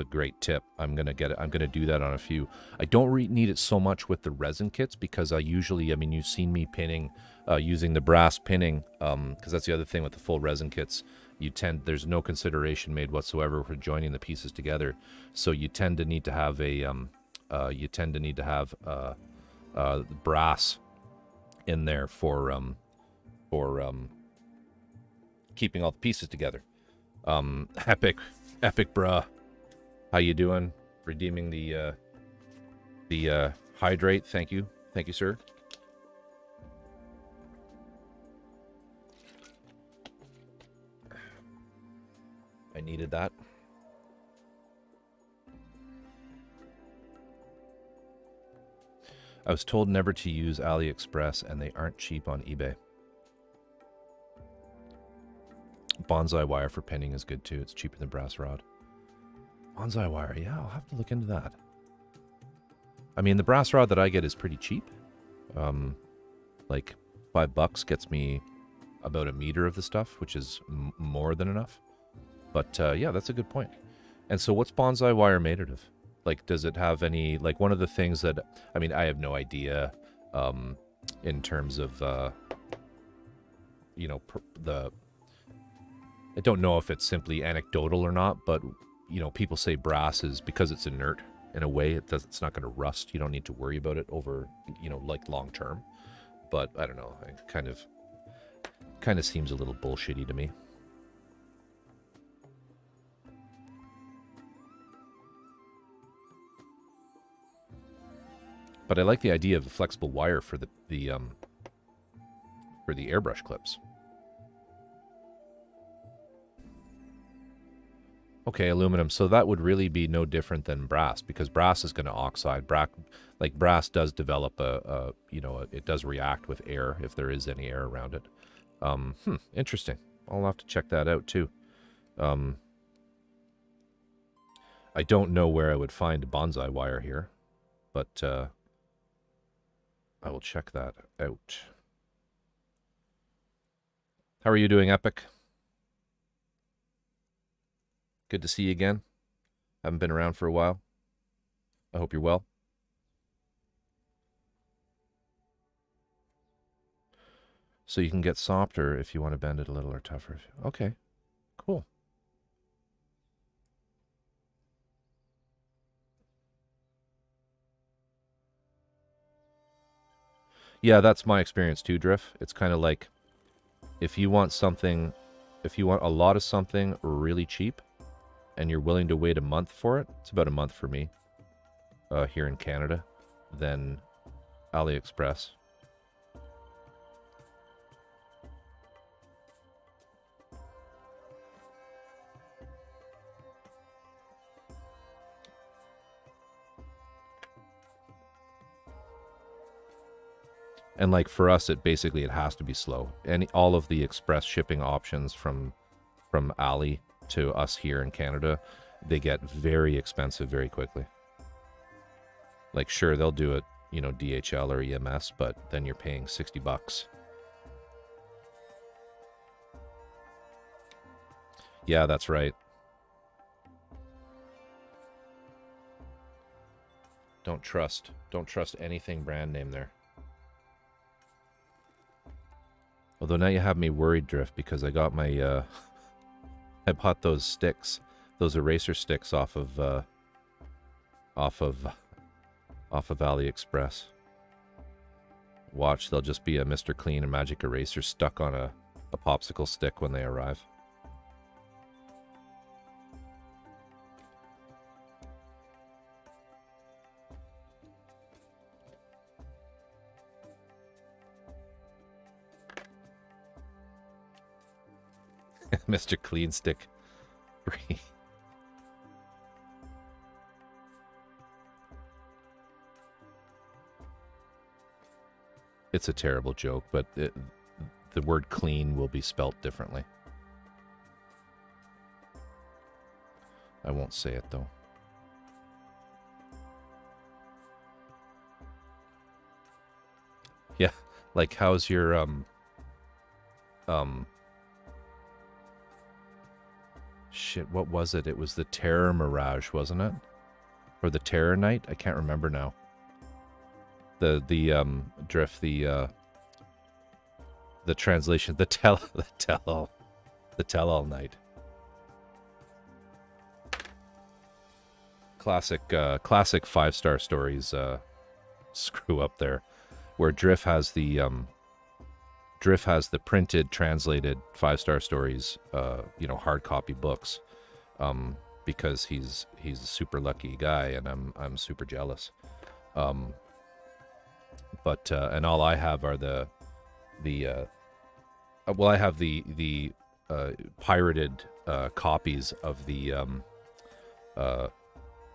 great tip. I'm gonna do that on a few. I don't need it so much with the resin kits, because I mean, you've seen me pinning using the brass pinning, because that's the other thing with the full resin kits. There's no consideration made whatsoever for joining the pieces together, so you tend to need to have brass in there for keeping all the pieces together. Epic bruh, how you doing? Redeeming the hydrate. Thank you, sir. I needed that. I was told never to use AliExpress, and they aren't cheap on eBay. Bonsai wire for pinning is good too. It's cheaper than brass rod. Bonsai wire, yeah, I'll have to look into that. I mean, the brass rod that I get is pretty cheap. Like $5 gets me about a meter of the stuff, which is more than enough. But yeah, that's a good point. And so what's bonsai wire made out of? Like, does it have any, like, one of the things that, I mean, I have no idea in terms of, you know, I don't know if it's simply anecdotal or not, but, you know, people say brass is, because it's inert in a way, it's not going to rust. You don't need to worry about it over, you know, like long term. But I don't know, it kind of seems a little bullshitty to me. But I like the idea of a flexible wire for the airbrush clips. Okay, aluminum. So that would really be no different than brass, because brass is going to oxide. Brass does develop it does react with air if there is any air around it. Interesting. I'll have to check that out too. I don't know where I would find a bonsai wire here, but I will check that out. How are you doing, Epic? Good to see you again. Haven't been around for a while. I hope you're well. So you can get softer if you want to bend it a little, or tougher. Okay, cool. Yeah, that's my experience too, Drift. It's kind of like if you want something, if you want a lot of something really cheap and you're willing to wait a month for it, it's about a month for me here in Canada, then AliExpress. And like for us, it has to be slow. And all of the express shipping options from Ali to us here in Canada, they get very expensive very quickly. Like sure, they'll do it, you know, DHL or EMS, but then you're paying $60. Yeah, that's right. Don't trust anything brand name there. Although now you have me worried, Drift, because I got my, I bought those sticks, those eraser sticks off of AliExpress. Watch, they'll just be a Mr. Clean and Magic Eraser stuck on a popsicle stick when they arrive. Mr. Clean Stick free. It's a terrible joke, but the word clean will be spelt differently. I won't say it though. Yeah, like how's your shit, what was it? It was the Terror Mirage, wasn't it? Or the Terror Night? I can't remember now. The Drift, the translation, the tell-all night. Classic 5-star stories screw up there, where Drift has the printed, translated 5-star stories, you know, hard copy books, because he's a super lucky guy, and I'm super jealous. But and all I have are the well, I have the pirated copies of the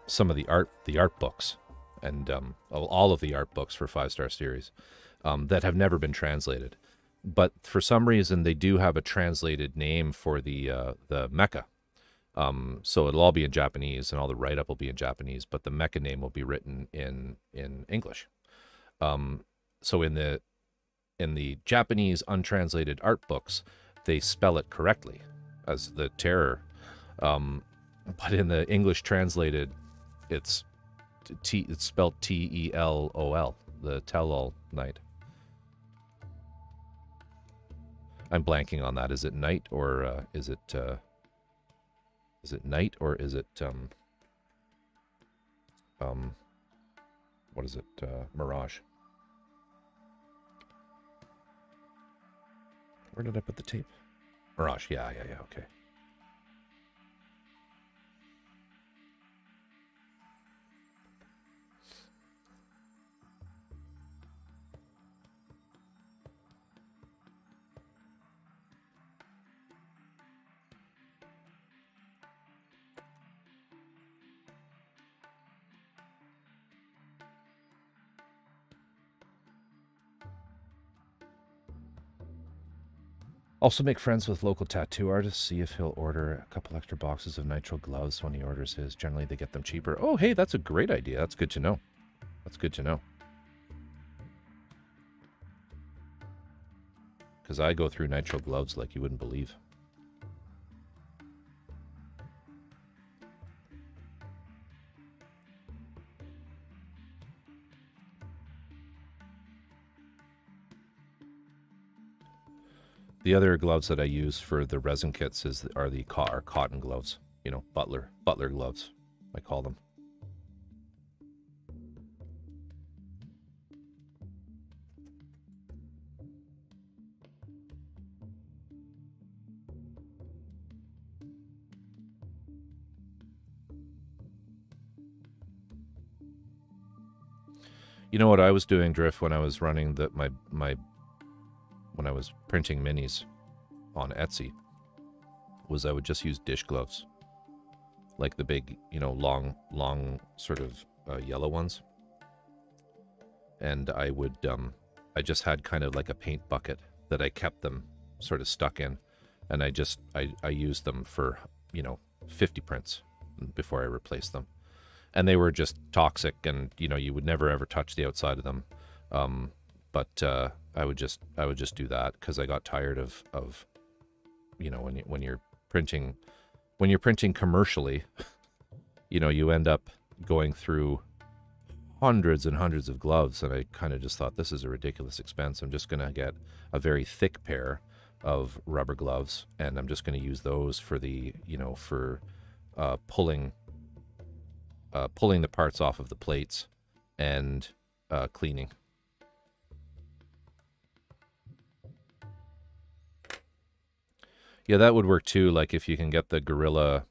some of the art books, and all of the art books for 5-star series that have never been translated. But for some reason, they do have a translated name for the mecha. So it'll all be in Japanese, and all the write-up will be in Japanese, but the mecha name will be written in English. So in the Japanese untranslated art books, they spell it correctly as the Terror. But in the English translated, it's spelled T-E-L-O-L, the tell-all night. I'm blanking on that. Is it night, or is it night, or is it what is it? Mirage. Where did I put the tape? Mirage. Yeah. Okay. Also make friends with local tattoo artists. See if he'll order a couple extra boxes of nitrile gloves when he orders his. Generally, they get them cheaper. Oh, hey, that's a great idea. That's good to know. That's good to know. Because I go through nitrile gloves like you wouldn't believe. The other gloves that I use for the resin kits are cotton gloves. You know, butler gloves, I call them. You know what I was doing, Drift, when I was running when I was printing minis on Etsy, was I would just use dish gloves, like the big, you know, long sort of yellow ones. And I would, I just had kind of like a paint bucket that I kept them sort of stuck in, and I used them for, you know, 50 prints before I replaced them. And they were just toxic, and, you know, you would never ever touch the outside of them. But I would just do that because I got tired of, you know, when you're printing commercially, you know, you end up going through hundreds and hundreds of gloves, and I kind of just thought, this is a ridiculous expense. I'm just going to get a very thick pair of rubber gloves, and I'm just going to use those for the, you know, for pulling the parts off of the plates and cleaning. Yeah, that would work too. Like if you can get the Gorilla,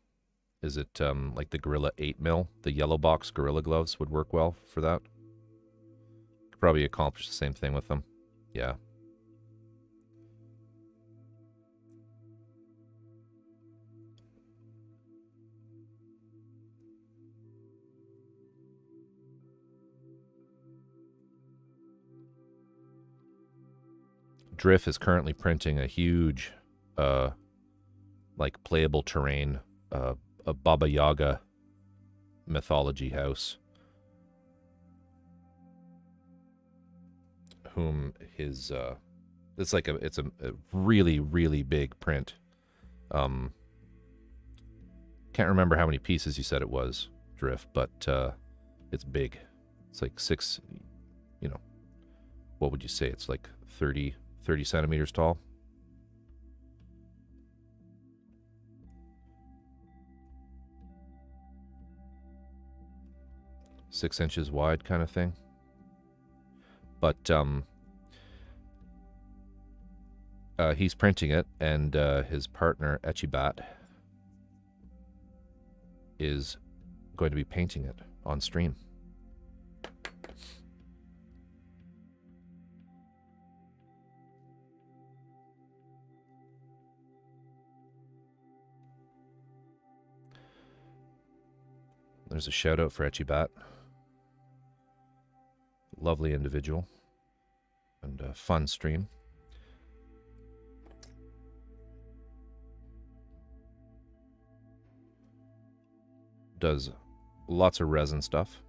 is it like the Gorilla 8mm, the yellow box Gorilla gloves would work well for that. Could probably accomplish the same thing with them. Yeah. Drift is currently printing a huge, like playable terrain, a Baba Yaga mythology house, whom his it's like it's a really, really big print. Can't remember how many pieces you said it was, Drift, but it's big. It's like 6, you know, what would you say? It's like 30 centimeters tall. Six inches wide kind of thing. But he's printing it, and his partner Echibat is going to be painting it on stream. There's a shout out for Echibat. Lovely individual and a fun stream. Does lots of resin stuff.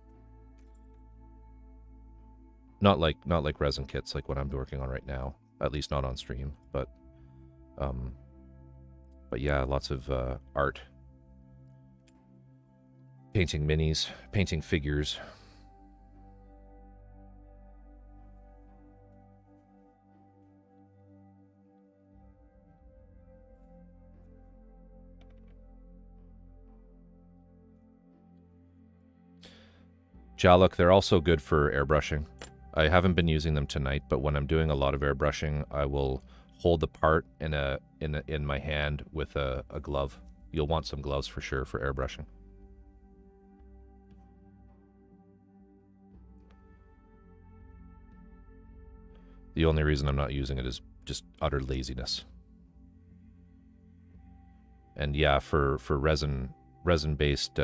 Not like resin kits like what I'm working on right now, at least not on stream, but yeah, lots of art. Painting minis, painting figures. Jaluk, they're also good for airbrushing. I haven't been using them tonight, but when I'm doing a lot of airbrushing, I will hold the part in my hand with a glove. You'll want some gloves for sure for airbrushing. The only reason I'm not using it is just utter laziness. And yeah, for resin-based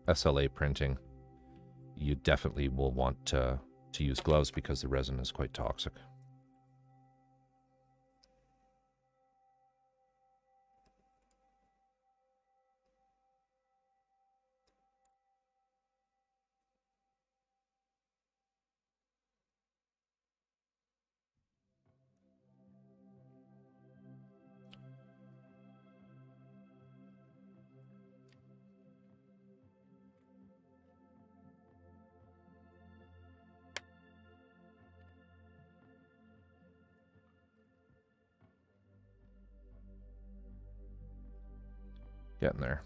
SLA printing, you definitely will want to use gloves because the resin is quite toxic. Getting there.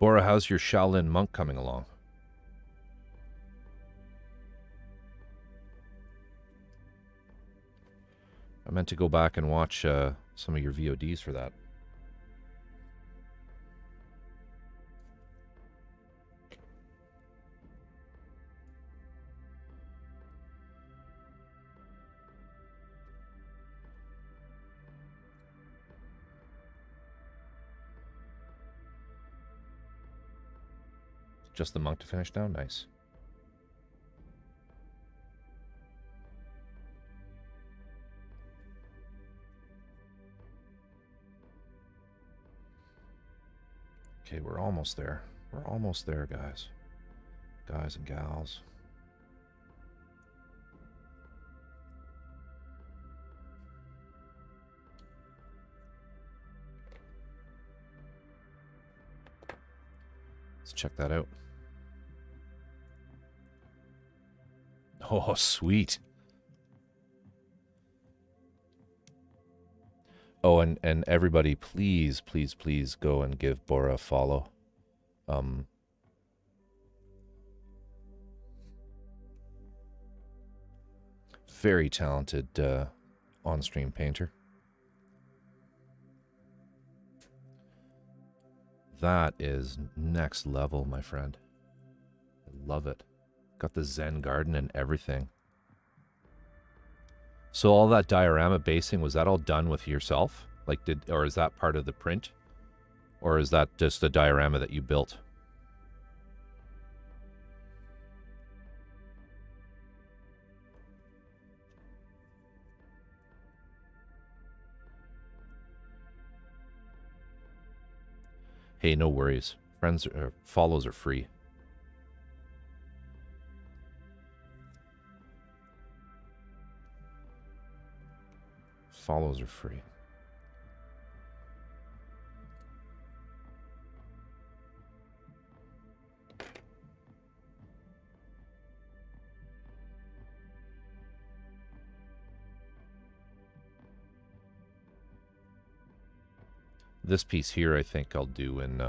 Bora, how's your Shaolin monk coming along? I meant to go back and watch some of your VODs for that. Just the monk to finish now? Nice. Okay, we're almost there. We're almost there, guys. Guys and gals. Let's check that out. Oh, sweet. Oh, and everybody, please, please, please go and give Bora a follow. Very talented on-stream painter. That is next level, my friend. I love it. Got the Zen garden and everything. So all that diorama basing, was that all done with yourself? Like or is that part of the print? Or is that just a diorama that you built? Hey, no worries. Friends or follows are free. Follows are free. This piece here, I think I'll do in,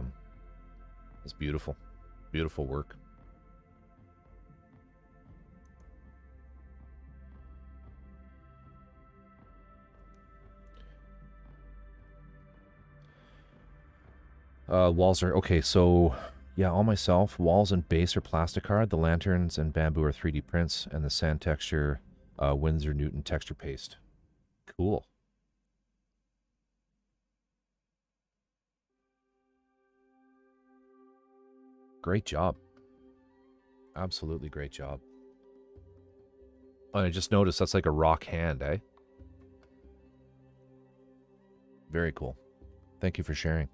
it's beautiful. Beautiful work. Walls are, okay, so, yeah, all myself. Walls and base are plasticard. The lanterns and bamboo are 3D prints. And the sand texture, Winsor Newton texture paste. Cool. Great job. Absolutely great job. Oh, I just noticed that's like a rock hand, eh? Very cool. Thank you for sharing.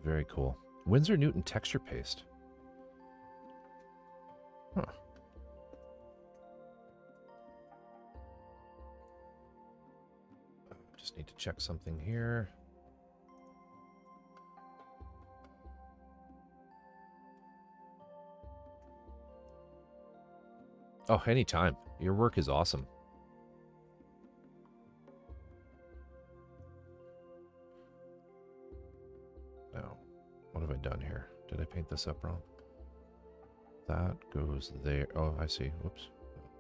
Very cool. Winsor Newton texture paste. Huh. Just need to check something here. Oh, anytime. Your work is awesome. Now, what have I done here? Did I paint this up wrong? That goes there. Oh, I see. Whoops.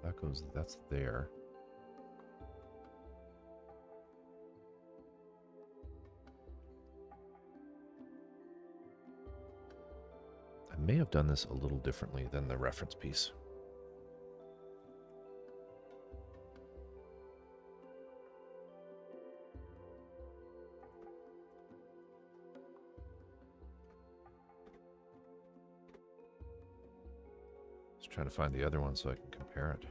That goes, that's there. I may have done this a little differently than the reference piece. Just trying to find the other one so I can compare it.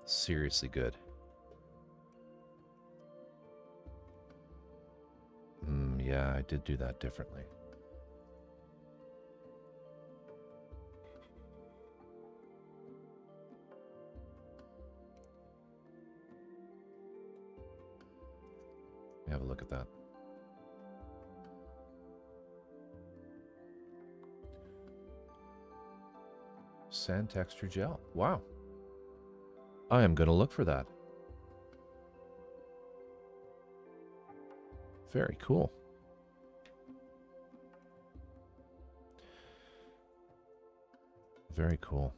Seriously good. did do that differently. Have a look at that. Sand texture gel. Wow. I am going to look for that. Very cool. Very cool.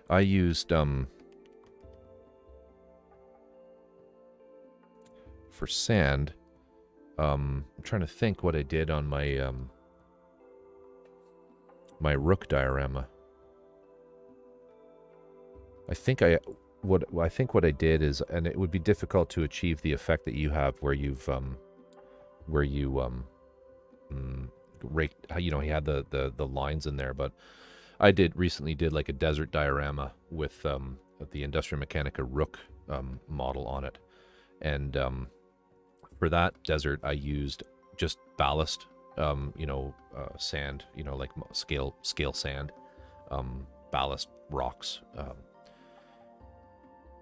I used for sand, I'm trying to think what I did on my my rook diorama. I think what I did is, and it would be difficult to achieve the effect that you have where you've raked, you know, he had the lines in there, but I recently did like a desert diorama with the Industrial Mechanica Rook model on it, and for that desert I used just ballast, sand, like scale sand, ballast rocks,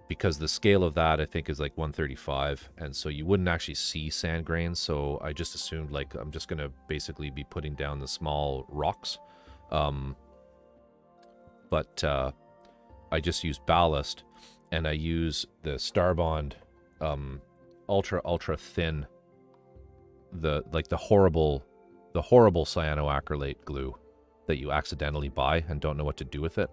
because the scale of that I think is like 135, and so you wouldn't actually see sand grains, so I just assumed like I'm just going to basically be putting down the small rocks, but I just use ballast, and I use the Starbond ultra thin, the horrible cyanoacrylate glue that you accidentally buy and don't know what to do with it.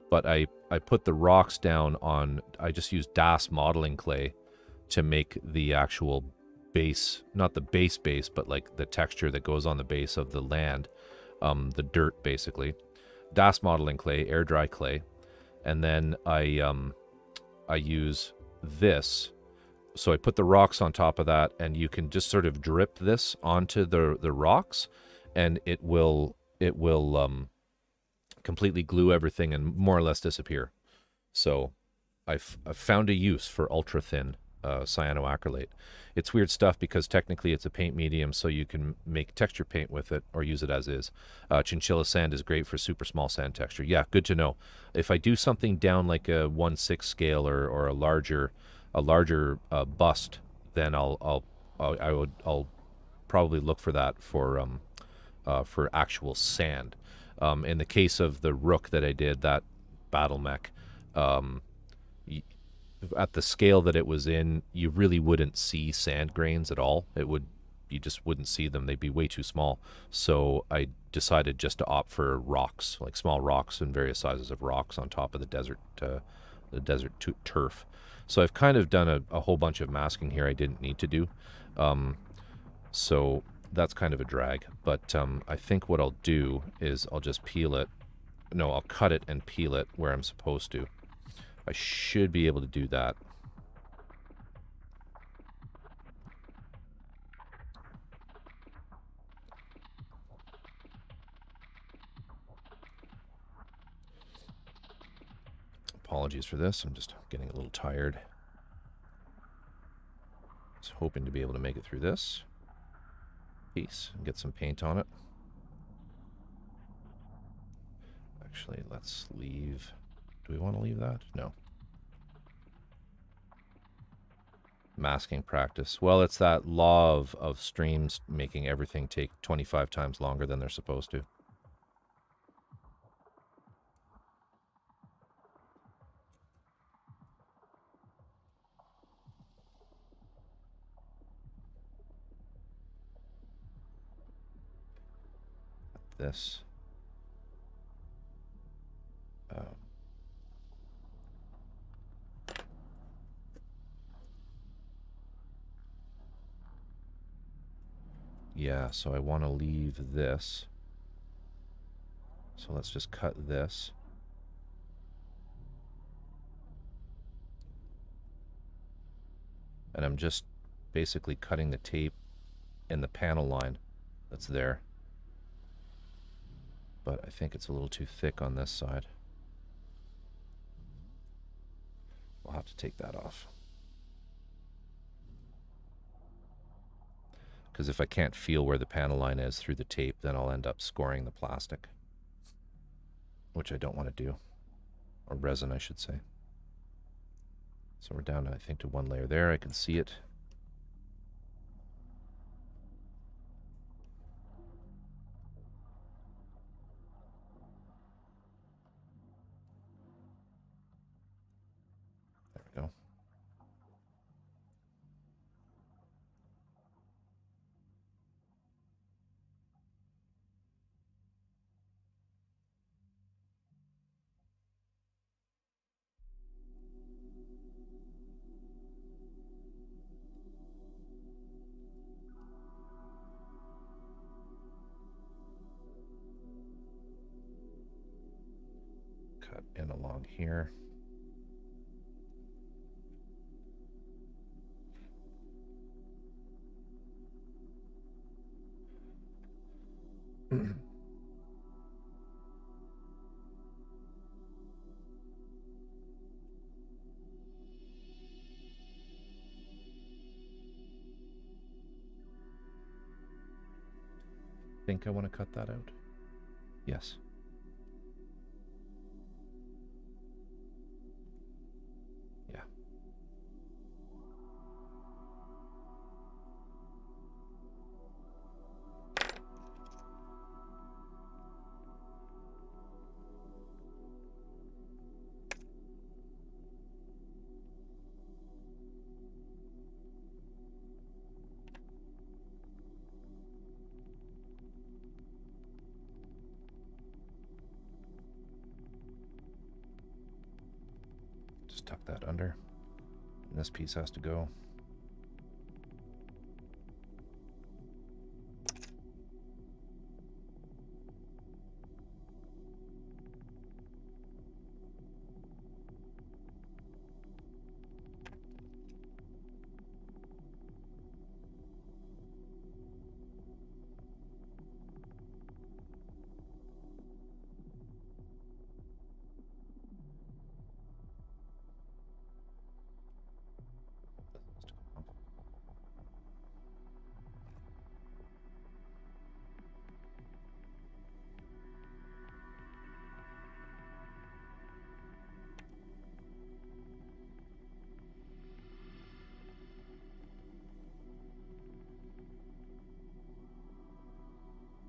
But I put the rocks down on, I just used Das modeling clay to make the actual base, not the base, but like the texture that goes on the base of the land, the dirt basically. Das modeling clay, air dry clay, and then I use this. So I put the rocks on top of that, and you can just sort of drip this onto the rocks, and it will completely glue everything and more or less disappear. So I've found a use for ultra thin cyanoacrylate. It's weird stuff because technically it's a paint medium, so you can make texture paint with it or use it as is. Chinchilla sand is great for super small sand texture. Yeah, good to know. If I do something down like a 1/6 scale or a larger bust, then I'll probably look for that for actual sand. In the case of the Rook that I did, that battle mech, at the scale that it was in, you really wouldn't see sand grains at all. You just wouldn't see them. They'd be way too small. So I decided just to opt for rocks, like small rocks and various sizes of rocks on top of the desert turf. So I've kind of done a whole bunch of masking here I didn't need to do. So that's kind of a drag. But I think what I'll do is I'll just peel it. No, I'll cut it and peel it where I'm supposed to. I should be able to do that. Apologies for this. I'm just getting a little tired. Just hoping to be able to make it through this piece and get some paint on it. Actually, let's leave. Do we want to leave that? No. Masking practice. Well, it's that law of streams making everything take 25 times longer than they're supposed to. This. Yeah, so I want to leave this. So let's just cut this. And I'm just basically cutting the tape in the panel line that's there. But I think it's a little too thick on this side. We'll have to take that off. Because if I can't feel where the panel line is through the tape, then I'll end up scoring the plastic, which I don't want to do. Or resin, I should say. So we're down, I think, to one layer there. I can see it. There we go. Cut in along here. Think I want to cut that out? Yes. Yeah. Just tuck that under. And this piece has to go.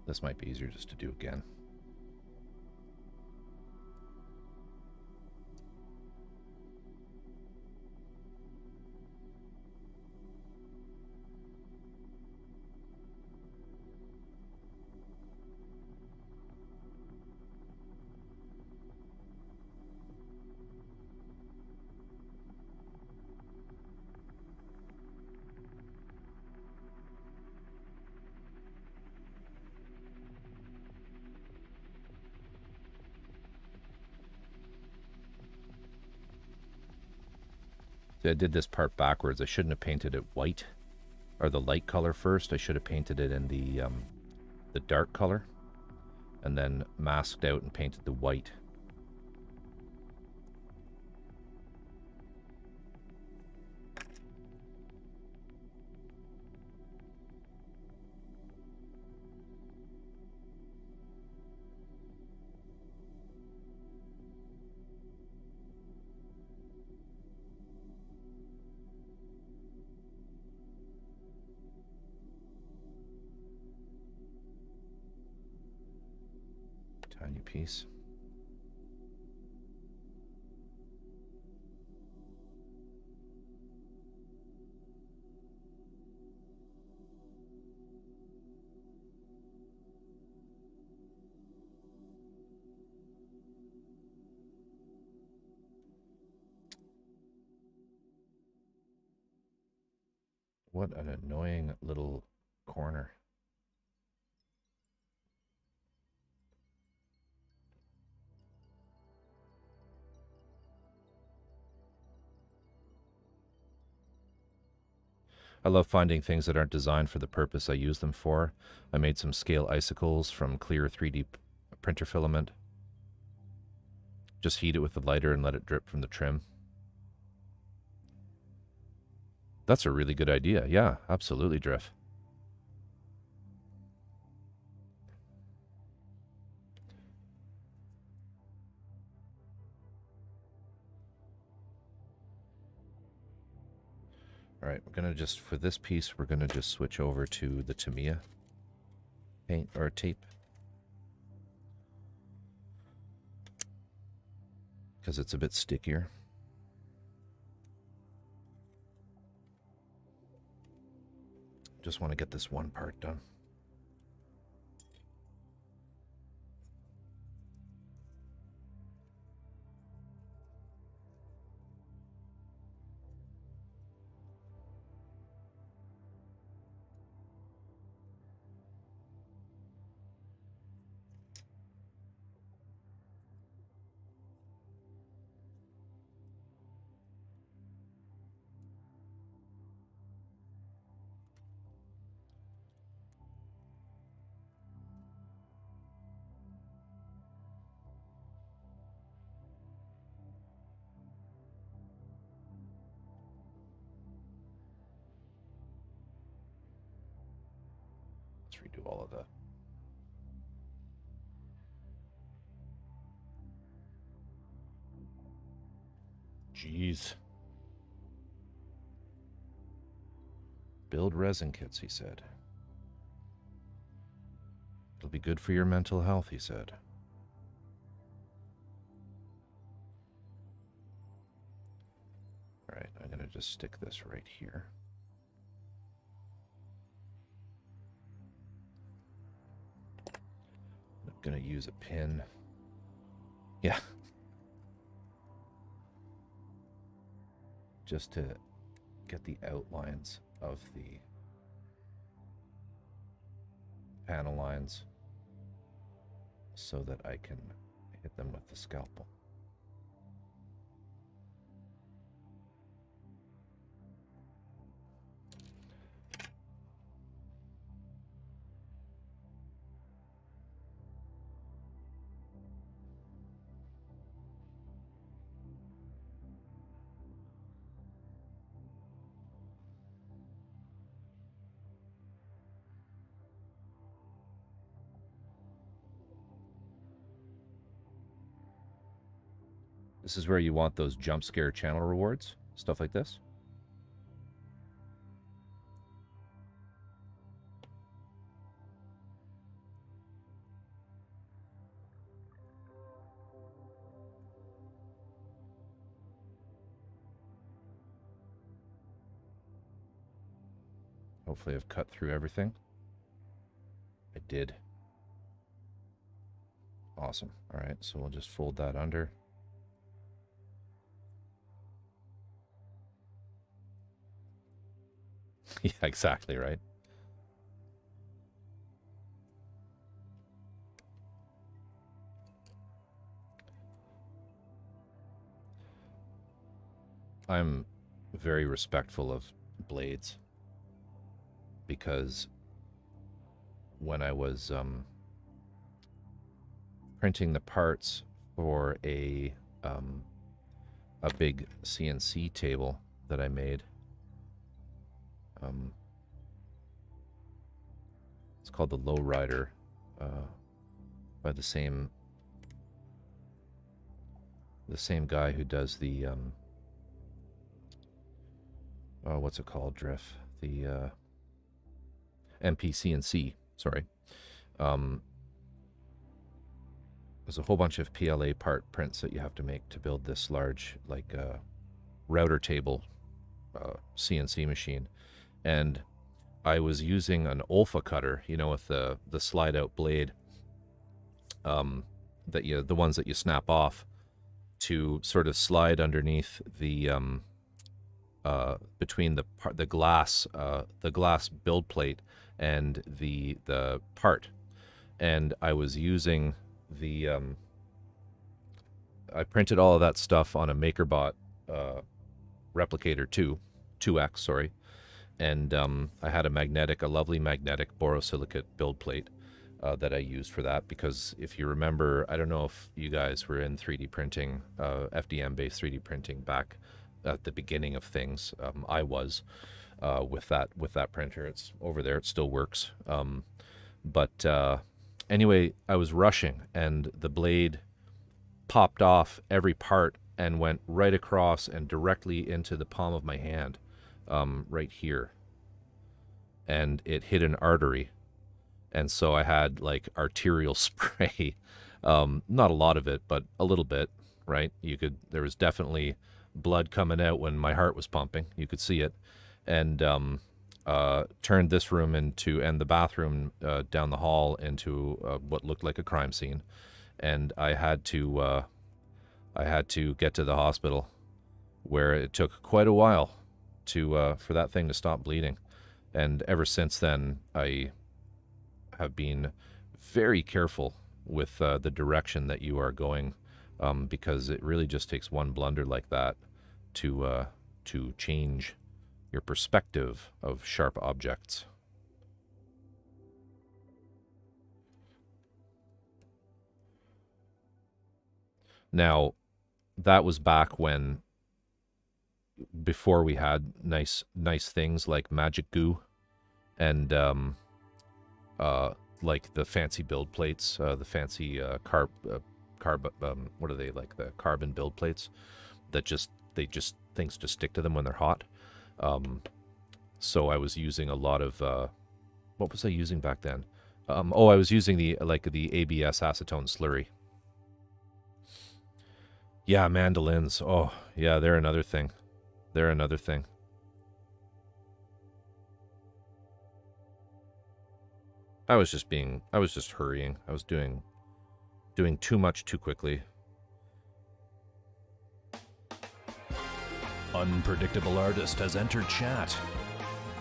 This might be easier just to do again. See, I did this part backwards. I shouldn't have painted it white, or the light color first. I should have painted it in the dark color, and then masked out and painted the white. Tiny piece. What an annoying little corner. I love finding things that aren't designed for the purpose I use them for. I made some scale icicles from clear 3D printer filament. Just heat it with the lighter and let it drip from the trim. That's a really good idea. Yeah, absolutely, Drift. All right, we're gonna just, for this piece, we're gonna just switch over to the Tamiya paint or tape, because it's a bit stickier. Just want to get this one part done. Redo all of the jeez. Build resin kits, he said. It'll be good for your mental health, he said. All right, I'm gonna just stick this right here. Gonna use a pin. Yeah. Just to get the outlines of the panel lines so that I can hit them with the scalpel. This is where you want those jump scare channel rewards, stuff like this. Hopefully I've cut through everything. I did. Awesome. All right, so we'll just fold that under. Yeah, exactly, right? I'm very respectful of blades because when I was printing the parts for a big CNC table that I made, it's called the Lowrider, by the same guy who does the what's it called, Drift? The MPCNC, sorry. There's a whole bunch of PLA part prints that you have to make to build this large, like, router table CNC machine. And I was using an Olfa cutter, you know, with the slide out blade, the ones that you snap off, to sort of slide underneath the between the glass build plate and the part. And I was using the I printed all of that stuff on a MakerBot Replicator 2X, sorry. And I had a lovely magnetic borosilicate build plate that I used for that, because if you remember, I don't know if you guys were in 3D printing, FDM-based 3D printing back at the beginning of things. I was with that printer. It's over there. It still works. But anyway, I was rushing, and the blade popped off every part and went right across and directly into the palm of my hand right here, and it hit an artery, and so I had like arterial spray. Not a lot of it, but a little bit, right? There was definitely blood coming out when my heart was pumping. You could see it, and turned this room and the bathroom down the hall into what looked like a crime scene, and I had to get to the hospital, where it took quite a while for that thing to stop bleeding, and ever since then I have been very careful with the direction that you are going, because it really just takes one blunder like that to change your perspective of sharp objects. Now, that was back before we had nice things like magic goo and like the fancy build plates, the fancy what are they, like the carbon build plates that things just stick to them when they're hot. So I was using a lot of what was I using back then? I was using the ABS acetone slurry. Yeah, mandolins. Oh, yeah, they're another thing. They're another thing. I was just hurrying. I was doing too much too quickly. Unpredictable Artist has entered chat,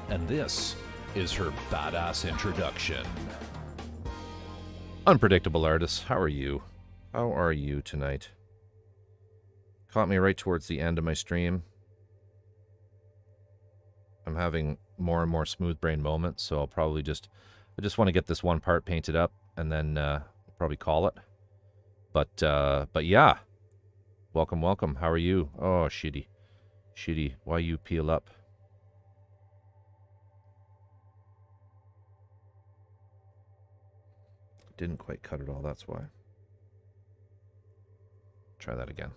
and this is her badass introduction. Unpredictable Artist, how are you? How are you tonight? Caught me right towards the end of my stream. I'm having more and more smooth brain moments, so I just want to get this one part painted up, and then probably call it. But yeah, welcome. How are you? Oh, shitty. Why you peel up? Didn't quite cut it all, that's why. Try that again.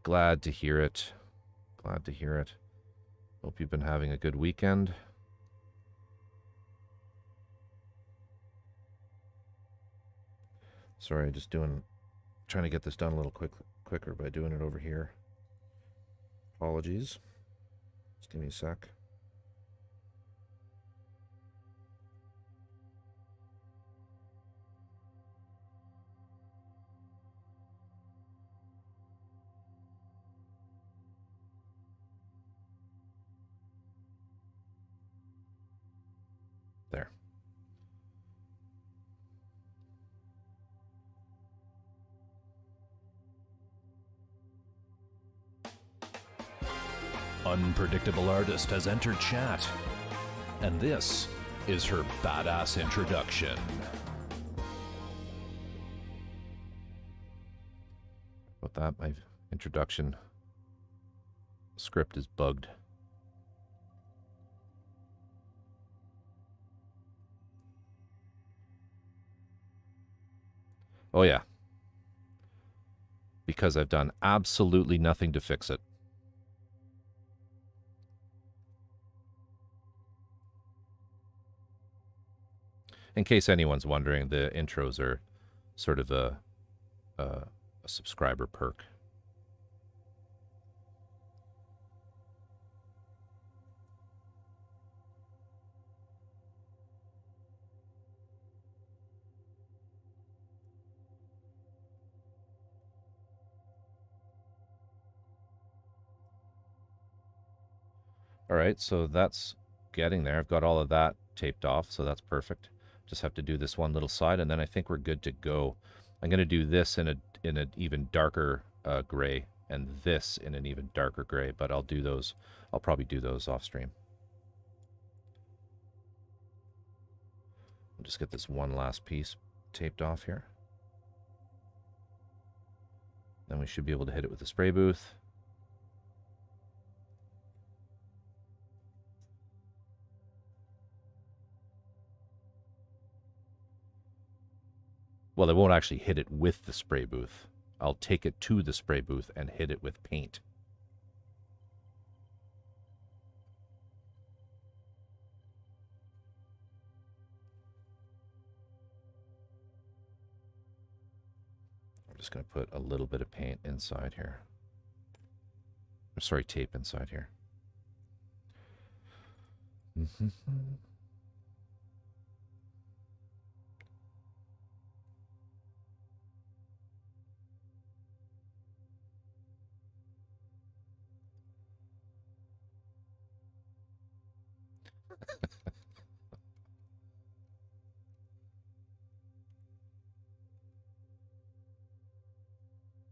Glad to hear it. Glad to hear it. Hope you've been having a good weekend. Sorry, trying to get this done a little quicker by doing it over here. Apologies. Just give me a sec. There. Unpredictable Artist has entered chat, and this is her badass introduction. About that, my introduction script is bugged. Oh yeah. Because I've done absolutely nothing to fix it. In case anyone's wondering, the intros are sort of a subscriber perk. All right, so that's getting there. I've got all of that taped off, so that's perfect. Just have to do this one little side, and then I think we're good to go. I'm going to do this in an even darker gray, and this in an even darker gray, but I'll probably do those off stream. I'll just get this one last piece taped off here. Then we should be able to hit it with the spray booth. Well, I won't actually hit it with the spray booth. I'll take it to the spray booth and hit it with paint. I'm just going to put a little bit of paint inside here. Sorry, tape inside here.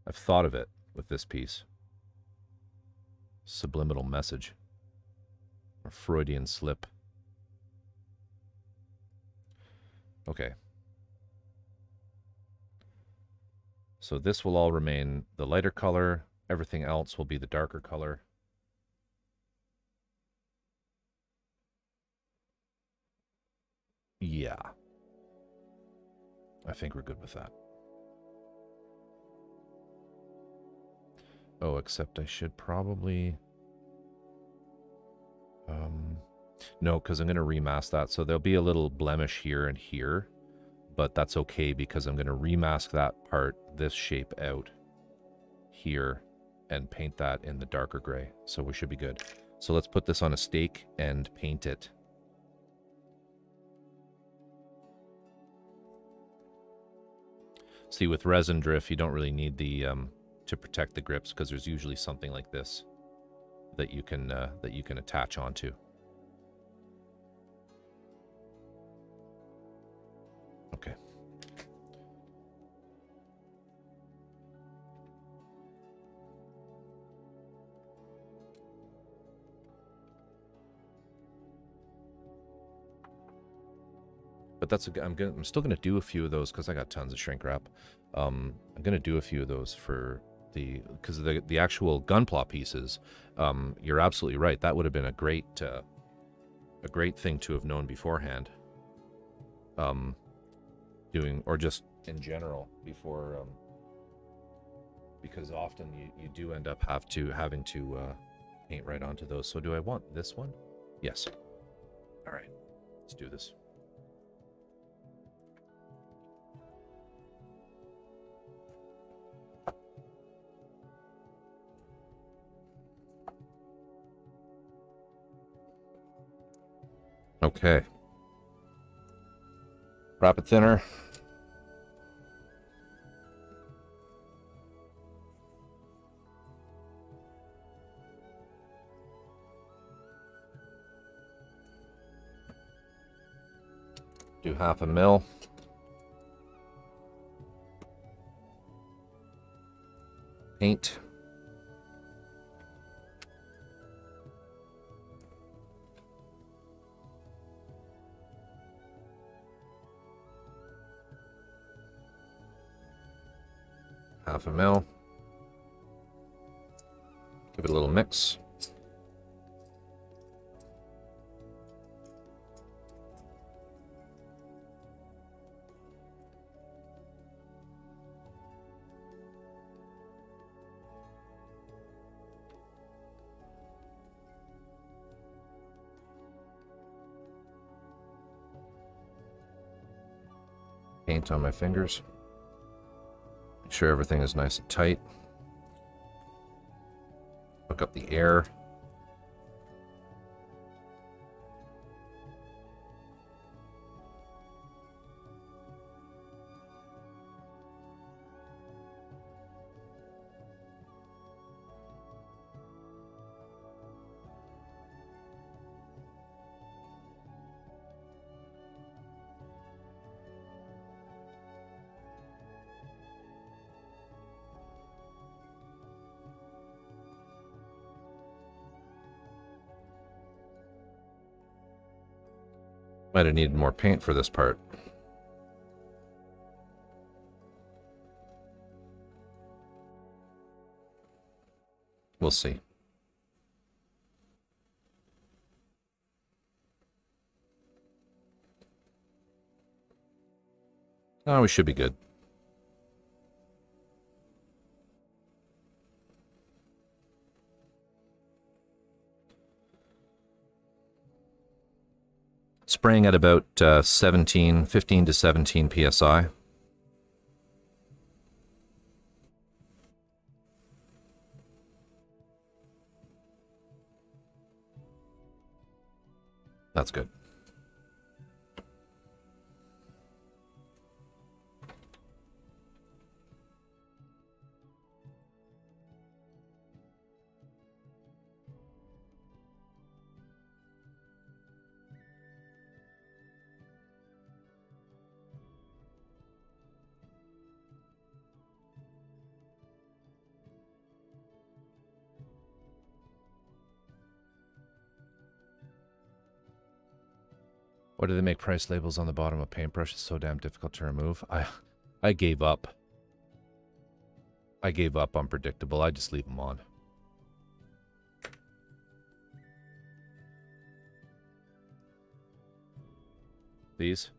I've thought of it with this piece. Subliminal message. Or Freudian slip. Okay. So this will all remain the lighter color. Everything else will be the darker color. Yeah. I think we're good with that. Oh, except I should probably... no, because I'm going to remask that. So there'll be a little blemish here and here, but that's okay because I'm going to remask that part, this shape out here, and paint that in the darker gray. So we should be good. So let's put this on a stake and paint it. See, with resin drift, you don't really need the to protect the grips because there's usually something like this that you can attach onto. Okay. But that's I'm still gonna do a few of those because I got tons of shrink wrap. I'm gonna do a few of those for because the actual gunpla pieces. You're absolutely right. That would have been a great thing to have known beforehand. Doing, or just in general before, because often you do end up having to paint right onto those. So do I want this one? Yes. All right, let's do this. Okay. Rapid thinner. Do 1/2 mil. Paint. Half a mil. Give it a little mix. Paint on my fingers. Make sure everything is nice and tight. Hook up the air. Might have needed more paint for this part. We'll see. Oh, we should be good. spraying at about 15 to 17 psi. That's good. Why do they make price labels on the bottom of paintbrushes so damn difficult to remove? I gave up. I gave up on predictable. I just leave them on. These?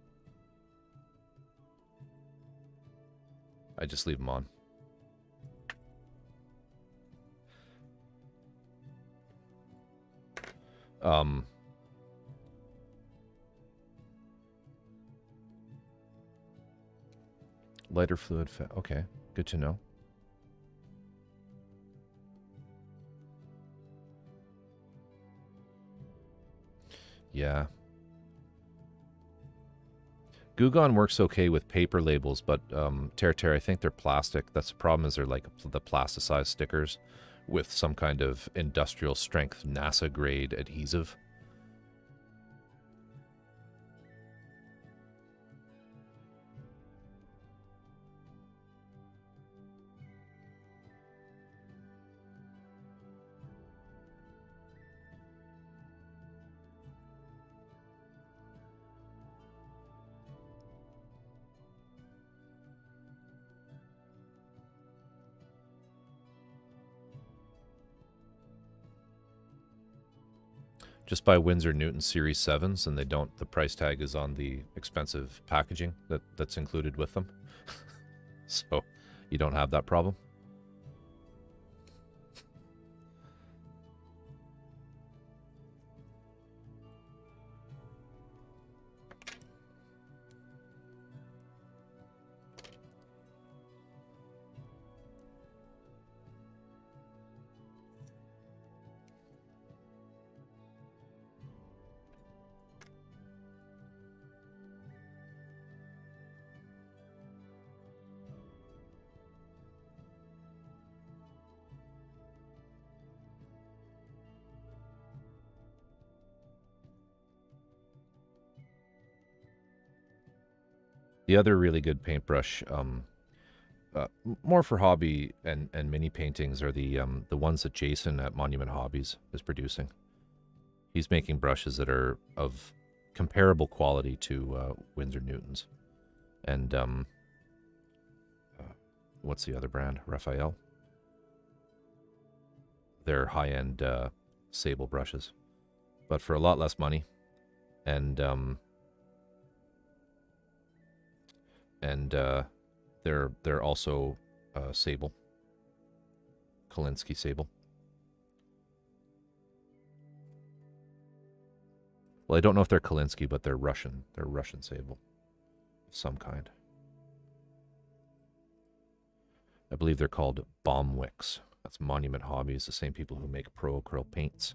I just leave them on. Lighter fluid, okay, good to know. Yeah. Gugon works okay with paper labels, but Tear, I think they're plastic. That's the problem, is they're like the plasticized stickers with some kind of industrial strength NASA grade adhesive. Just buy Winsor Newton Series 7s, and they don't. The price tag is on the expensive packaging that's included with them, so you don't have that problem. The other really good paintbrush, more for hobby and mini paintings, are the ones that Jason at Monument Hobbies is producing. He's making brushes that are of comparable quality to Winsor Newton's. And what's the other brand? Raphael. They're high-end sable brushes, but for a lot less money. And they're also sable, Kolinsky sable. Well, I don't know if they're Kolinsky, but they're Russian. They're Russian sable of some kind. I believe they're called Bombwicks. That's Monument Hobbies, the same people who make Pro Acryl paints.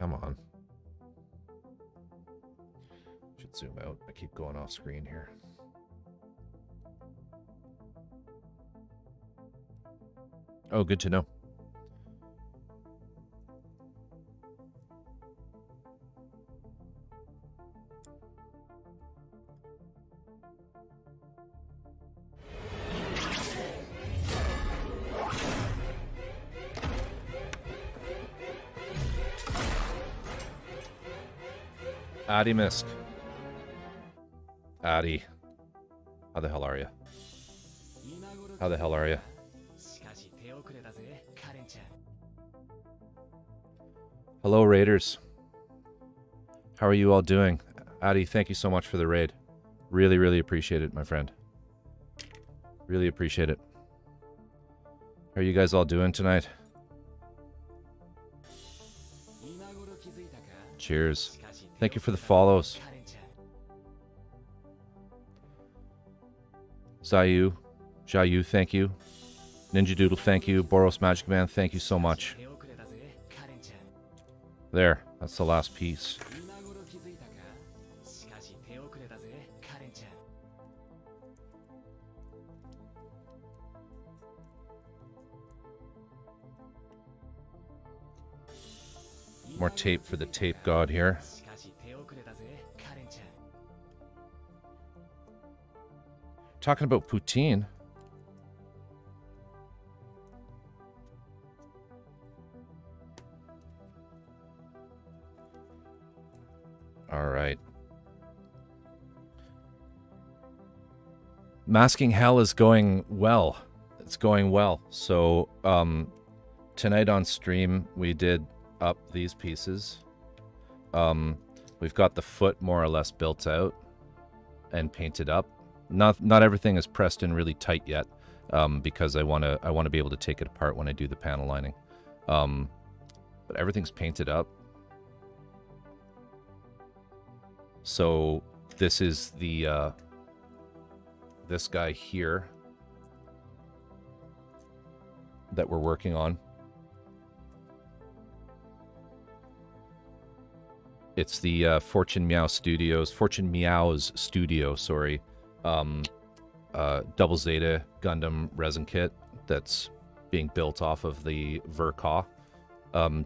Come on. Should zoom out. I keep going off screen here. Oh, good to know. Addy Misk. Addy. How the hell are you? How the hell are you? Hello, Raiders. How are you all doing? Addy, thank you so much for the raid. Really, really appreciate it, my friend. Really appreciate it. How are you guys all doing tonight? Cheers. Thank you for the follows. Zayu, Jayu, thank you. Ninja Doodle, thank you. Boros Magic Man, thank you so much. There, that's the last piece. More tape for the tape god here. Talking about poutine. All right. Masking Hell is going well. It's going well. So, tonight on stream, we did up these pieces. We've got the foot more or less built out and painted up. Not everything is pressed in really tight yet, because I want to be able to take it apart when I do the panel lining. But everything's painted up. So this is the this guy here that we're working on. It's the Fortune Meow's studio, sorry. Double Zeta Gundam resin kit that's being built off of the Ver.Ka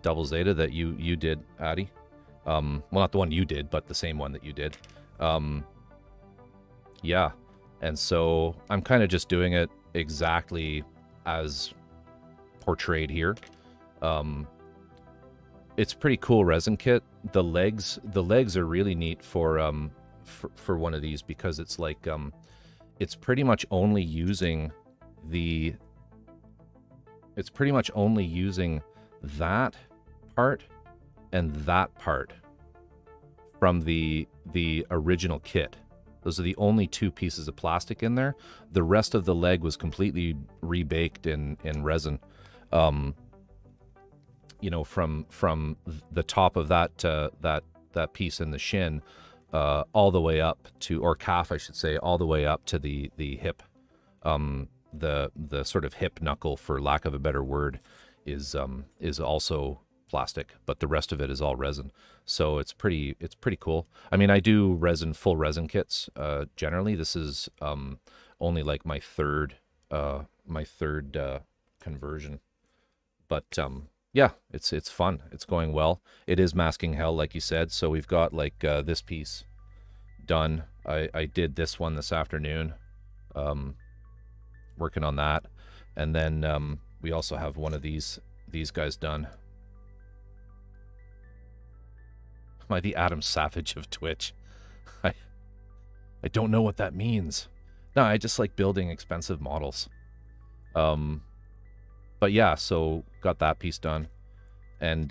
Double Zeta that you did, Addy. Well, not the one you did, but the same one that you did. Yeah, and so I'm kind of just doing it exactly as portrayed here. It's pretty cool resin kit. The legs are really neat for one of these, because it's like it's pretty much only using that part and that part from the original kit. Those are the only two pieces of plastic in there. The rest of the leg was completely rebaked in resin. You know, from the top of that piece in the shin, all the way up to, or calf, I should say, all the way up to the hip. The sort of hip knuckle, for lack of a better word, is also plastic, but the rest of it is all resin. So it's pretty cool. I mean, I do full resin kits. Generally, this is only like my third conversion, but yeah, it's fun. It's going well. It is Masking Hell, like you said. So we've got like this piece done. I did this one this afternoon, working on that, and then we also have one of these guys done. Am I the Adam Savage of Twitch? I don't know what that means. No, I just like building expensive models. But yeah, so got that piece done, and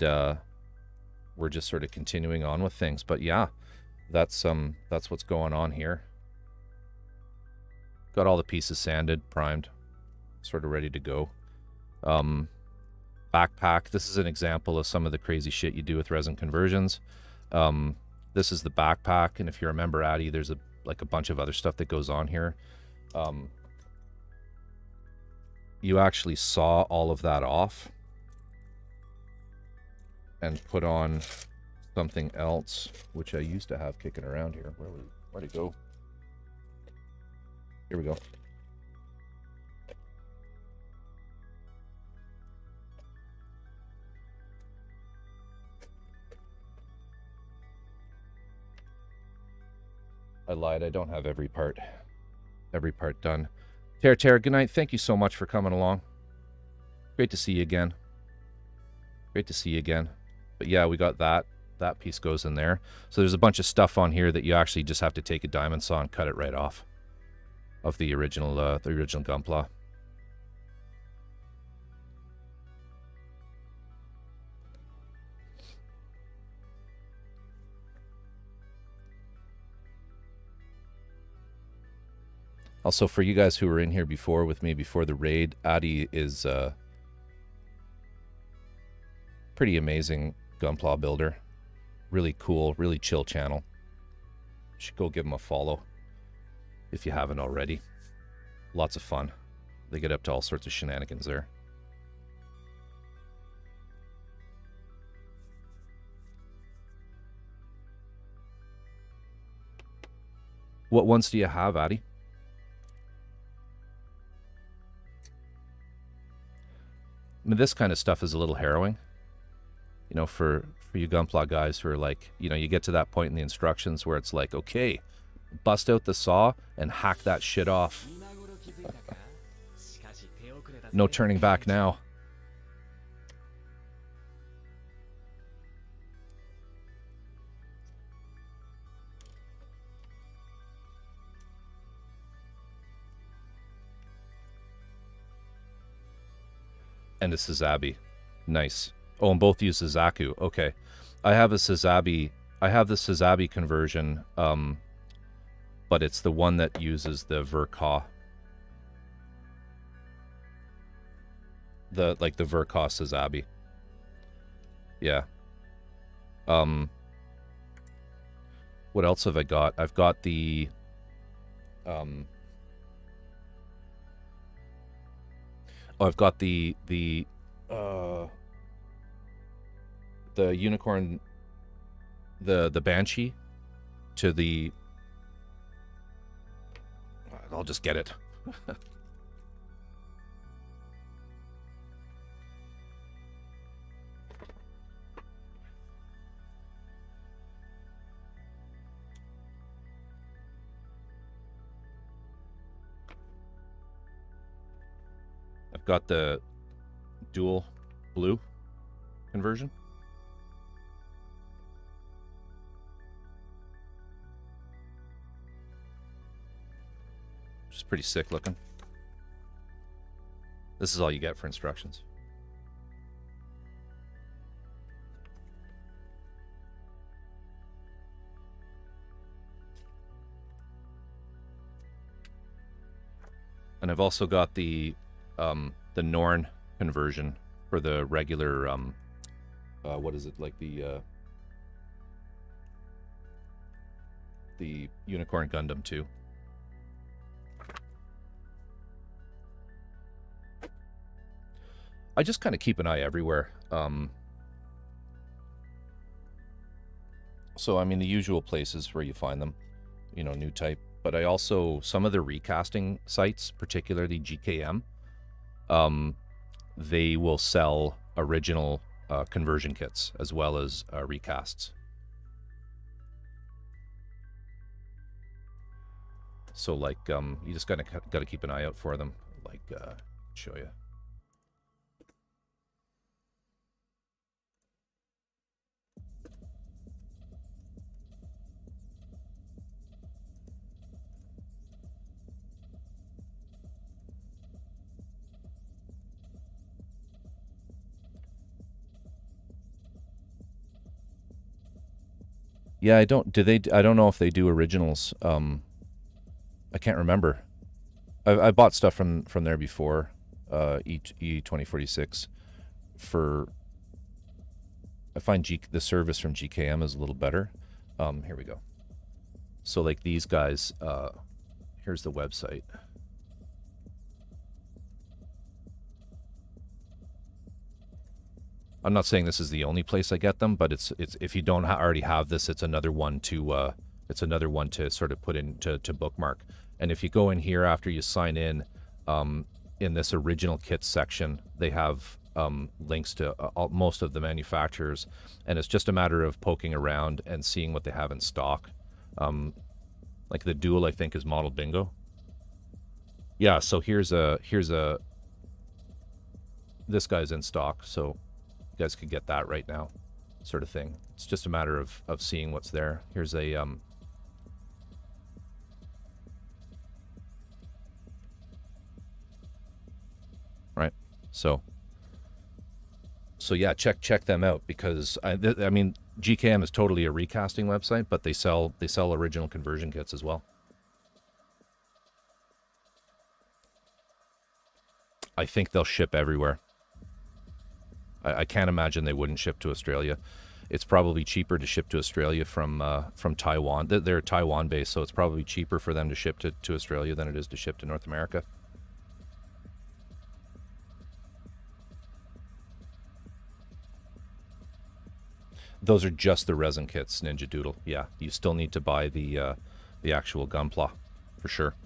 we're just sort of continuing on with things. But yeah, that's what's going on here. Got all the pieces sanded, primed, sort of ready to go. Backpack. This is an example of some of the crazy shit you do with resin conversions. This is the backpack, and if you remember, Addy, there's like a bunch of other stuff that goes on here. You actually saw all of that off and put on something else, which I used to have kicking around here. Where'd it go? Here we go. I lied. I don't have every part done. Tara, good night. Thank you so much for coming along. Great to see you again. Great to see you again. But yeah, we got that that piece goes in there. So there's a bunch of stuff on here that you actually just have to take a diamond saw and cut it right off of the original Gunpla. Also, for you guys who were in here before with me before the raid, Adi is pretty amazing Gunpla builder. Really cool, really chill channel. You should go give him a follow if you haven't already. Lots of fun. They get up to all sorts of shenanigans there. What ones do you have, Adi? I mean, this kind of stuff is a little harrowing, you know, for you Gunpla guys who are like, you know, you get to that point in the instructions where it's like, okay, bust out the saw and hack that shit off. No turning back now. And a Sazabi. Nice. Oh, and both use Zaku. Okay. I have a Sazabi. I have the Sazabi conversion, but it's the one that uses the Ver.Ka. The Ver.Ka Sazabi. Yeah. What else have I got? I've got the I've got the unicorn, the Banshee to the... I'll just get it. I've got the dual blue conversion. Which is pretty sick looking. This is all you get for instructions. And I've also got the Norn conversion for the regular, what is it, like the Unicorn Gundam too. I just kind of keep an eye everywhere. So, I mean, the usual places where you find them, you know, new type. But I also, some of the recasting sites, particularly GKM, they will sell original conversion kits as well as recasts. So, like, you just got to keep an eye out for them. Like, show you. Yeah, I don't know if they do originals. I can't remember. I bought stuff from there before, E2046 for, I find the service from GKM is a little better. Here we go. So like these guys, here's the website. I'm not saying this is the only place I get them, but it's if you don't already have this, it's another one to sort of put to bookmark. And if you go in here after you sign in this original kit section, they have links to most of the manufacturers, and it's just a matter of poking around and seeing what they have in stock. Like the Dual, I think, is Model Bingo. Yeah, so here's this guy's in stock, so you guys could get that right now. sort of thing. It's just a matter of seeing what's there. Here's a right. So yeah, check them out, because I mean, GKM is totally a recasting website, but they sell original conversion kits as well. I think they'll ship everywhere. I can't imagine they wouldn't ship to Australia. It's probably cheaper to ship to Australia from Taiwan. They're Taiwan based, so it's probably cheaper for them to ship to Australia than it is to ship to North America. Those are just the resin kits, Ninja Doodle. Yeah, you still need to buy the actual Gunpla, for sure.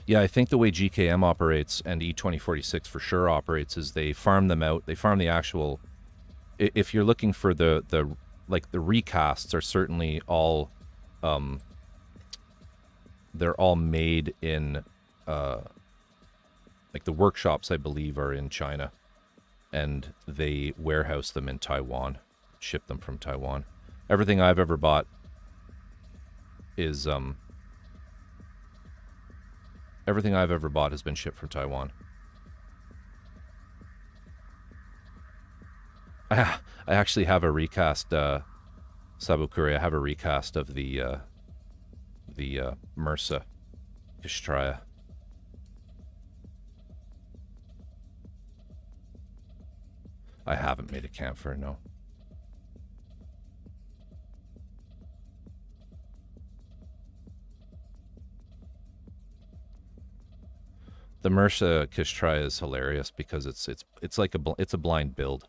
Yeah, I think the way GKM operates, and E2046 for sure operates, is they farm them out. They farm the actual. If you're looking for the recasts, are certainly all. They're all made in, like the workshops, I believe, are in China, and they warehouse them in Taiwan, ship them from Taiwan. Everything I've ever bought is everything I've ever bought has been shipped from Taiwan. I actually have a recast, Sabukuri. I have a recast of the MSZ Kishitraya. I haven't made a camphor, no. The MSZ Kishitraya is hilarious because it's like it's a blind build.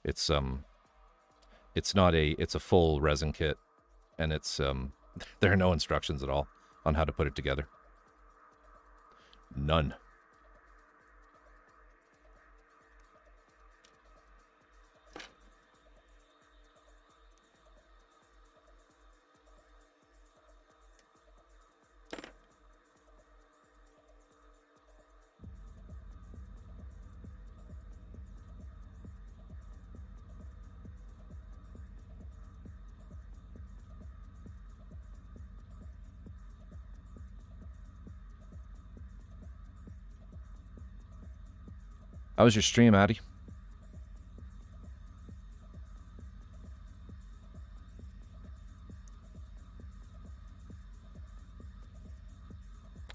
It's not it's a full resin kit, and it's there are no instructions at all on how to put it together. None. How was your stream, Addy?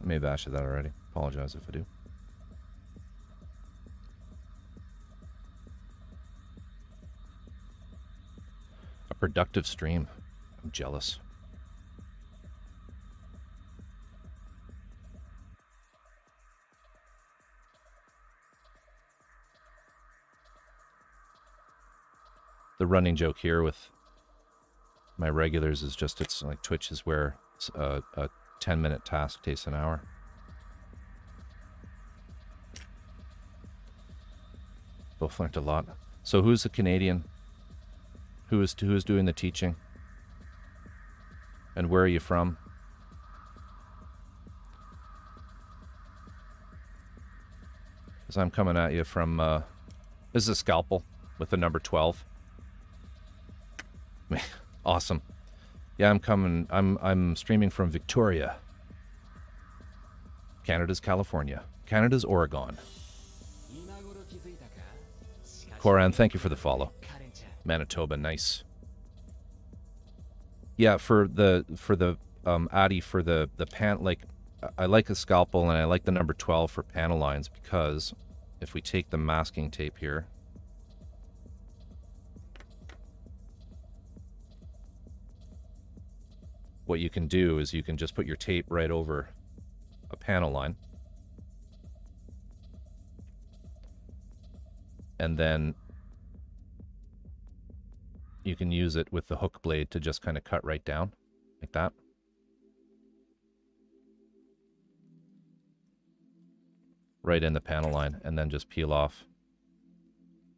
I may have asked you that already. Apologize if I do. A productive stream. I'm jealous. The running joke here with my regulars is just, it's like Twitch is where a 10-minute task takes an hour. Both learned a lot. So who's the Canadian? Who is doing the teaching? And where are you from? Because I'm coming at you from, this is a scalpel with the number 12. Awesome. Yeah, I'm streaming from Victoria. Canada's California. Canada's Oregon. Koran, thank you for the follow. Manitoba, nice. Yeah, for the Addy, for the pan, like, I like a scalpel and I like the number 12 for panel lines, because if we take the masking tape here, what you can do is you can just put your tape right over a panel line, and then you can use it with the hook blade to just kind of cut right down like that. Right in the panel line, and then just peel off.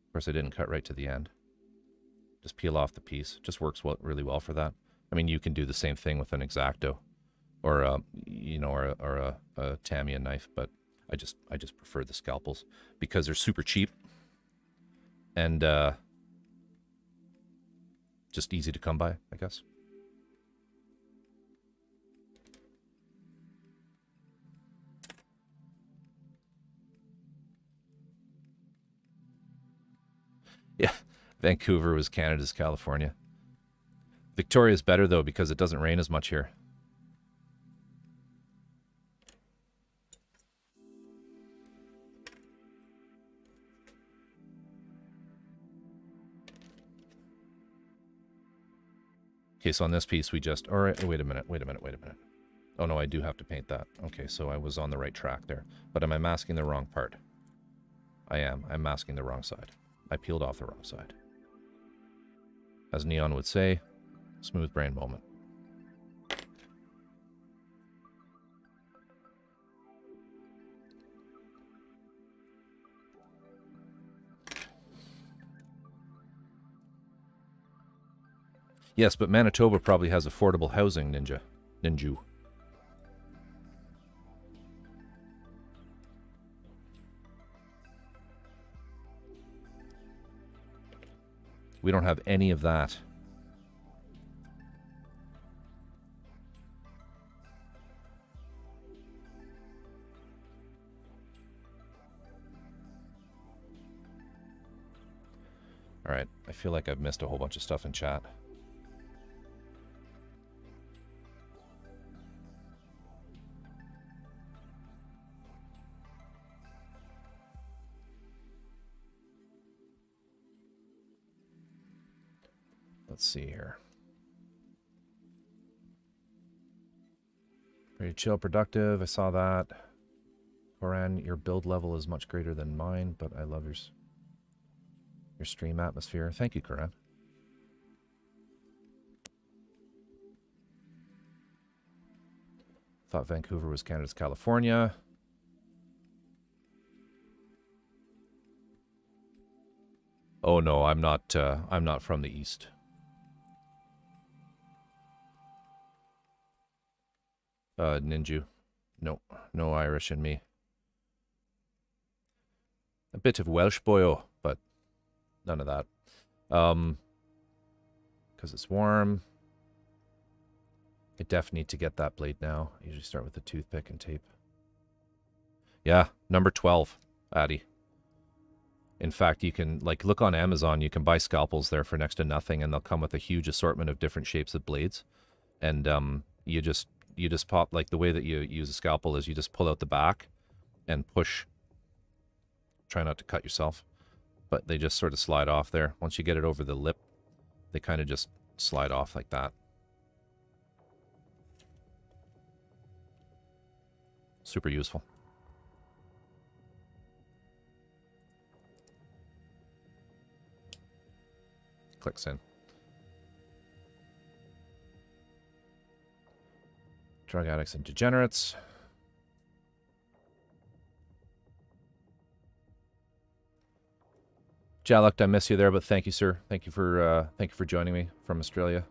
Of course, I didn't cut right to the end. Just peel off the piece. Just works really well for that. I mean, you can do the same thing with an X-Acto, or a, you know, or a Tamiya knife, but I just prefer the scalpels because they're super cheap and just easy to come by, I guess. Yeah, Vancouver was Canada's California. Victoria's better, though, because it doesn't rain as much here. Okay, so on this piece, we just... All right, wait a minute. Oh, no, I do have to paint that. Okay, so I was on the right track there. But am I masking the wrong part? I am. I'm masking the wrong side. I peeled off the wrong side. As Neon would say, smooth brain moment. Yes, but Manitoba probably has affordable housing, Ninju. We don't have any of that. All right, I feel like I've missed a whole bunch of stuff in chat. Let's see here. Pretty chill, productive. I saw that. Koran, your build level is much greater than mine, but I love your stream atmosphere. Thank you, Koran. Thought Vancouver was Canada's California. Oh no, I'm not from the east. Ninju. No, no Irish in me. A bit of Welsh boyo, but none of that. Because it's warm. I definitely need to get that blade now. I usually start with a toothpick and tape. Yeah, number 12, Addy. In fact, you can, like, look on Amazon, you can buy scalpels there for next to nothing, and they'll come with a huge assortment of different shapes of blades. And you just pop, like, the way that you use a scalpel is you just pull out the back and push. Try not to cut yourself. But they just sort of slide off there. Once you get it over the lip, they kind of just slide off like that. Super useful. Clicks in. Drug addicts and degenerates. Jaluk, I miss you there, but thank you, sir. Thank you for joining me from Australia.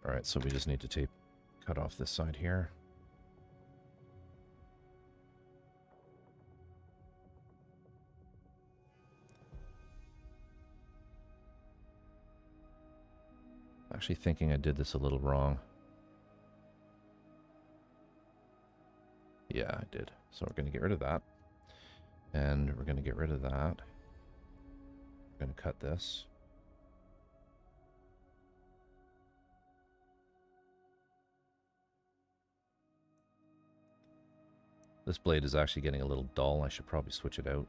All right, so we just need to cut off this side here. Actually thinking I did this a little wrong. Yeah, I did. So we're going to get rid of that. And we're going to get rid of that. We're going to cut this. This blade is actually getting a little dull. I should probably switch it out.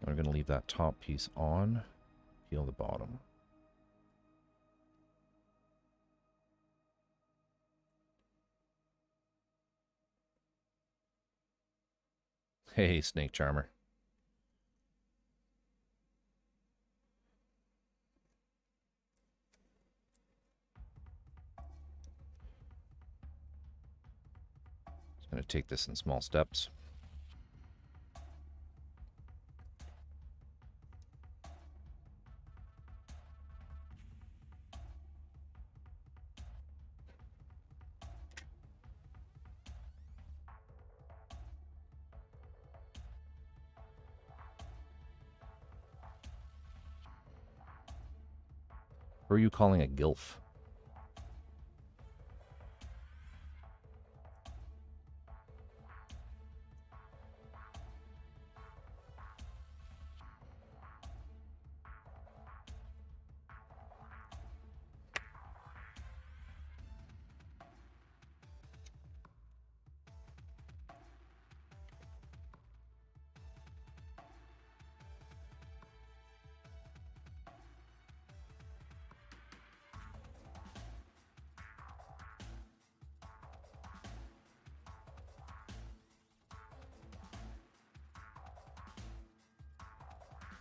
We're going to leave that top piece on. Peel the bottom. Hey, Snake Charmer. Just going to take this in small steps. Who are you calling a gilf?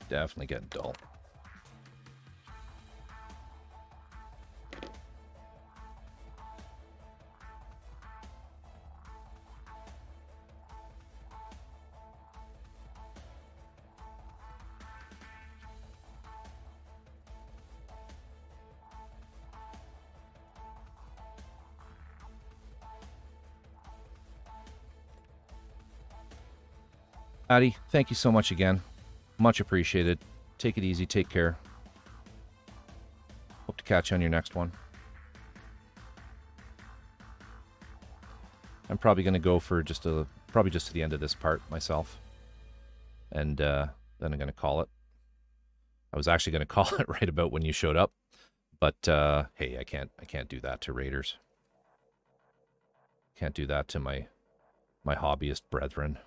Definitely getting dull. Addie, thank you so much again. Much appreciated. Take it easy. Take care. Hope to catch you on your next one. I'm probably going to go for probably just to the end of this part myself. And then I'm going to call it. I was actually going to call it right about when you showed up. But hey, I can't do that to raiders. Can't do that to my hobbyist brethren.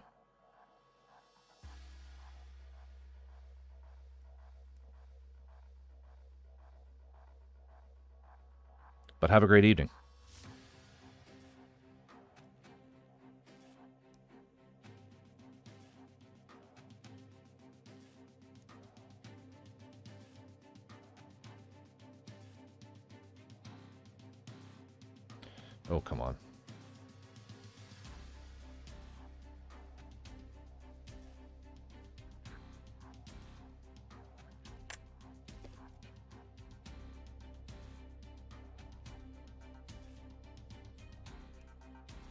But have a great evening. Oh, come on.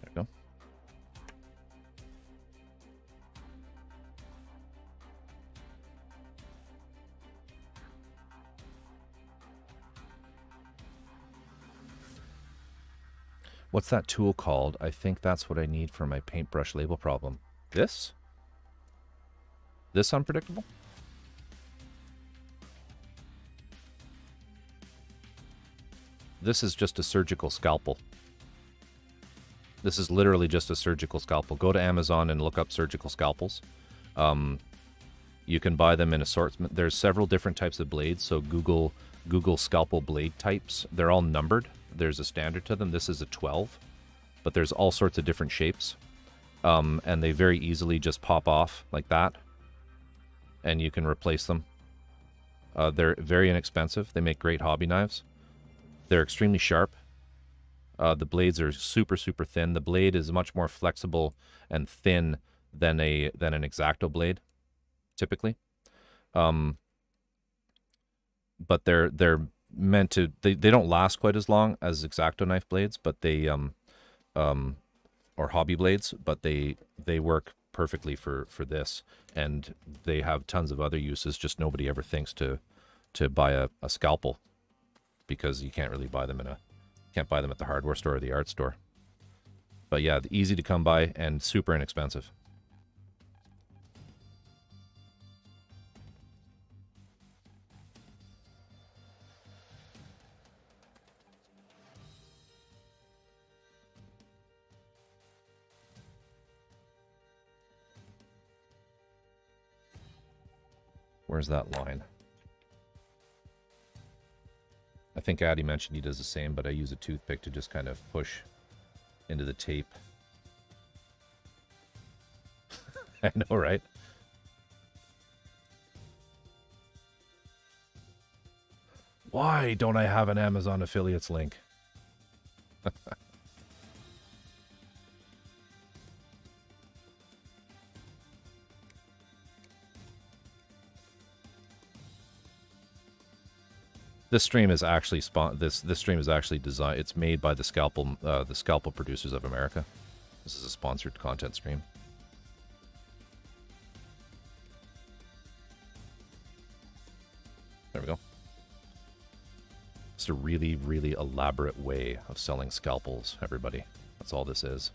There we go. What's that tool called? I think that's what I need for my paintbrush label problem. This? This unpredictable? This is just a surgical scalpel. This is literally just a surgical scalpel. Go to Amazon and look up surgical scalpels. You can buy them in assortment. There's several different types of blades, so Google scalpel blade types. They're all numbered. There's a standard to them. This is a 12, but there's all sorts of different shapes. And they very easily just pop off like that, and you can replace them. They're very inexpensive. They make great hobby knives. They're extremely sharp. The blades are super, super thin. The blade is much more flexible and thin than an X-Acto blade, typically. But they're meant to, they don't last quite as long as X-Acto knife blades, but they or hobby blades, but they work perfectly for this, and they have tons of other uses. Just nobody ever thinks to buy a scalpel, because you can't really buy them can't buy them at the hardware store or the art store. But yeah, easy to come by and super inexpensive. Where's that line? I think Addy mentioned he does the same, but I use a toothpick to just kind of push into the tape. I know, right? Why don't I have an Amazon affiliates link? This stream is actually this stream is actually designed. It's made by the scalpel producers of America. This is a sponsored content stream. There we go. Just a really, really elaborate way of selling scalpels, everybody. That's all this is.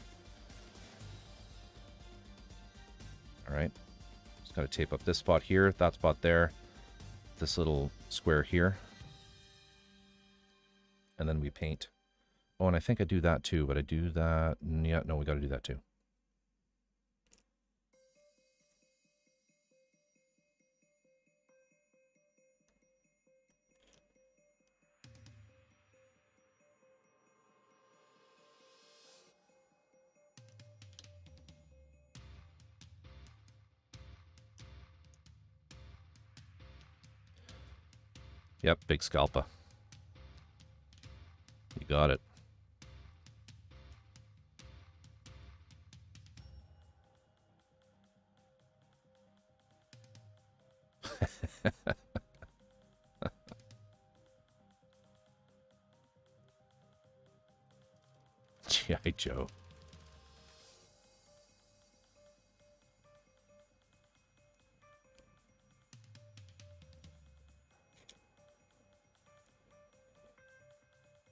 All right. Just got to tape up this spot here, that spot there, this little square here. And then we paint. Oh, and I think I do that too, but I do that. Yeah, no, we got to do that too. Yep, big scalpa. You got it. G.I. Joe.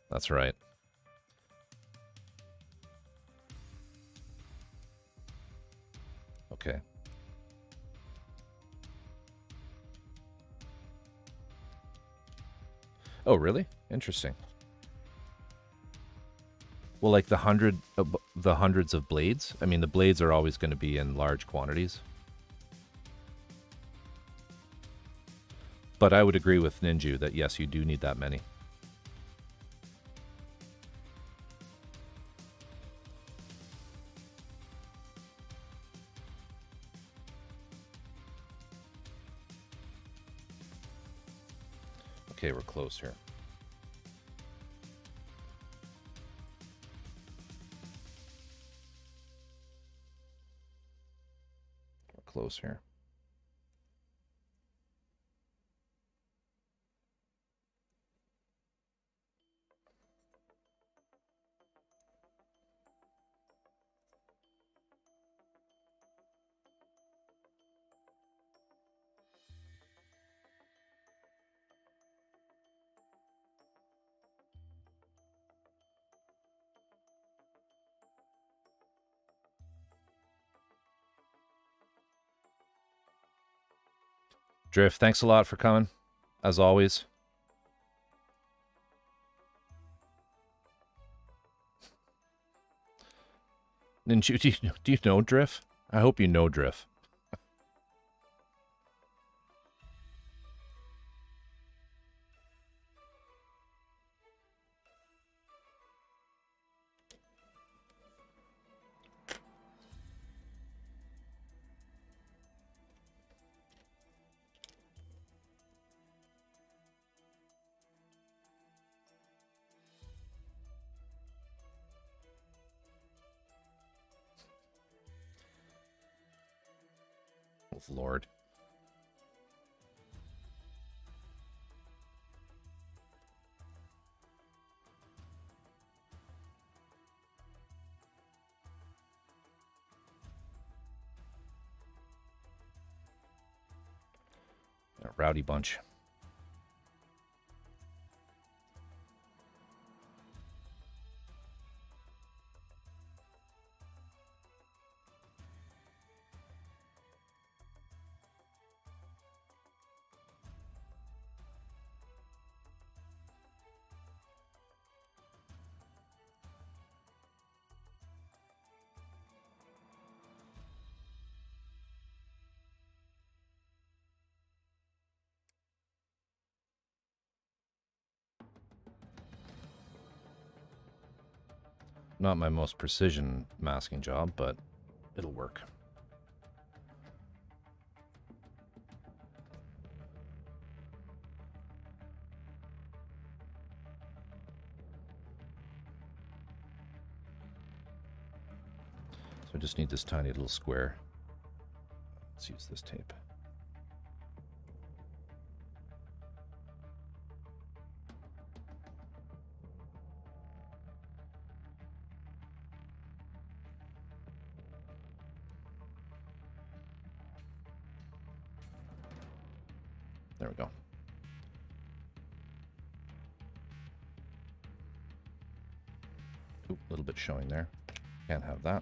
That's right. Okay. Oh, really? Interesting. Well, like the hundreds of blades. I mean, the blades are always going to be in large quantities. But I would agree with Ninju that yes, you do need that many. Okay, we're close here. We're close here. Drift, thanks a lot for coming, as always. Ninju, do you know Drift? I hope you know Drift. Oh, Lord. A rowdy bunch. Not my most precision masking job, but it'll work. So I just need this tiny little square. Let's use this tape. There we go. Oop, a little bit showing there. Can't have that.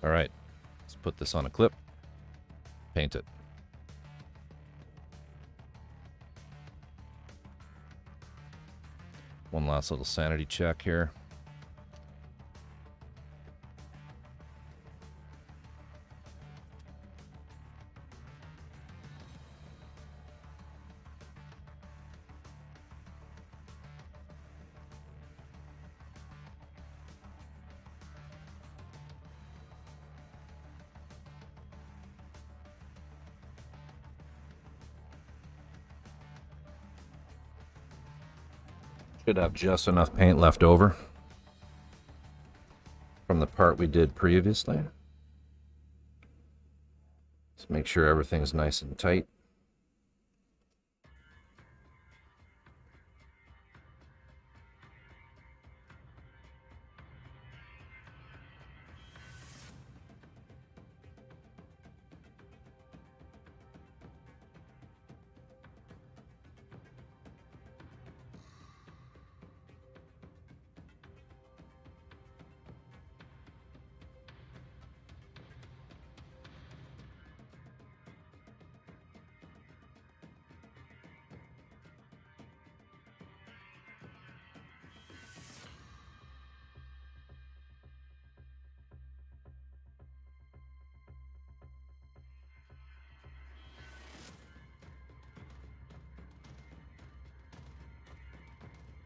All right, let's put this on a clip, paint it. One last little sanity check here. Should have just enough paint left over from the part we did previously. Let's make sure everything's nice and tight.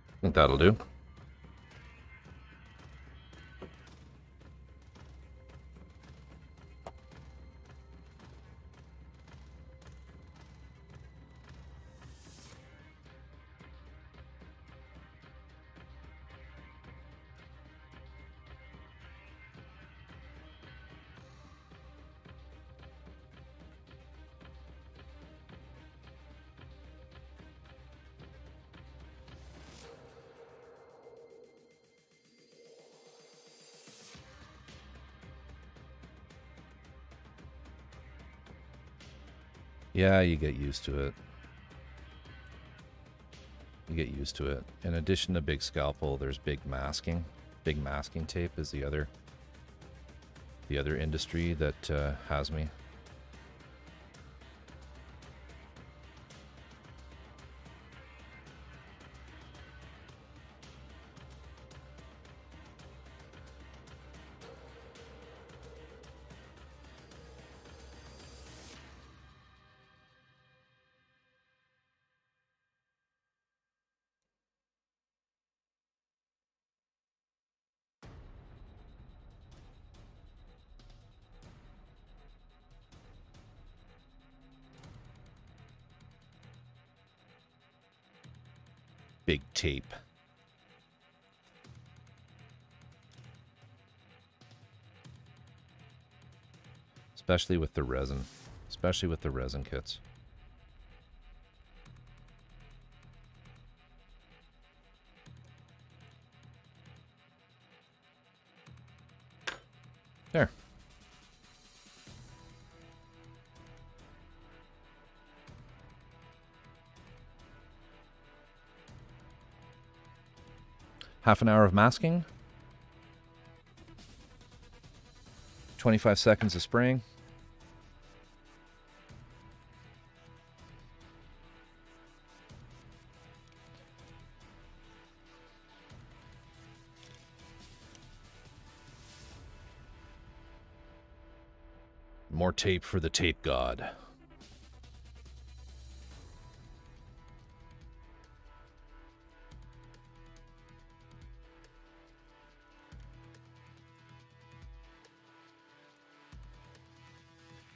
I think that'll do. Yeah, you get used to it. You get used to it. In addition to big scalpel, there's big masking. Big masking tape is the other industry that has me. Big tape. Especially with the resin. Especially with the resin kits. There. Half an hour of masking. 25 seconds of spraying. More tape for the tape god.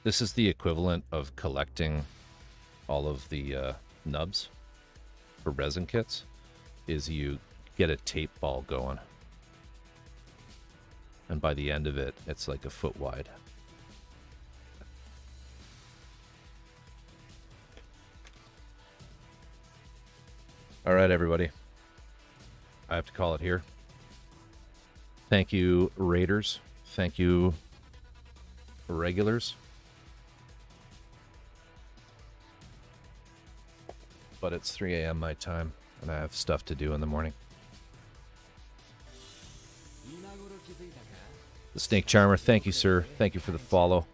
This is the equivalent of collecting all of the nubs for resin kits, is you get a tape ball going. And by the end of it, it's like a foot wide. All right, everybody. I have to call it here. Thank you, Raiders. Thank you, regulars. But it's 3 a.m. my time, and I have stuff to do in the morning. The Snake Charmer, thank you, sir. Thank you for the follow.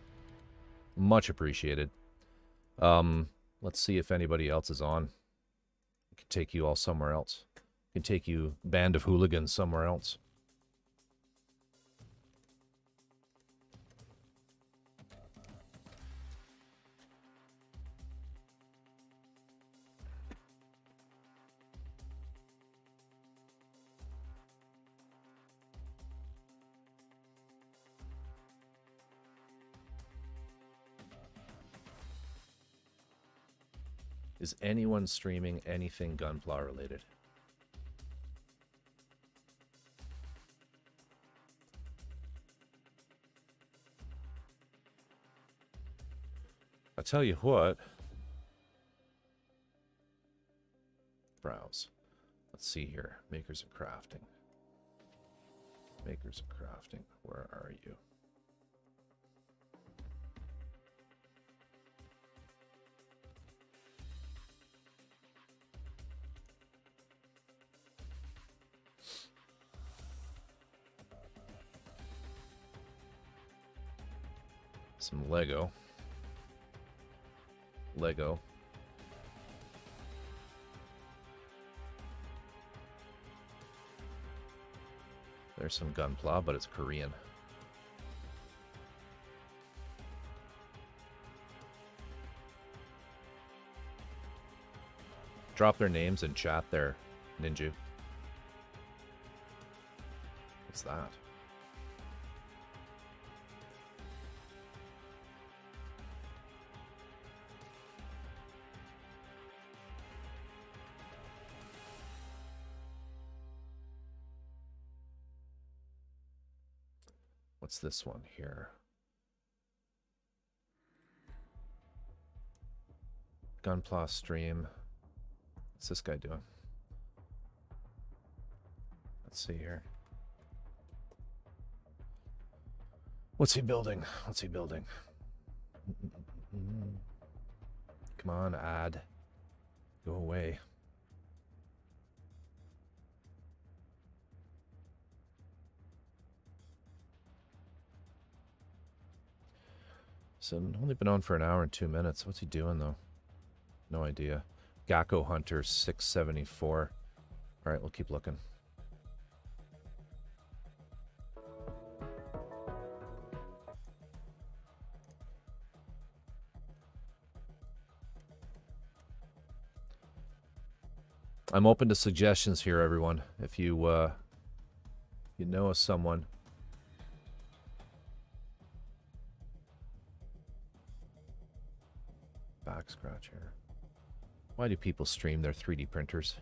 Much appreciated. Let's see if anybody else is on. I can take you all somewhere else. I can take you, band of hooligans, somewhere else. Is anyone streaming anything Gunpla related? I tell you what. Browse. Let's see here. Makers and crafting. Makers and crafting. Where are you? Some Lego. Lego. There's some Gunpla, but it's Korean. Drop their names in chat there, Ninja. What's that? What's this one here? Gunpla stream. What's this guy doing? Let's see here. What's he building? What's he building? Come on, ad. Go away. So only been on for an hour and 2 minutes. What's he doing though? No idea. Gakko Hunter 674. All right, we'll keep looking. I'm open to suggestions here, everyone. If you know of someone. Back scratch here. Why do people stream their 3D printers?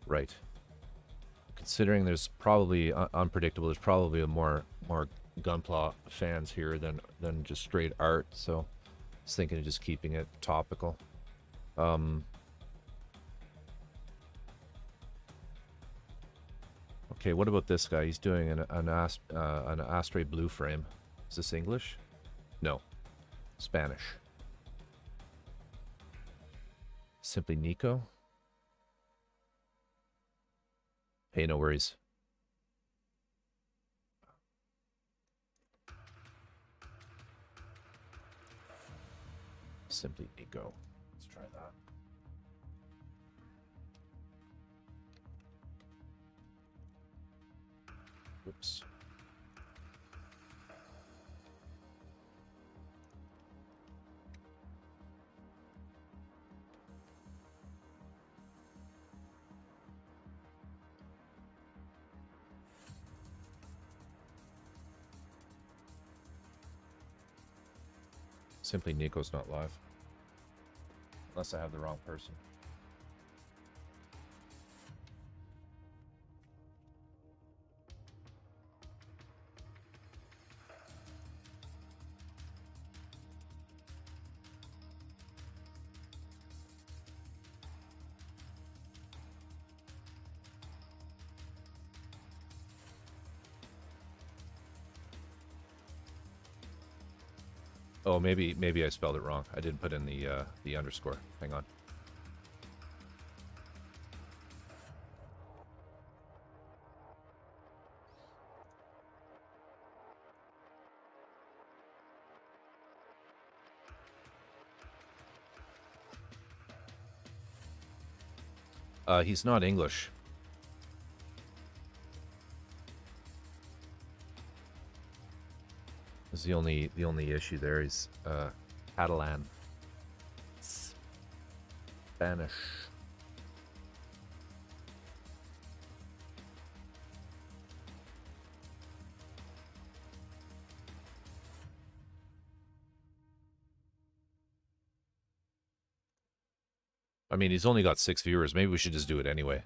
Right. Considering there's probably unpredictable, there's probably more Gunpla fans here than just straight art. So I was thinking of just keeping it topical. Okay, what about this guy? He's doing an Astray blue frame. Is this English? No. Spanish. Simply Nico. Hey, no worries. Simply Nico. Let's try that. Oops. Simply Nico's not live. Unless I have the wrong person. Oh, maybe I spelled it wrong. I didn't put in the underscore. Hang on. He's not English. Is the only issue there. He's Catalan. Spanish. I mean, he's only got 6 viewers. Maybe we should just do it anyway.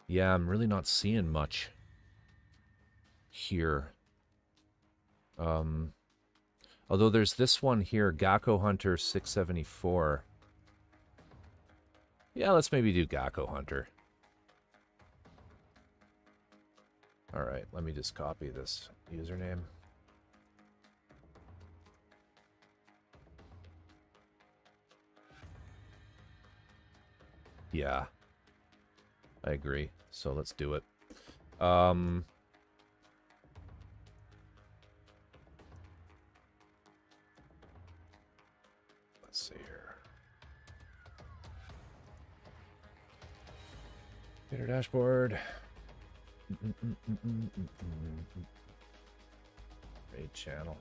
Yeah, I'm really not seeing much here. Although there's this one here, Gakko Hunter 674. Yeah, let's maybe do Gakko Hunter. All right, let me just copy this username. Yeah, I agree. So let's do it. Let's see here. Computer dashboard. Raid channel.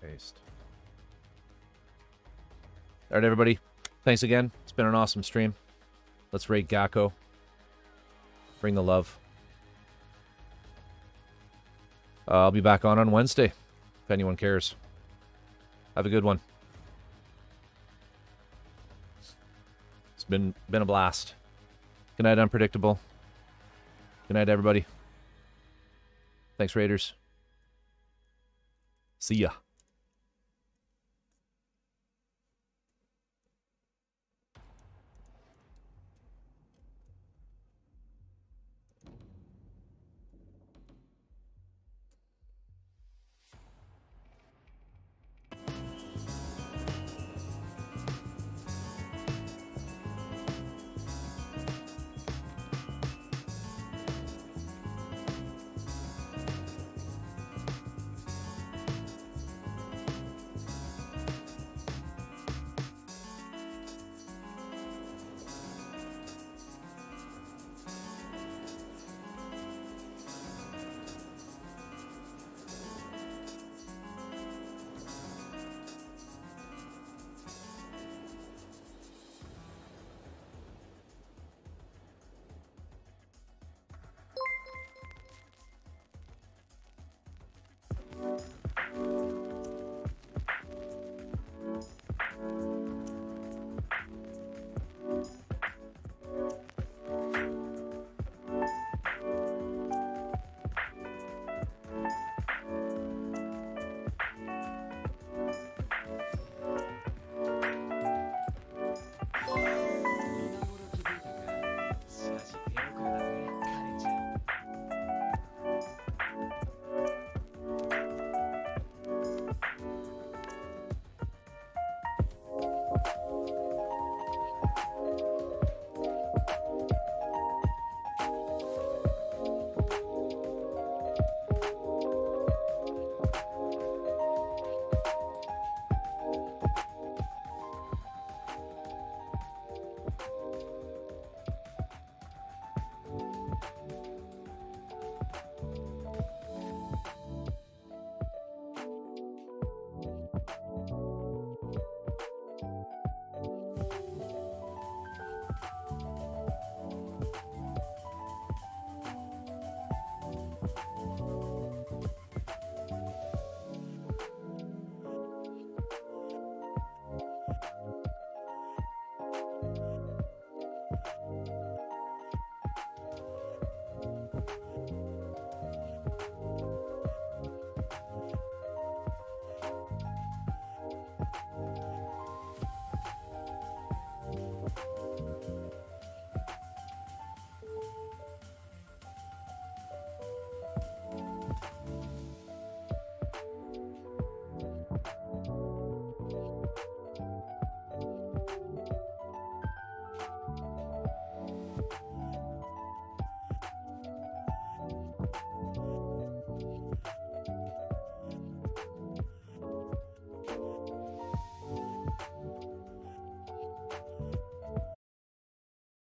Paste. All right, everybody. Thanks again. It's been an awesome stream. Let's raid Gakko. Bring the love. I'll be back on Wednesday, if anyone cares. Have a good one. It's been a blast. Good night, Unpredictable. Good night, everybody. Thanks, Raiders. See ya.